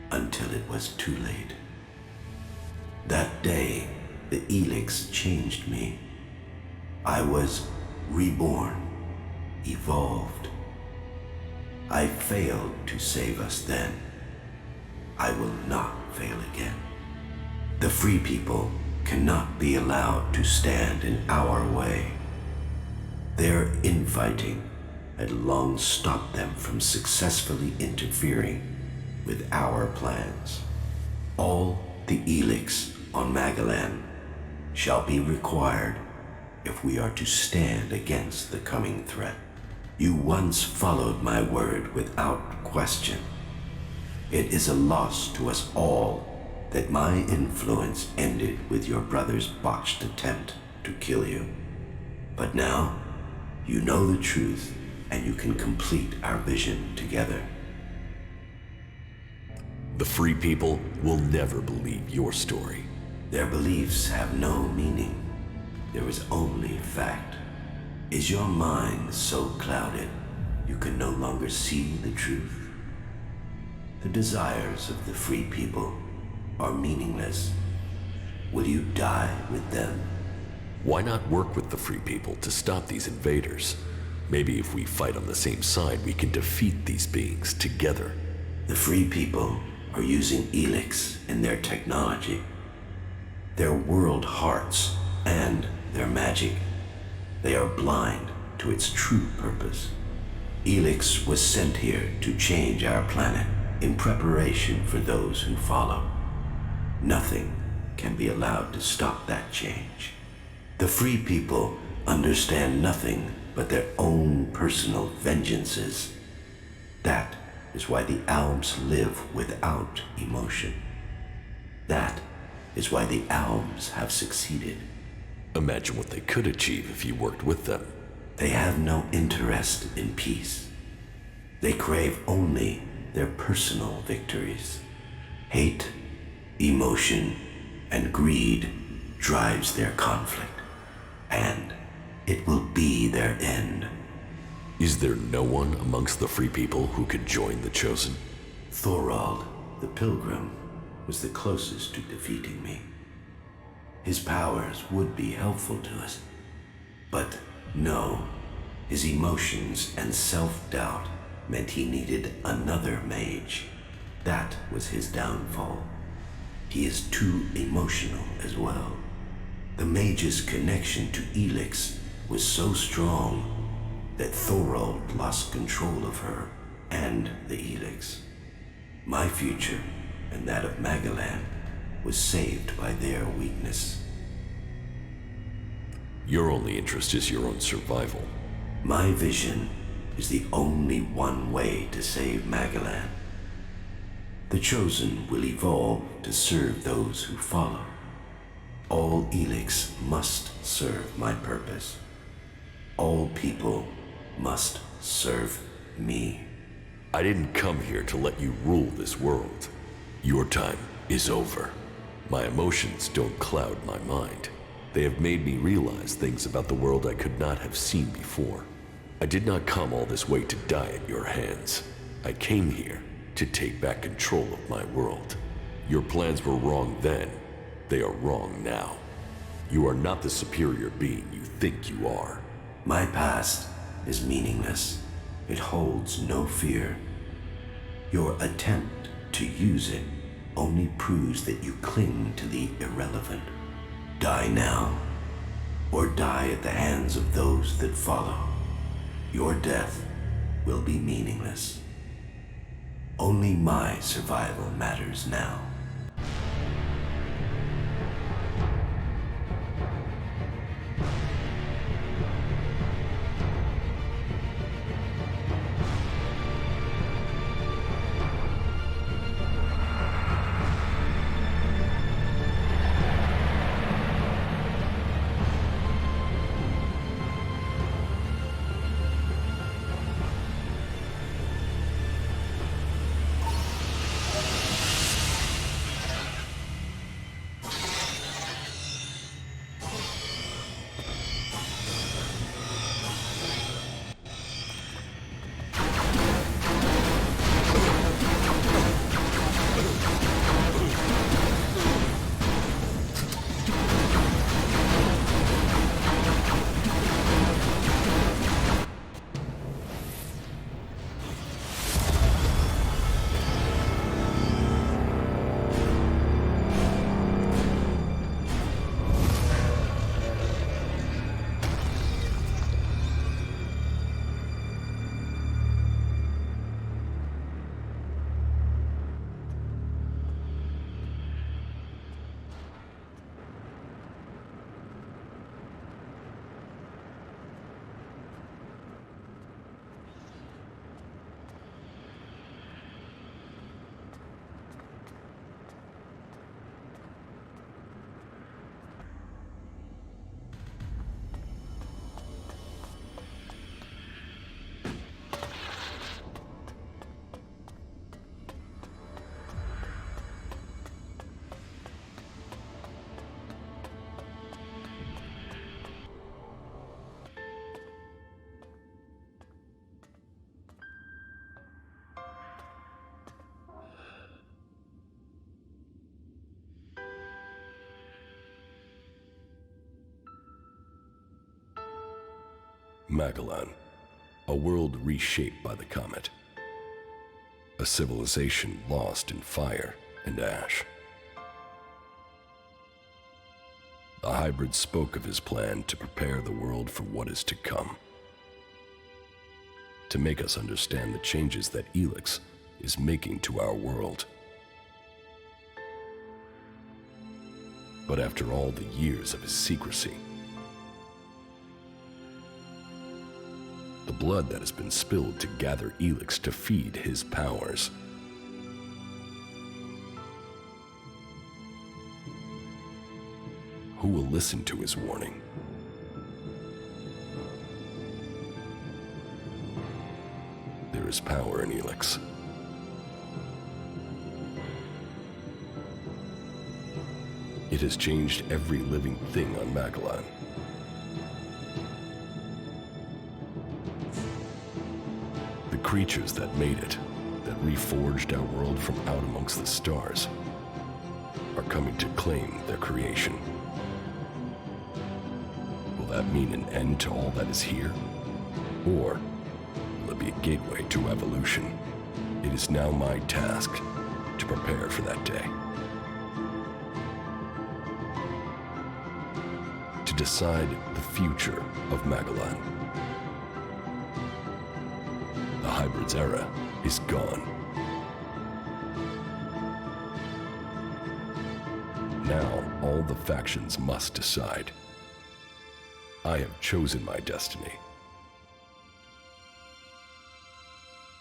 S12: until it was too late. That day, the Elex changed me. I was reborn, evolved. I failed to save us then. I will not fail again. The free people cannot be allowed to stand in our way. Their infighting had long stopped them from successfully interfering with our plans. All the Elex on Magellan shall be required if we are to stand against the coming threat. You once followed my word without question. It is a loss to us all that my influence ended with your brother's botched attempt to kill you. But now, you know the truth, and you can complete our vision together.
S3: The Free People will never believe your story.
S12: Their beliefs have no meaning. There is only fact. Is your mind so clouded you can no longer see the truth? The desires of the Free People are meaningless. Will you die with them?
S3: Why not work with the Free People to stop these invaders? Maybe if we fight on the same side, we can defeat these beings together.
S12: The Free People are using Elex in their technology, their world hearts, and their magic. They are blind to its true purpose. Elex was sent here to change our planet in preparation for those who follow. Nothing can be allowed to stop that change. The Free People understand nothing but their own personal vengeances. That is why the Alps live without emotion. That is why the Alps have succeeded.
S3: Imagine what they could achieve if you worked with them.
S12: They have no interest in peace. They crave only their personal victories. Hate, emotion, and greed drives their conflict, and it will be their end.
S3: Is there no one amongst the Free People who could join the Chosen?
S12: Thorald, the Pilgrim, was the closest to defeating me. His powers would be helpful to us, but no, his emotions and self-doubt meant he needed another mage. That was his downfall. He is too emotional as well. The mage's connection to Elex was so strong that Thorald lost control of her and the Elex. My future and that of Magellan was saved by their weakness.
S3: Your only interest is your own survival.
S12: My vision is the only one way to save Magellan. The Chosen will evolve to serve those who follow. All Elex must serve my purpose. All people must serve me.
S3: I didn't come here to let you rule this world. Your time is over. My emotions don't cloud my mind. They have made me realize things about the world I could not have seen before. I did not come all this way to die at your hands. I came here to take back control of my world. Your plans were wrong then. They are wrong now. You are not the superior being you think you are.
S12: My past is meaningless. It holds no fear. Your attempt to use it only proves that you cling to the irrelevant. Die now, or die at the hands of those that follow. Your death will be meaningless. Only my survival matters now.
S3: Magellan, a world reshaped by the comet. A civilization lost in fire and ash. The hybrid spoke of his plan to prepare the world for what is to come. To make us understand the changes that Elex is making to our world. But after all the years of his secrecy, the blood that has been spilled to gather Elex to feed his powers, who will listen to his warning? There is power in Elex. It has changed every living thing on Magellan. The creatures that made it, that reforged our world from out amongst the stars, are coming to claim their creation. Will that mean an end to all that is here? Or will it be a gateway to evolution? It is now my task to prepare for that day. To decide the future of Magellan. The hybrid's era is gone. Now, all the factions must decide. I have chosen my destiny.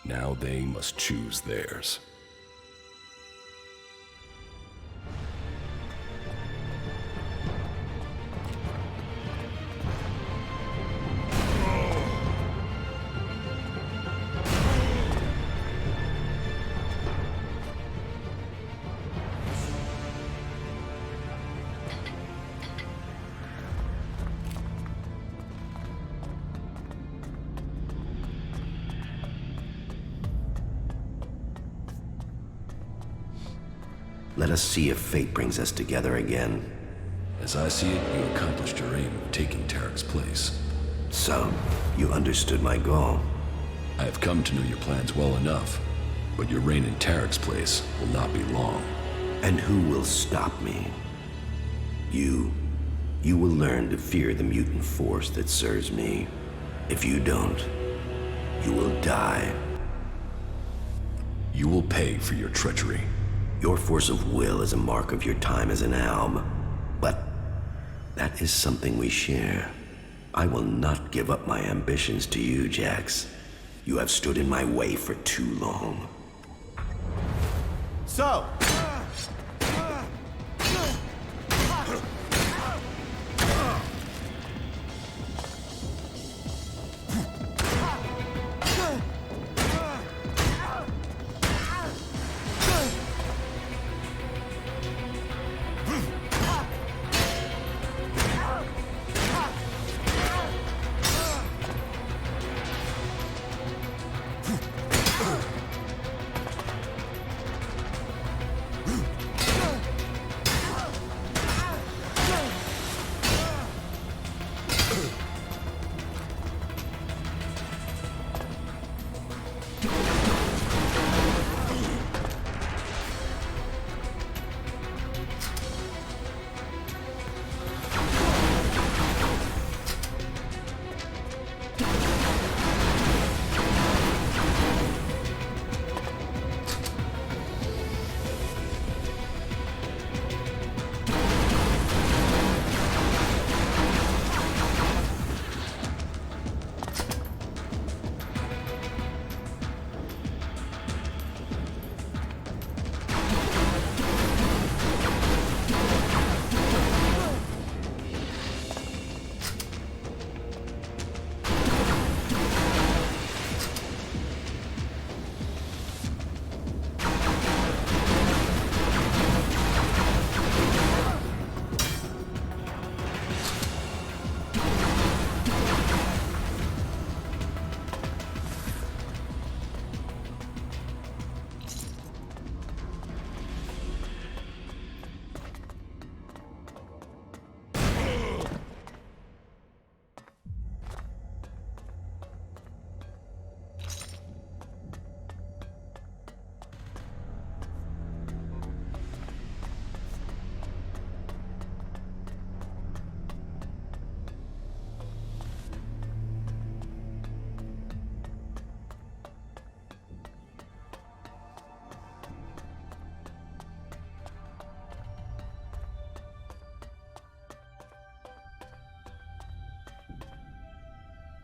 S3: Now they must choose theirs.
S12: Let us see if fate brings us together again.
S3: As I see it, you accomplished your aim of taking Tarek's place.
S12: So, you understood my goal.
S3: I have come to know your plans well enough, but your reign in Tarek's place will not be long.
S12: And who will stop me? You. You will learn to fear the mutant force that serves me. If you don't, you will die.
S3: You will pay for your treachery.
S12: Your force of will is a mark of your time as an alb, but that is something we share. I will not give up my ambitions to you, Jax. You have stood in my way for too long.
S4: So,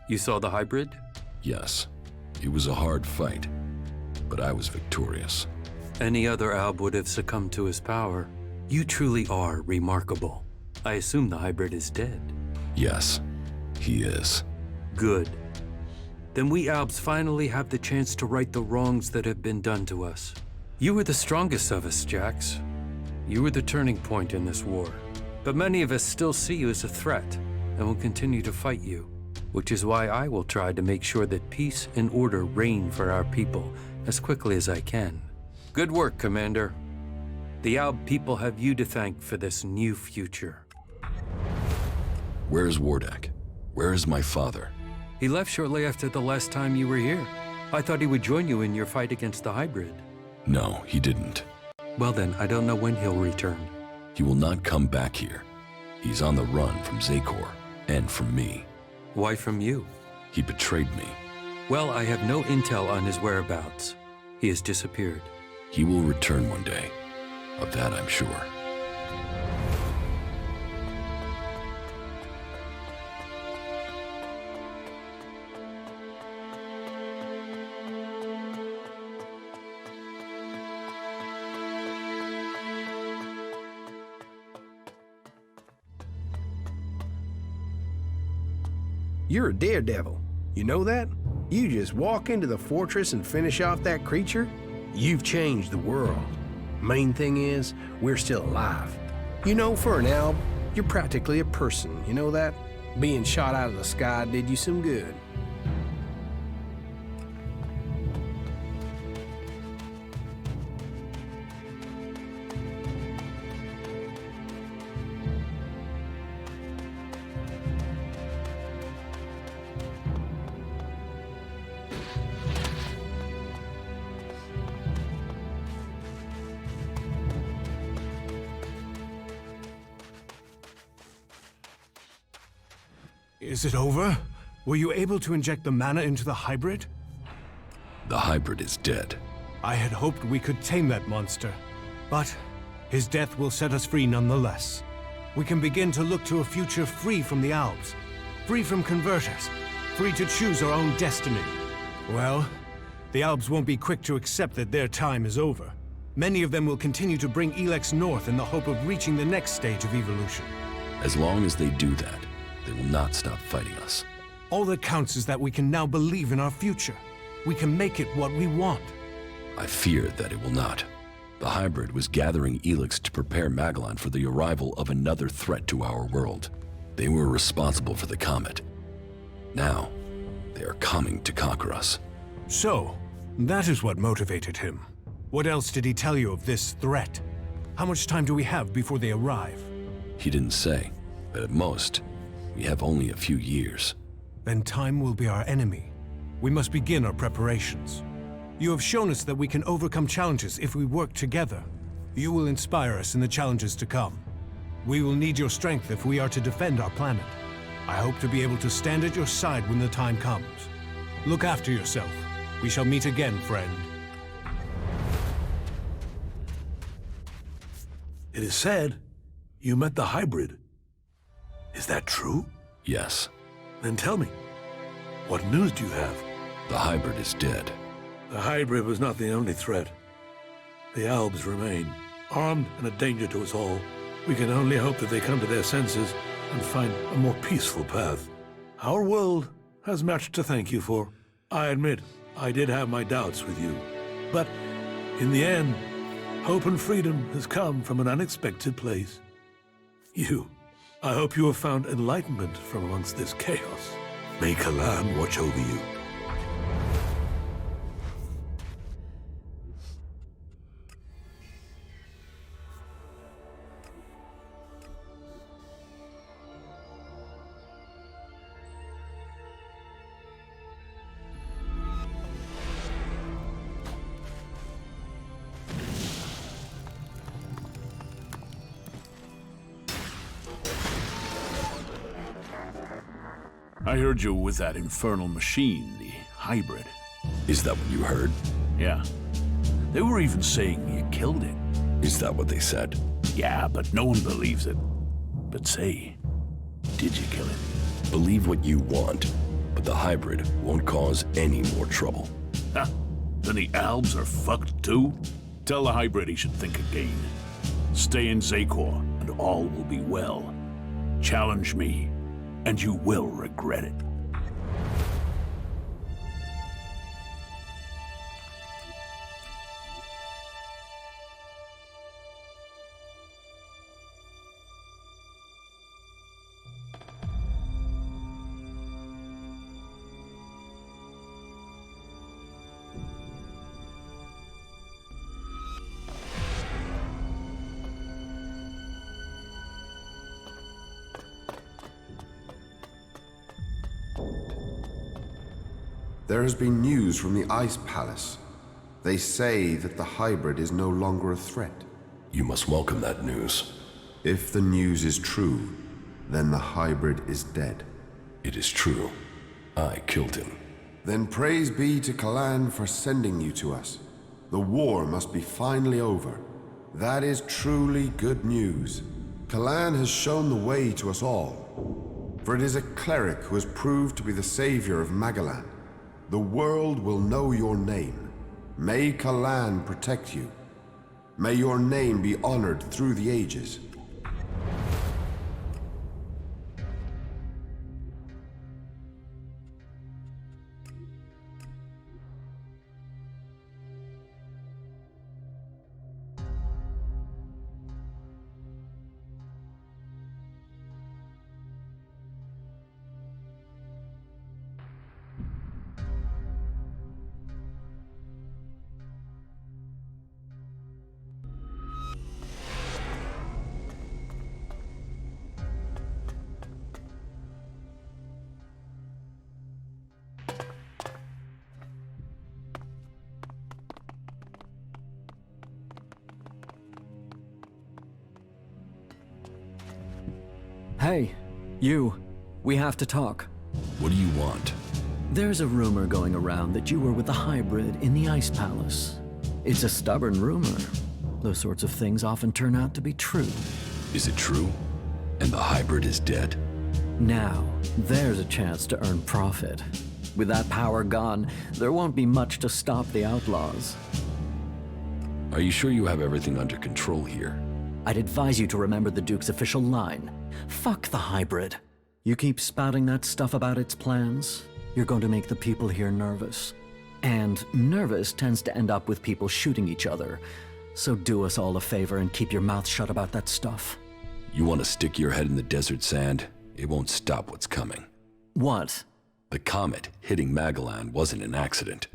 S15: You saw the hybrid?
S3: Yes. It was a hard fight, but I was victorious.
S15: Any other Alb would have succumbed to his power. You truly are remarkable. I assume the hybrid is dead.
S3: Yes, he is.
S15: Good. Then we Albs finally have the chance to right the wrongs that have been done to us. You were the strongest of us, Jax. You were the turning point in this war. But many of us still see you as a threat and will continue to fight you, which is why I will try to make sure that peace and order reign for our people as quickly as I can. Good work, Commander. The Alb people have you to thank for this new future.
S3: Where's Wardak? Where is my father?
S15: He left shortly after the last time you were here. I thought he would join you in your fight against the hybrid.
S3: No, he didn't.
S15: Well then, I don't know when he'll return.
S3: He will not come back here. He's on the run from Zakor, and from me.
S15: Why from you?
S3: He betrayed me.
S15: Well, I have no intel on his whereabouts. He has disappeared.
S3: He will return one day. Of that I'm sure.
S16: You're a daredevil. You know that? You just walk into the fortress and finish off that creature? You've changed the world. Main thing is, we're still alive. You know, for an Alb, you're practically a person, you know that? Being shot out of the sky did you some good.
S2: Is it over? Were you able to inject the mana into the hybrid?
S3: The hybrid is dead.
S2: I had hoped we could tame that monster, but his death will set us free nonetheless. We can begin to look to a future free from the Albs, free from converters, free to choose our own destiny. Well, the Albs won't be quick to accept that their time is over. Many of them will continue to bring Elex north in the hope of reaching the next stage of evolution.
S3: As long as they do that, they will not stop fighting us.
S2: All that counts is that we can now believe in our future. We can make it what we want.
S3: I fear that it will not. The hybrid was gathering Elex to prepare Magellan for the arrival of another threat to our world. They were responsible for the comet. Now, they are coming to conquer us.
S2: So, that is what motivated him. What else did he tell you of this threat? How much time do we have before they arrive?
S3: He didn't say, but at most, we have only a few years.
S2: Then time will be our enemy. We must begin our preparations. You have shown us that we can overcome challenges if we work together. You will inspire us in the challenges to come. We will need your strength if we are to defend our planet. I hope to be able to stand at your side when the time comes. Look after yourself. We shall meet again, friend.
S21: It is said you met the hybrid. Is that true?
S3: Yes.
S21: Then tell me, what news do you have?
S3: The hybrid is dead.
S21: The hybrid was not the only threat. The Albs remain, armed and a danger to us all. We can only hope that they come to their senses and find a more peaceful path. Our world has much to thank you for. I admit, I did have my doubts with you. But in the end, hope and freedom has come from an unexpected place. I hope you have found enlightenment from amongst this chaos. May Kalan watch over you.
S18: I heard you with that infernal machine, the hybrid.
S3: Is that what you heard?
S18: Yeah. They were even saying you killed it.
S3: Is that what they said?
S18: Yeah, but no one believes it. But say, did you kill it?
S3: Believe what you want, but the hybrid won't cause any more trouble.
S21: Ha! Then the Albs are fucked too? Tell the hybrid he should think again. Stay in Zakor, and all will be well. Challenge me, and you will regret it.
S4: There has been news from the Ice Palace. They say that the hybrid is no longer a threat.
S3: You must welcome that news.
S4: If the news is true, then the hybrid is dead.
S3: It is true. I killed him.
S4: Then praise be to Kalan for sending you to us. The war must be finally over. That is truly good news. Kalan has shown the way to us all. For it is a cleric who has proved to be the savior of Magalan. The world will know your name. May Kalan protect you. May your name be honored through the ages.
S8: Hey, you. We have to talk.
S3: What do you want?
S8: There's a rumor going around that you were with the hybrid in the Ice Palace. It's a stubborn rumor. Those sorts of things often turn out to be true.
S3: Is it true? And the hybrid is dead?
S8: Now, there's a chance to earn profit. With that power gone, there won't be much to stop the outlaws.
S3: Are you sure you have everything under control here?
S8: I'd advise you to remember the Duke's official line. Fuck the hybrid. You keep spouting that stuff about its plans, you're going to make the people here nervous. And nervous tends to end up with people shooting each other. So do us all a favor and keep your mouth shut about that stuff.
S3: You want to stick your head in the desert sand? It won't stop what's coming.
S8: What?
S3: The comet hitting Magalan wasn't an accident.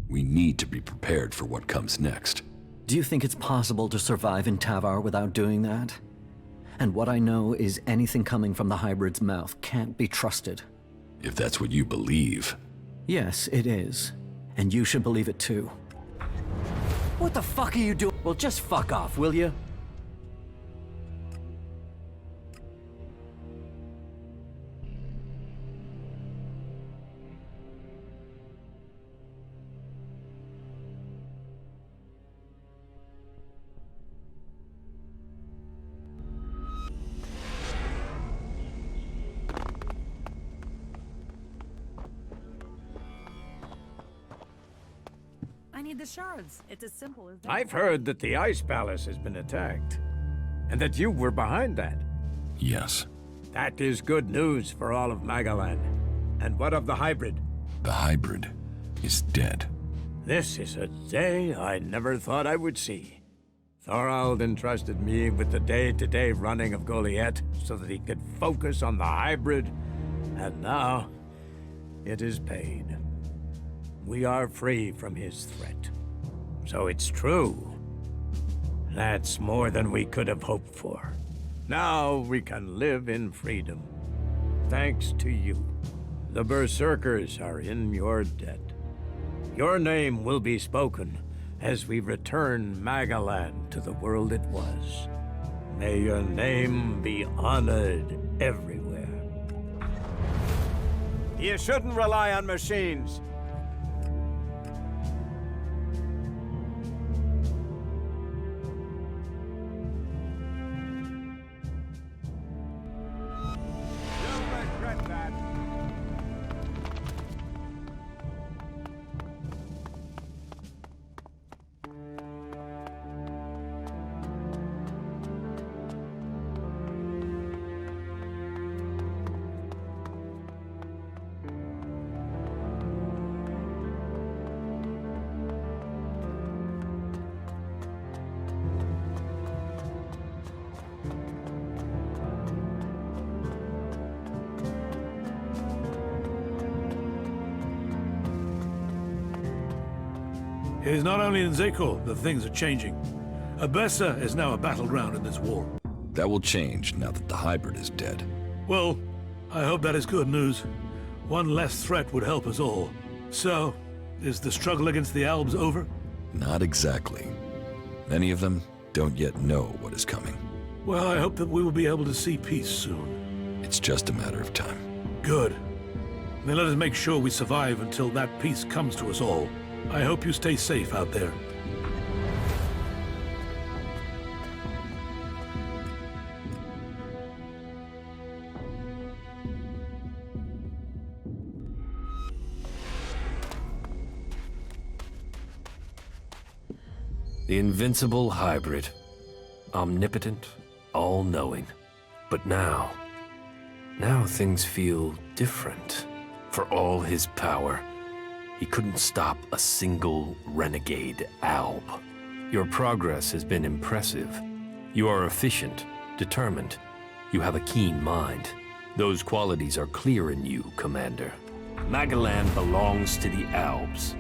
S3: We need to be prepared for what comes next.
S8: Do you think it's possible to survive in Tavar without doing that? And what I know is anything coming from the hybrid's mouth can't be trusted.
S3: If that's what you believe.
S8: Yes, it is. And you should believe it too. What the fuck are you doing? Well, just fuck off, will you?
S23: I need the shards. It's as simple as that.
S9: I've heard that the Ice Palace has been attacked, and that you were behind that.
S3: Yes.
S9: That is good news for all of Magalan. And what of the hybrid?
S3: The hybrid is dead.
S9: This is a day I never thought I would see. Thorald entrusted me with the day-to-day running of Goliath so that he could focus on the hybrid, and now it is paid. We are free from his threat. So it's true. That's more than we could have hoped for. Now we can live in freedom. Thanks to you. The Berserkers are in your debt. Your name will be spoken as we return Magalan to the world it was. May your name be honored everywhere. You shouldn't rely on machines.
S21: It is not only in Zekor that things are changing. Abessa is now a battleground in this war.
S3: That will change now that the hybrid is dead.
S21: Well, I hope that is good news. One less threat would help us all. So, is the struggle against the Albs over?
S3: Not exactly. Many of them don't yet know what is coming.
S21: Well, I hope that we will be able to see peace soon.
S3: It's just a matter of time.
S21: Good. Then let us make sure we survive until that peace comes to us all. I hope you stay safe out there.
S18: The invincible hybrid. Omnipotent, all-knowing. But now things feel different. For all his power, he couldn't stop a single renegade Alb. Your progress has been impressive. You are efficient, determined. You have a keen mind. Those qualities are clear in you, Commander. Magellan belongs to the Albs.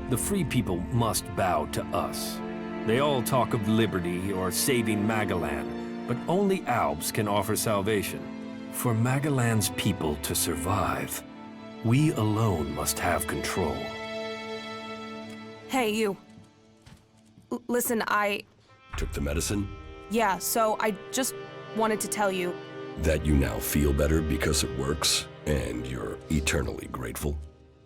S18: The free people must bow to us. They all talk of liberty or saving Magellan, but only Albs can offer salvation. For Magellan's people to survive, we alone must have control.
S7: Hey, you. Listen,
S3: Took the medicine?
S7: Yeah, so I just wanted to tell you.
S3: That you now feel better because it works, and you're eternally grateful?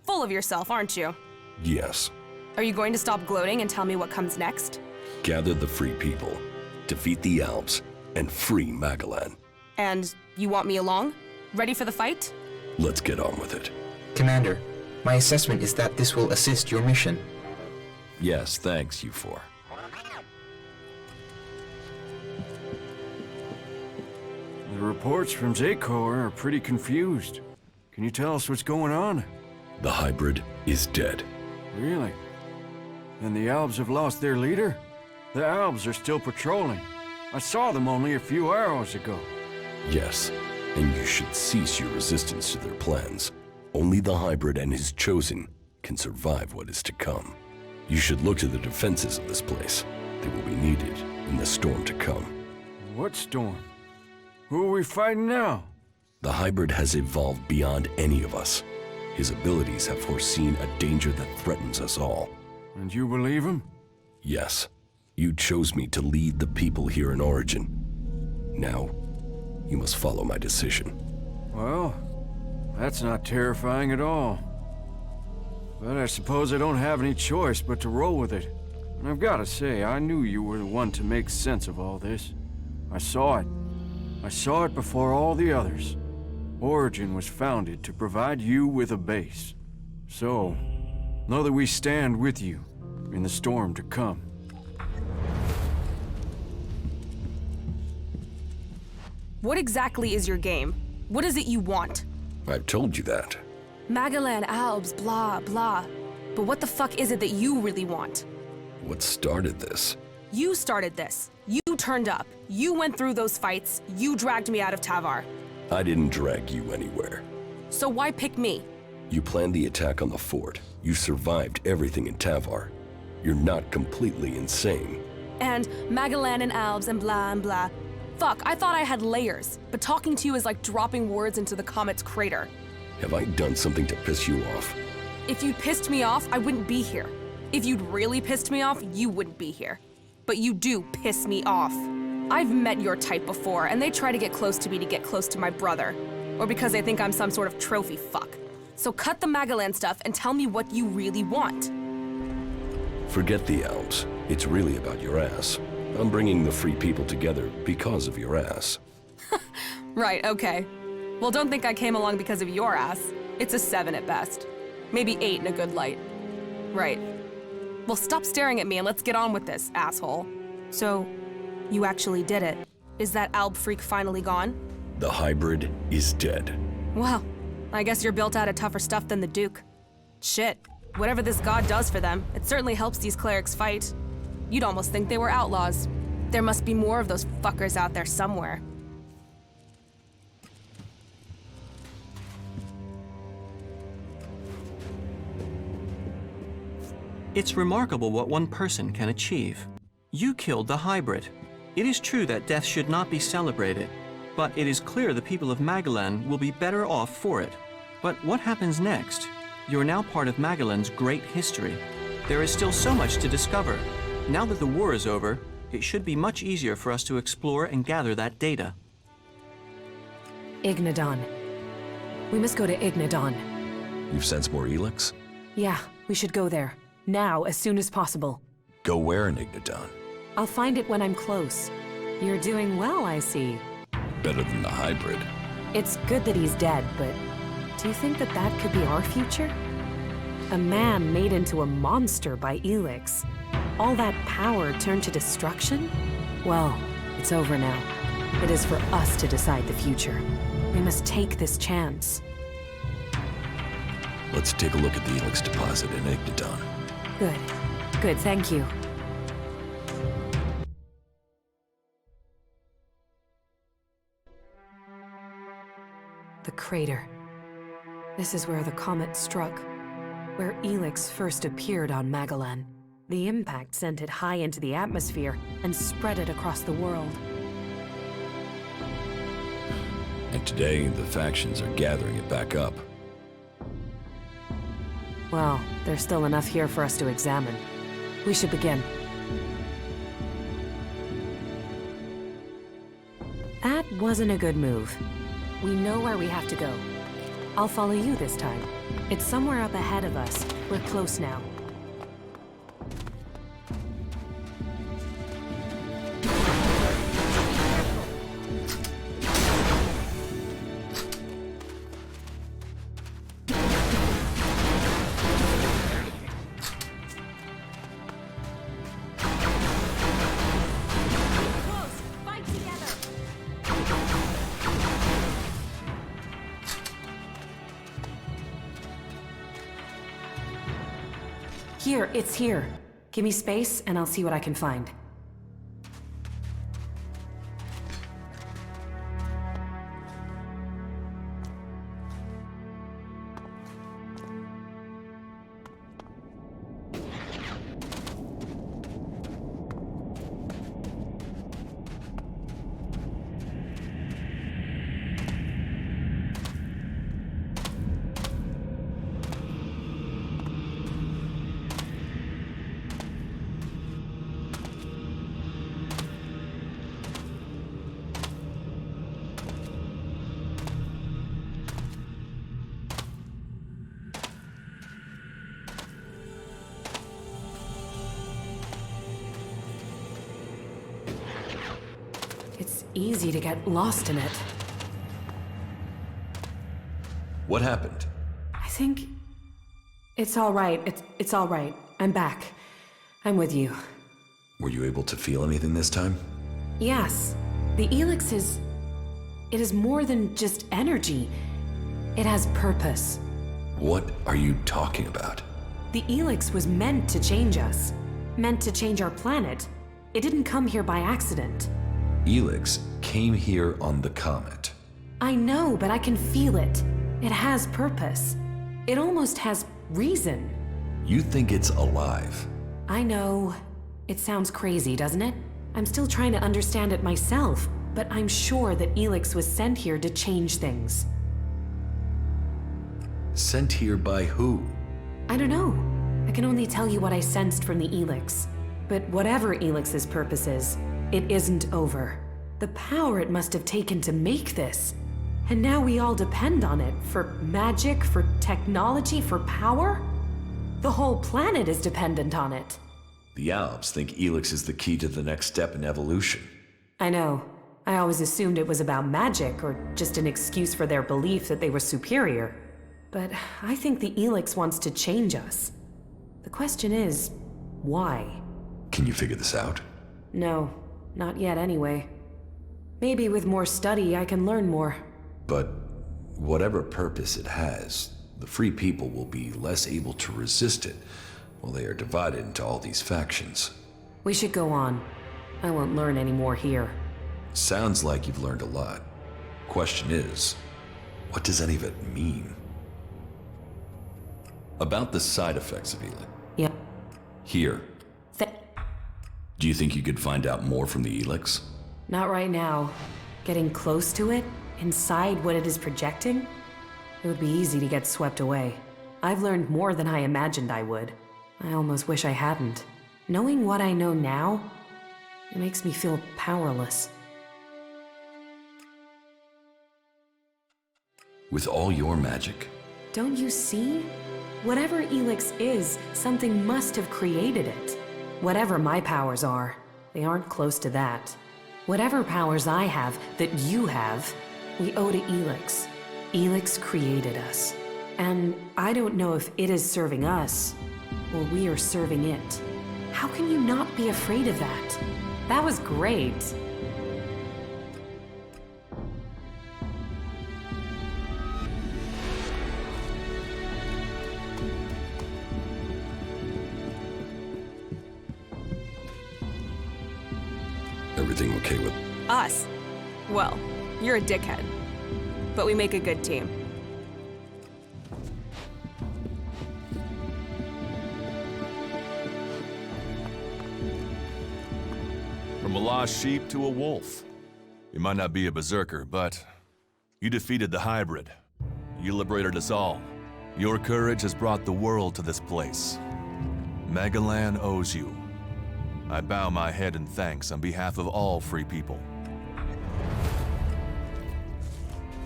S7: Full of yourself, aren't you?
S3: Yes.
S7: Are you going to stop gloating and tell me what comes next?
S3: Gather the free people, defeat the Alps, and free Magellan.
S7: And you want me along? Ready for the fight?
S3: Let's get on with it.
S10: Commander, my assessment is that this will assist your mission.
S3: Yes, thanks, you four.
S9: The reports from Zekor are pretty confused. Can you tell us what's going on?
S3: The hybrid is dead.
S9: Really? And the Albs have lost their leader? The Albs are still patrolling. I saw them only a few hours ago.
S3: Yes, and you should cease your resistance to their plans. Only the hybrid and his chosen can survive what is to come. You should look to the defenses of this place. They will be needed in the storm to come.
S9: What storm? Who are we fighting now?
S3: The hybrid has evolved beyond any of us. His abilities have foreseen a danger that threatens us all.
S9: And you believe him?
S3: Yes. You chose me to lead the people here in Origin. Now, you must follow my decision.
S9: Well, that's not terrifying at all. But I suppose I don't have any choice but to roll with it. And I've got to say, I knew you were the one to make sense of all this. I saw it. I saw it before all the others. Origin was founded to provide you with a base. So, know that we stand with you in the storm to come.
S7: What exactly is your game? What is it you want?
S3: I've told you that.
S7: Magellan, Albs, blah, blah. But what the fuck is it that you really want?
S3: What started this?
S7: You started this. You turned up. You went through those fights. You dragged me out of Tavar.
S3: I didn't drag you anywhere.
S7: So why pick me?
S3: You planned the attack on the fort. You survived everything in Tavar. You're not completely insane.
S7: And Magellan and Albs and blah and blah. Fuck, I thought I had layers, but talking to you is like dropping words into the comet's crater.
S3: Have I done something to piss you off?
S7: If you pissed me off, I wouldn't be here. If you'd really pissed me off, you wouldn't be here. But you do piss me off. I've met your type before, and they try to get close to me to get close to my brother. Or because they think I'm some sort of trophy fuck. So cut the Magellan stuff and tell me what you really want.
S3: Forget the Alps. It's really about your ass. I'm bringing the free people together because of your ass.
S7: Right, okay. Well, don't think I came along because of your ass. It's a 7 at best. Maybe 8 in a good light. Right. Well, stop staring at me and let's get on with this, asshole. So, you actually did it. Is that Alb freak finally gone?
S3: The hybrid is dead.
S7: Well, I guess you're built out of tougher stuff than the Duke. Shit. Whatever this god does for them, it certainly helps these clerics fight. You'd almost think they were outlaws. There must be more of those fuckers out there somewhere.
S8: It's remarkable what one person can achieve. You killed the hybrid. It is true that death should not be celebrated, but it is clear the people of Magalan will be better off for it. But what happens next? You're now part of Magalan's great history. There is still so much to discover. Now that the war is over, it should be much easier for us to explore and gather that data.
S6: Ignadon. We must go to Ignadon.
S3: You've sensed more Elex?
S6: Yeah, we should go there. Now, as soon as possible.
S3: Go where in Ignadon?
S6: I'll find it when I'm close. You're doing well, I see.
S3: Better than the hybrid.
S6: It's good that he's dead, but do you think that that could be our future? A man made into a monster by Elex. All that power turned to destruction? Well, it's over now. It is for us to decide the future. We must take this chance.
S3: Let's take a look at the Elex deposit in Ignadon.
S6: Good. Good, thank you. The crater. This is where the comet struck, where Elex first appeared on Magalan. The impact sent it high into the atmosphere and spread it across the world.
S3: And today, the factions are gathering it back up.
S6: Well, there's still enough here for us to examine. We should begin. That wasn't a good move. We know where we have to go. I'll follow you this time. It's somewhere up ahead of us. We're close now. Here, it's here. Give me space, and I'll see what I can find. It's easy to get lost in it.
S3: What happened?
S6: I think... It's all right. It's all right. I'm back. I'm with you.
S3: Were you able to feel anything this time?
S6: Yes. The Elex is... It is more than just energy. It has purpose.
S3: What are you talking about?
S6: The Elex was meant to change us. Meant to change our planet. It didn't come here by accident.
S3: Elex came here on the comet.
S6: I know, but I can feel it. It has purpose. It almost has reason.
S3: You think it's alive?
S6: I know. It sounds crazy, doesn't it? I'm still trying to understand it myself, but I'm sure that Elex was sent here to change things.
S3: Sent here by who?
S6: I don't know. I can only tell you what I sensed from the Elex. But whatever Elix's purpose is, it isn't over. The power it must have taken to make this. And now we all depend on it for magic, for technology, for power? The whole planet is dependent on it.
S3: The Alps think Elex is the key to the next step in evolution.
S6: I know. I always assumed it was about magic, or just an excuse for their belief that they were superior. But I think the Elex wants to change us. The question is, why?
S3: Can you figure this out?
S6: No, not yet anyway. Maybe with more study I can learn more.
S3: But whatever purpose it has, the free people will be less able to resist it while they are divided into all these factions.
S6: We should go on. I won't learn any more here.
S3: Sounds like you've learned a lot. Question is, what does any of it mean? About the side effects of Elex.
S6: Yeah.
S3: Here. Do you think you could find out more from the Elex?
S6: Not right now. Getting close to it, inside what it is projecting, it would be easy to get swept away. I've learned more than I imagined I would. I almost wish I hadn't. Knowing what I know now, it makes me feel powerless.
S3: With all your magic?
S6: Don't you see? Whatever Elex is, something must have created it. Whatever my powers are, they aren't close to that. Whatever powers I have that you have, we owe to Elex. Elex created us. And I don't know if it is serving us, or we are serving it. How can you not be afraid of that? That was great.
S3: Everything okay with...
S7: Us? Well, you're a dickhead. But we make a good team.
S14: From a lost sheep to a wolf. You might not be a berserker, but you defeated the hybrid. You liberated us all. Your courage has brought the world to this place. Magalan owes you. I bow my head in thanks on behalf of all free people.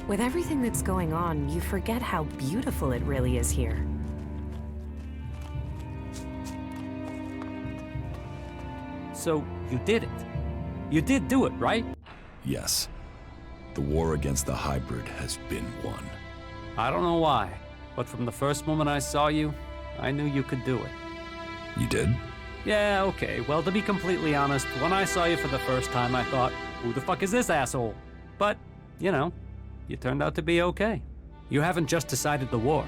S6: With everything that's going on, you forget how beautiful it really is here.
S13: So, you did it. You did do it, right?
S3: Yes. The war against the hybrid has been won.
S13: I don't know why, but from the first moment I saw you, I knew you could do it.
S3: You did?
S13: Yeah, okay. Well, to be completely honest, when I saw you for the first time, I thought, who the fuck is this asshole? But, you know, you turned out to be okay. You haven't just decided the war.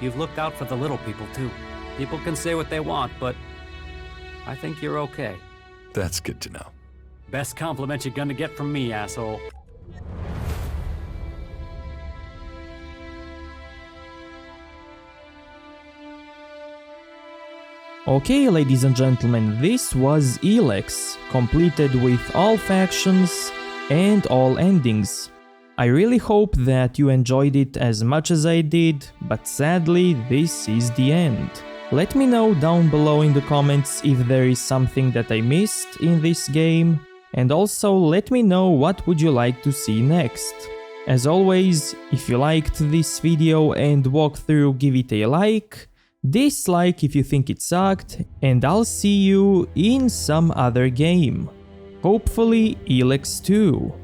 S13: You've looked out for the little people, too. People can say what they want, but I think you're okay.
S3: That's good to know.
S13: Best compliment you're gonna get from me, asshole.
S17: Okay, ladies and gentlemen, this was Elex, completed with all factions and all endings. I really hope that you enjoyed it as much as I did, but sadly, this is the end. Let me know down below in the comments if there is something that I missed in this game, and also let me know what would you like to see next. As always, if you liked this video and walkthrough, give it a like, dislike if you think it sucked, and I'll see you in some other game. Hopefully Elex 2.